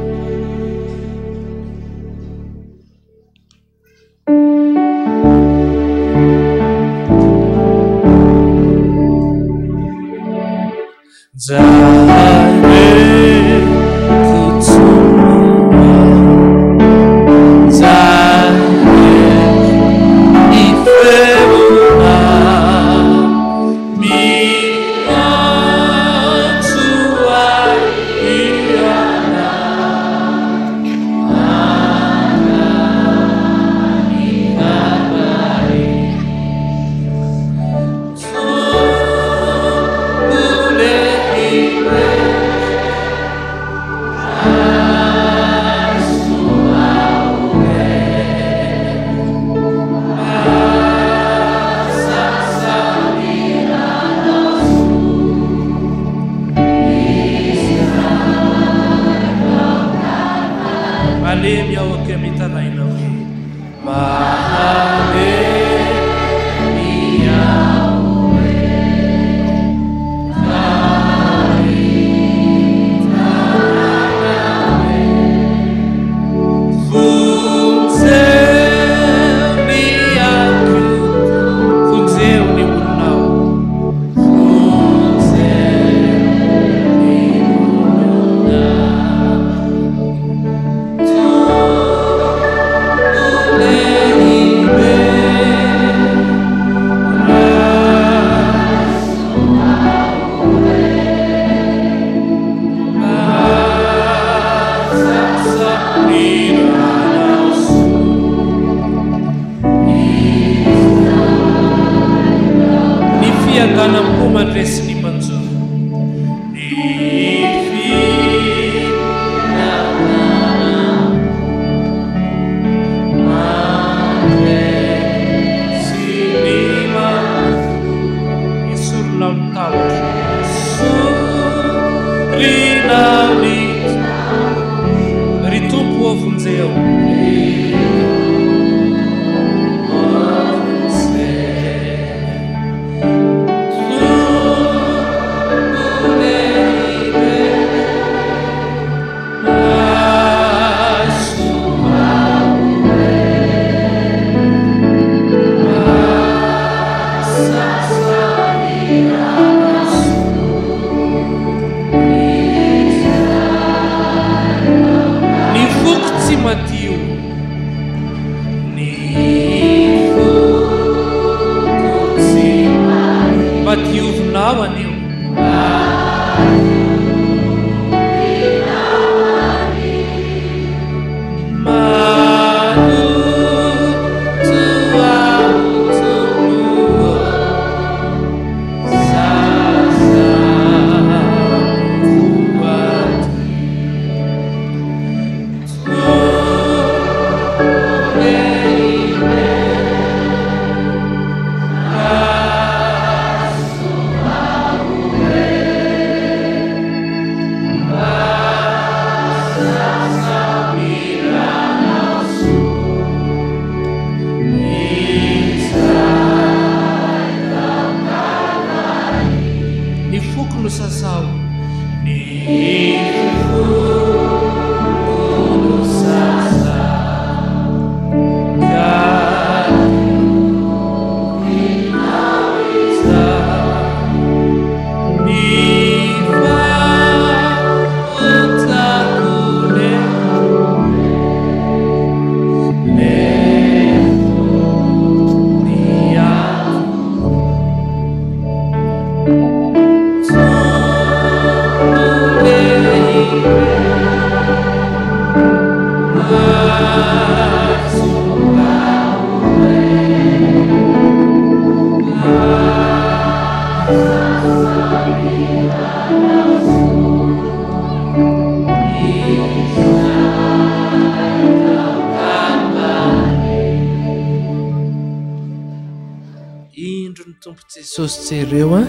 [SPEAKER 8] Jesosy jereo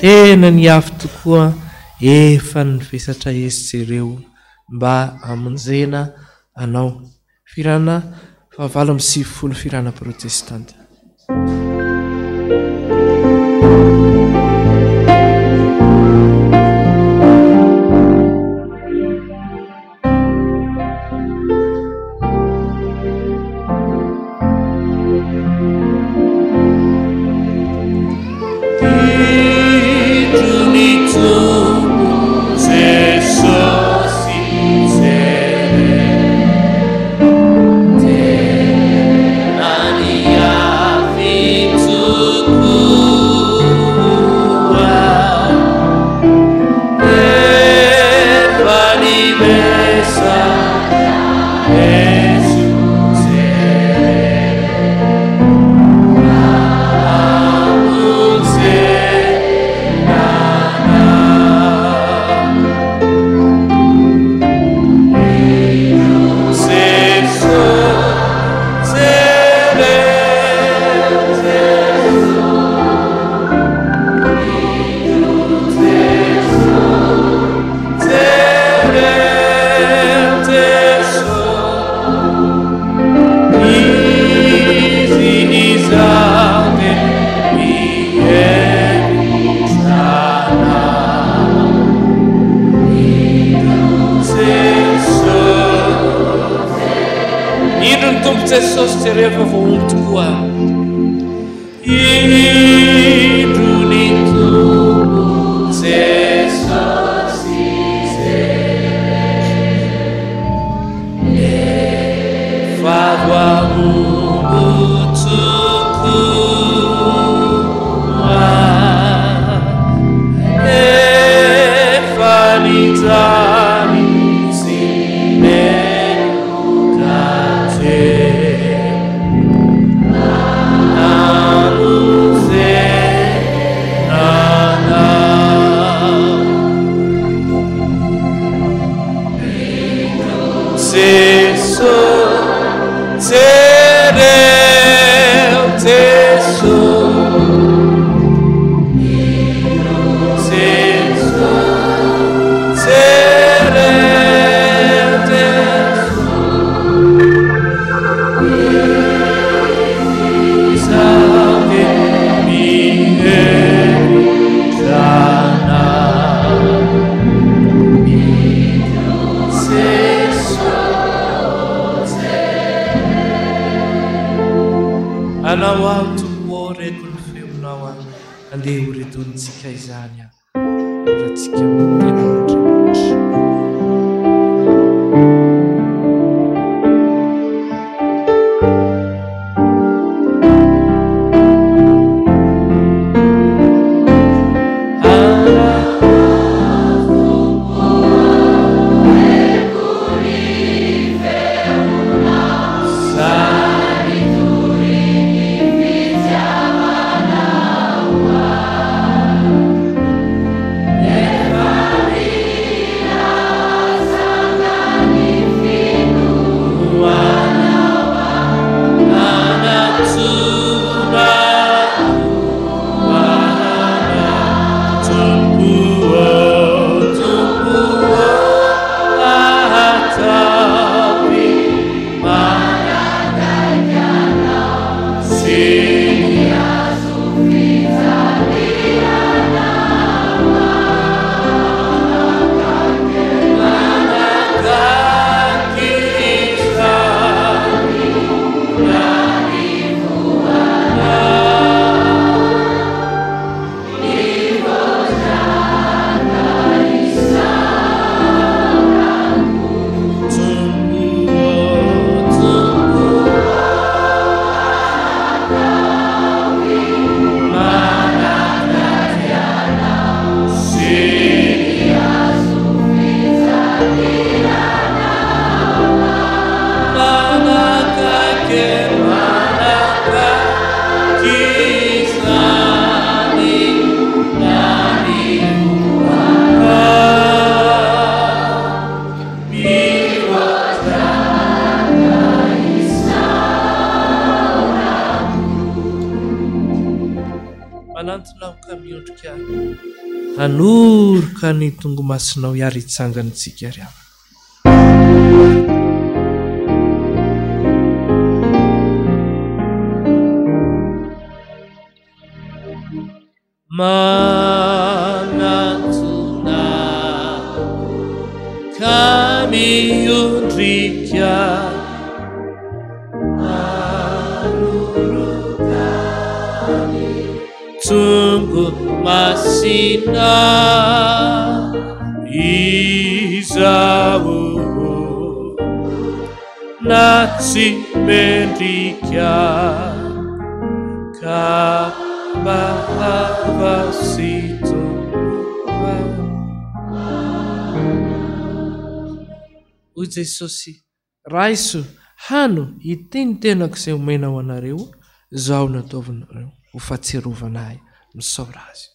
[SPEAKER 8] tena ny afo tokoa efa nivesatra Jesosy jereo mba amonjena anao firana 9 firana protestanta. Hanorika ny tongo masinao hiary hitsanganitsika ry aho. mendrika marorokany tongo masina izao na tsy mendrika ka bahava sy tomboa. Hoy Jesosy, raiso hano iteny tenako izay omena ho anareo, zao nataovanareo ho fahatsiarovana ahy. Misaora azy.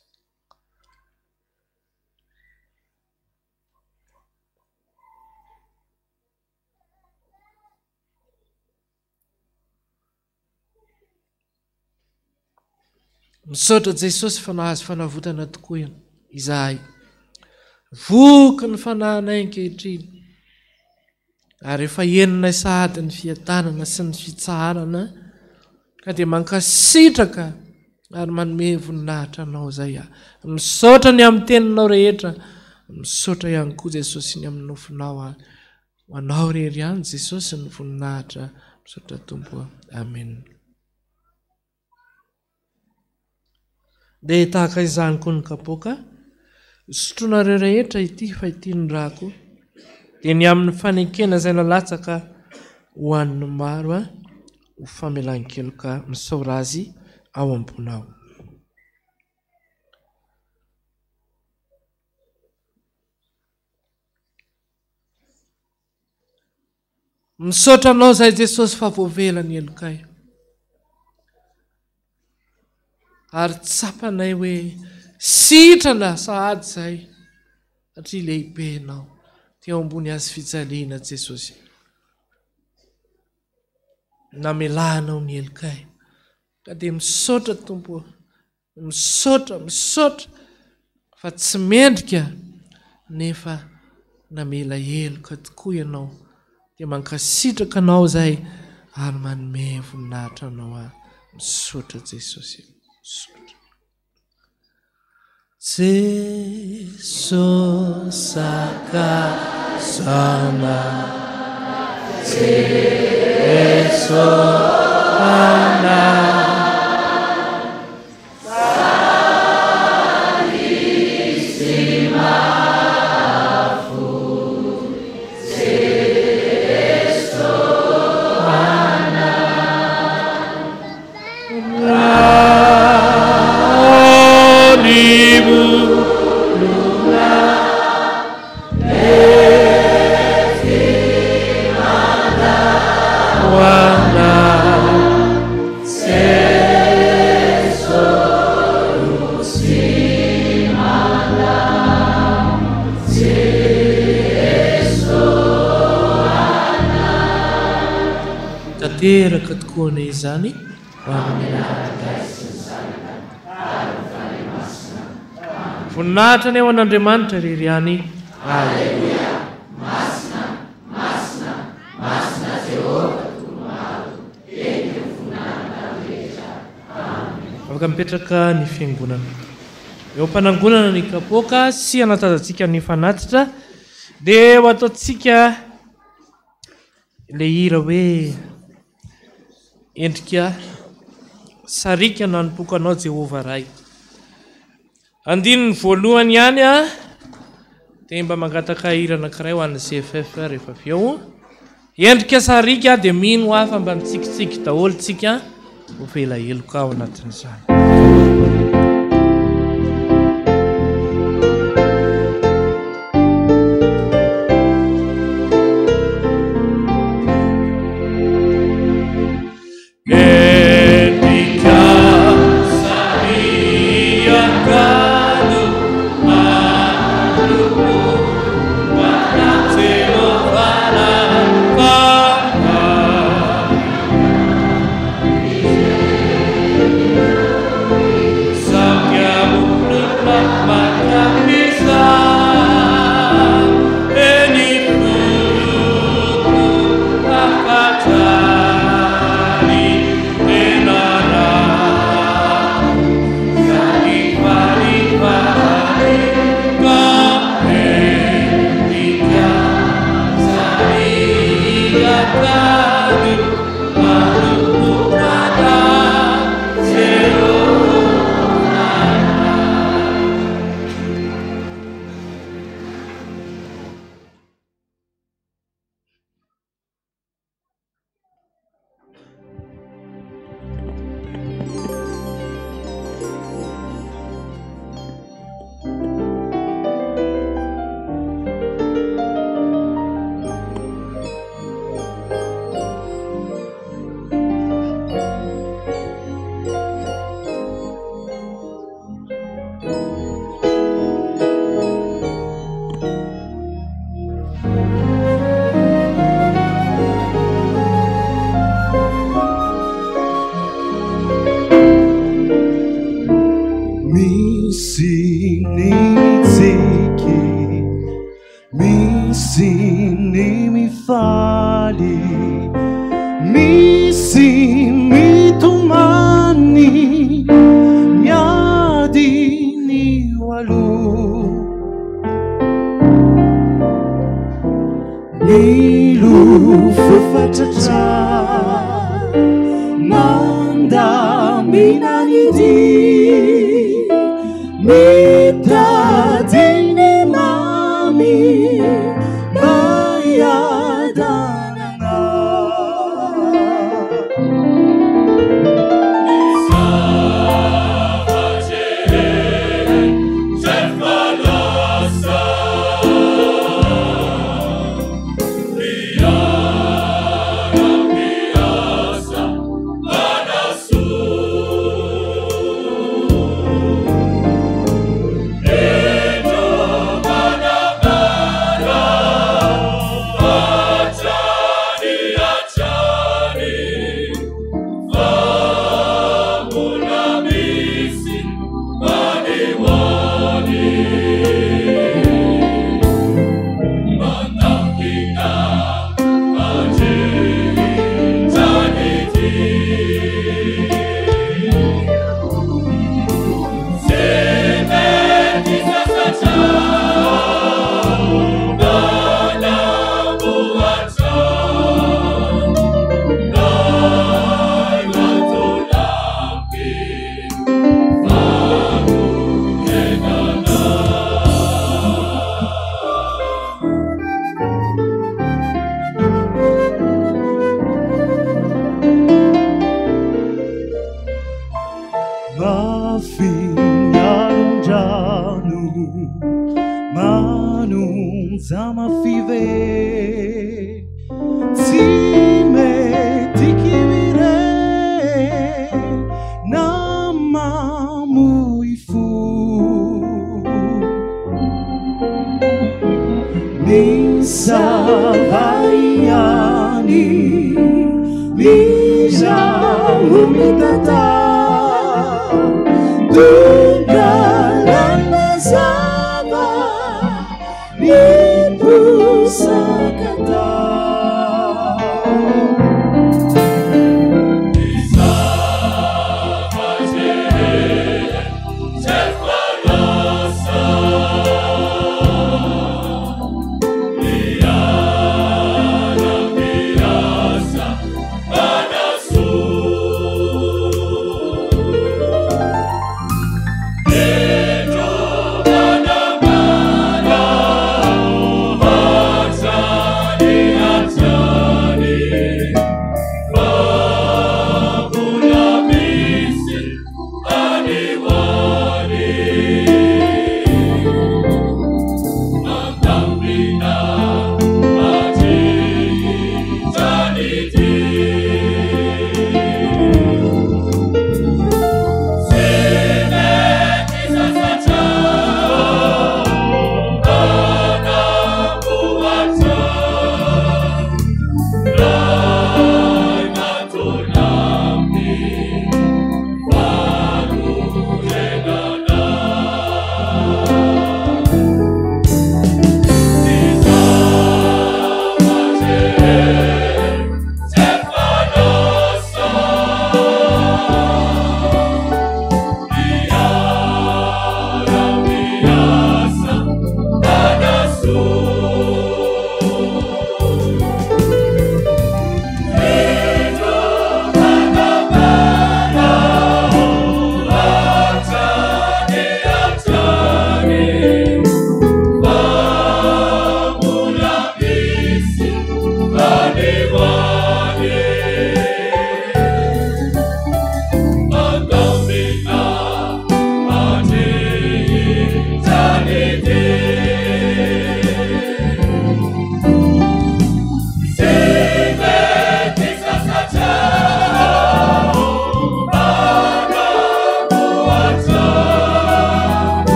[SPEAKER 8] Misaotra Jesosy fa nahazo fanavotana tokoa izahay. Voky ny fanahynay ankehitriny. Ary efa henonay sahady ny fiadanana sy ny fitsarana ka dia mankasitraka ary manome voninahitra anao zay aho. Misaotra ny amin'ny teninao rehetra, misaotra ihany koa Jesosy ny amin'ny nofinao aho. Ho anao rery ihany Jesosy ny voninahitra. Misaotra Tompo. Amen. Dia tahaka izany koa ny kapoaka, sotroanareo rehetra ity fa ity ny rako, dia ny amin'ny fanekena izay nalatsaka ho an'ny maro ho famelan-keloka. Misaora azy ao ambonao. Misaotra anao zay Jesosy fa voavela ny elokay. Ary tsapanay hoe sitrana sahady zay satria lehibe anao teo ambony azy fijaliana Jesosy. Namelanao ny elokay ka dia misaotra Tompo, misaotra fa tsy mendrika nefa namela eloka tokoa ianao dia mankasitraka anao zay ary manome voninahitra anao aho. Misaotra Jesosy. Jesosy sakazana, Jesosy ana teraka tokoa ny izany voninahitra ny ao an'Andriamanitra rery ihany. Alleluia. Masina Jehova tomaro eny voninahitra rehetra. Afaka mipetraka ny fiangonana. Eo am-panangonana ny kapoaka sy anatazantsika ny fanatitra dia ho ataontsika le hira hoe endrika sarika nanompoka anao Jehova ray. Andininy voalohany ihany dia mba mangataka hira anankiray ho an'ny CFF rehefa avy eo. Endrika sarika dia mino hafa mba mitsikitsiky daholo tsika ho vela heloka ao anatin'izany.
[SPEAKER 2] Jesús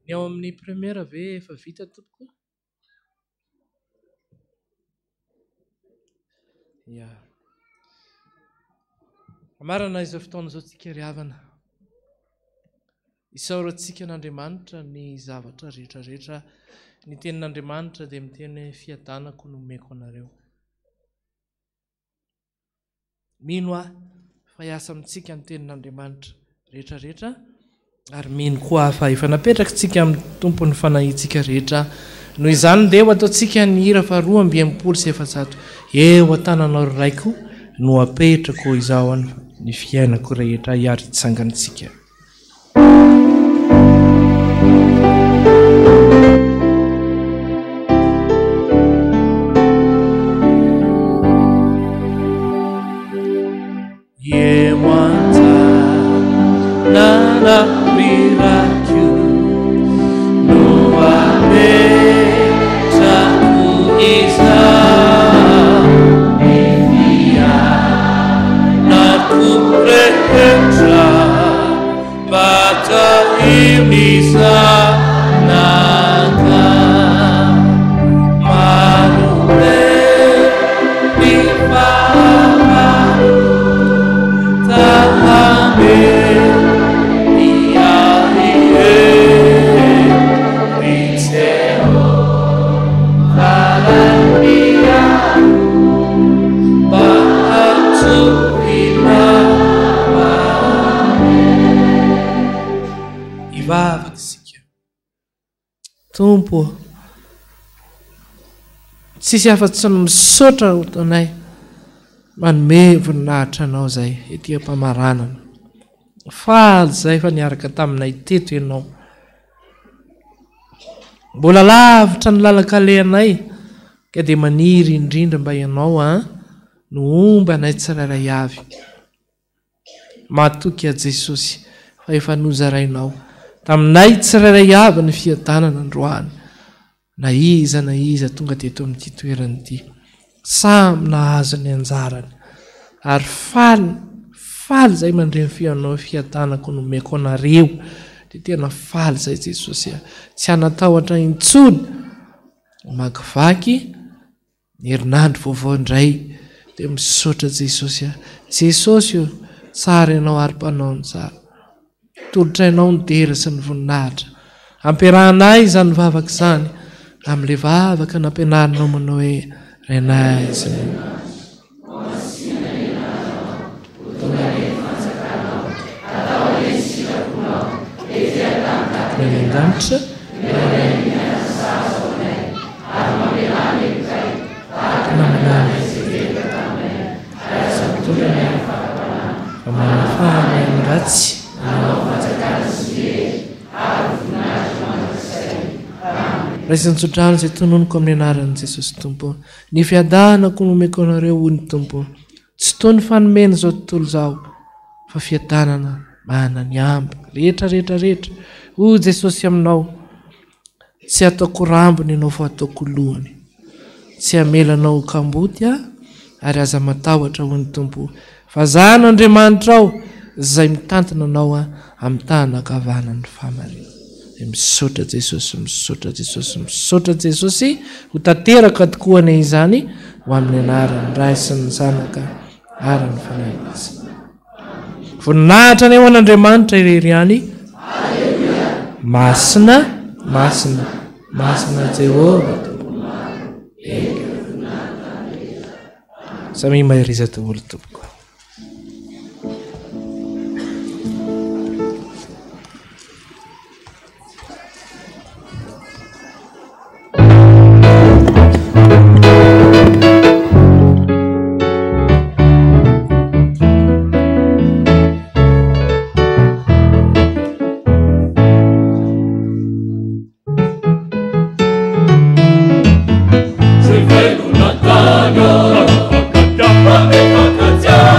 [SPEAKER 8] ny ao amin'ny premiera ve efa vita tompoko ya amarana izao fotoana izao tsika ry havana isaorantsika n'Andriamanitra ny zavatra rehetrarehetra ny tenin'Andriamanitra dia miteny fiadanako no omeko anareo mino aho fa hiasa amintsika ny tenin'Andriamanitra rehetrarehetra ary mino koa fa efa napetraka tsika amin'ny tompony fanahintsika rehetra noho izany dia ho ataontsika ny hira fa 2:100 eo an-tananao raiko no apetrako izao ny fiainako rehetra hiary itsangantsika Tompo tsisy afa-tsy ny misaotra taonay manome voninahitra anao zay ety am-pamaranana faly zay fa niaraka taminay teto ianao mbola lavitra ny lalakalehanay ka dia maniry indrindra mba ianao no omby anay tsirairay avy matoky a Jesosy fa efa nozarainao taminay tsirairay avy ny fiadanana androany na iza tonga teto amin'ity toerana ity samy nahazo ny anjarany ary faly zay mandreny fianao fiadanako no omeko anareo dia tena faly zay Jesosy tsy anatahotra intsony makivaky ny herinandro vaovao indray dia misaotra Jesosy Jesosy tsara ianao ary mpanao ny tsara tolotrainao ny dera sy ny voninahitra ampiarahanay izany vavaka izany amin'ilay vavaka nampianarinao manao hoe renay izay danitra ratsy raisan'tsodrano izay tononoko amin'ny anaran'i Jesosy Tompo ny fiadanako no omeko anareo hoy ny Tompo tsy toy ny fanomena izao tontolo izao fa fiadanana manany amby rehetra ho Jesosy aminao tsy ataoko rambony ianao fa ataoko lohany tsy amelanao kamboty ary aza matahotra hoy ny Tompo fa zany Andriamanitra ao zay mitantana anao amin'ny tany ankavanany famarina misaotra Jesosy ho tanteraka tokoa ny izany ho amin'ny anarany Ray sy ny Zanaka ary ny fanahy azy voninahitra ny eo an'Andriamanitra irery ihany masina Jehova samy mahiriza daholo tompoko
[SPEAKER 9] Natania,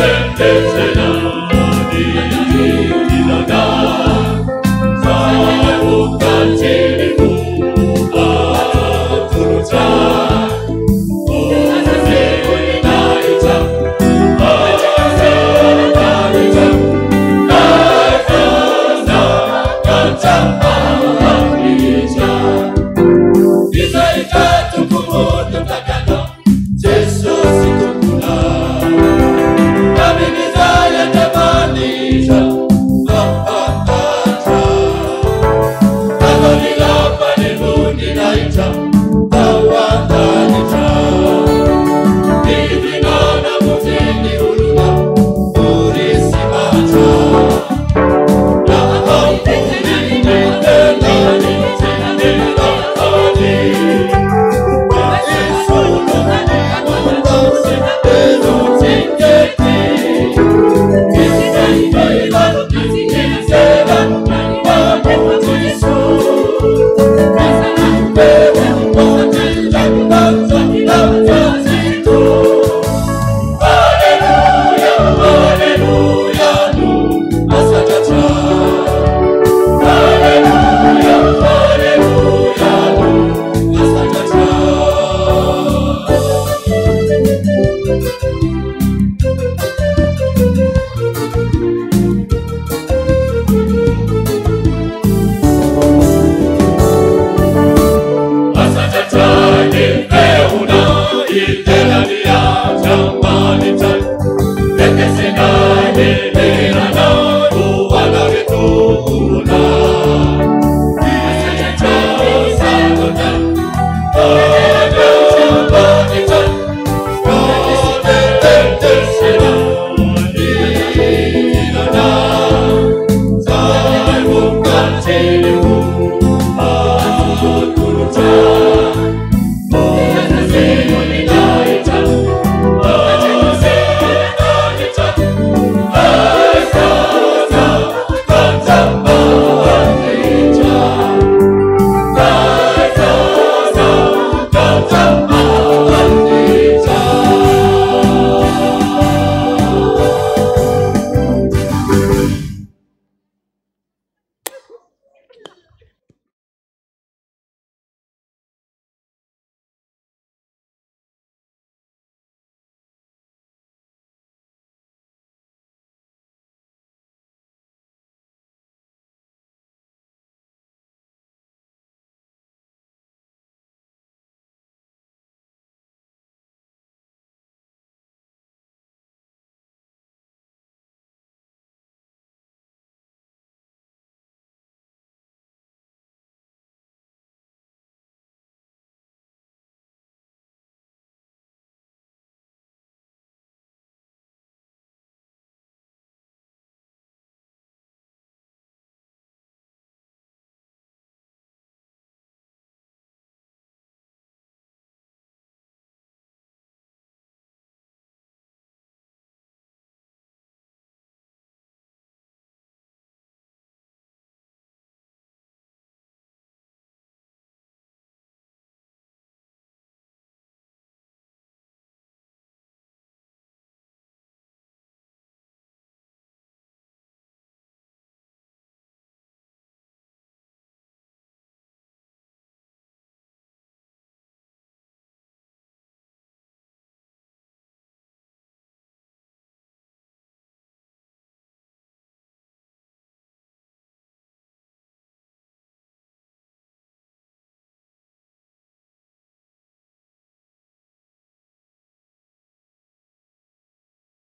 [SPEAKER 9] Seigneur.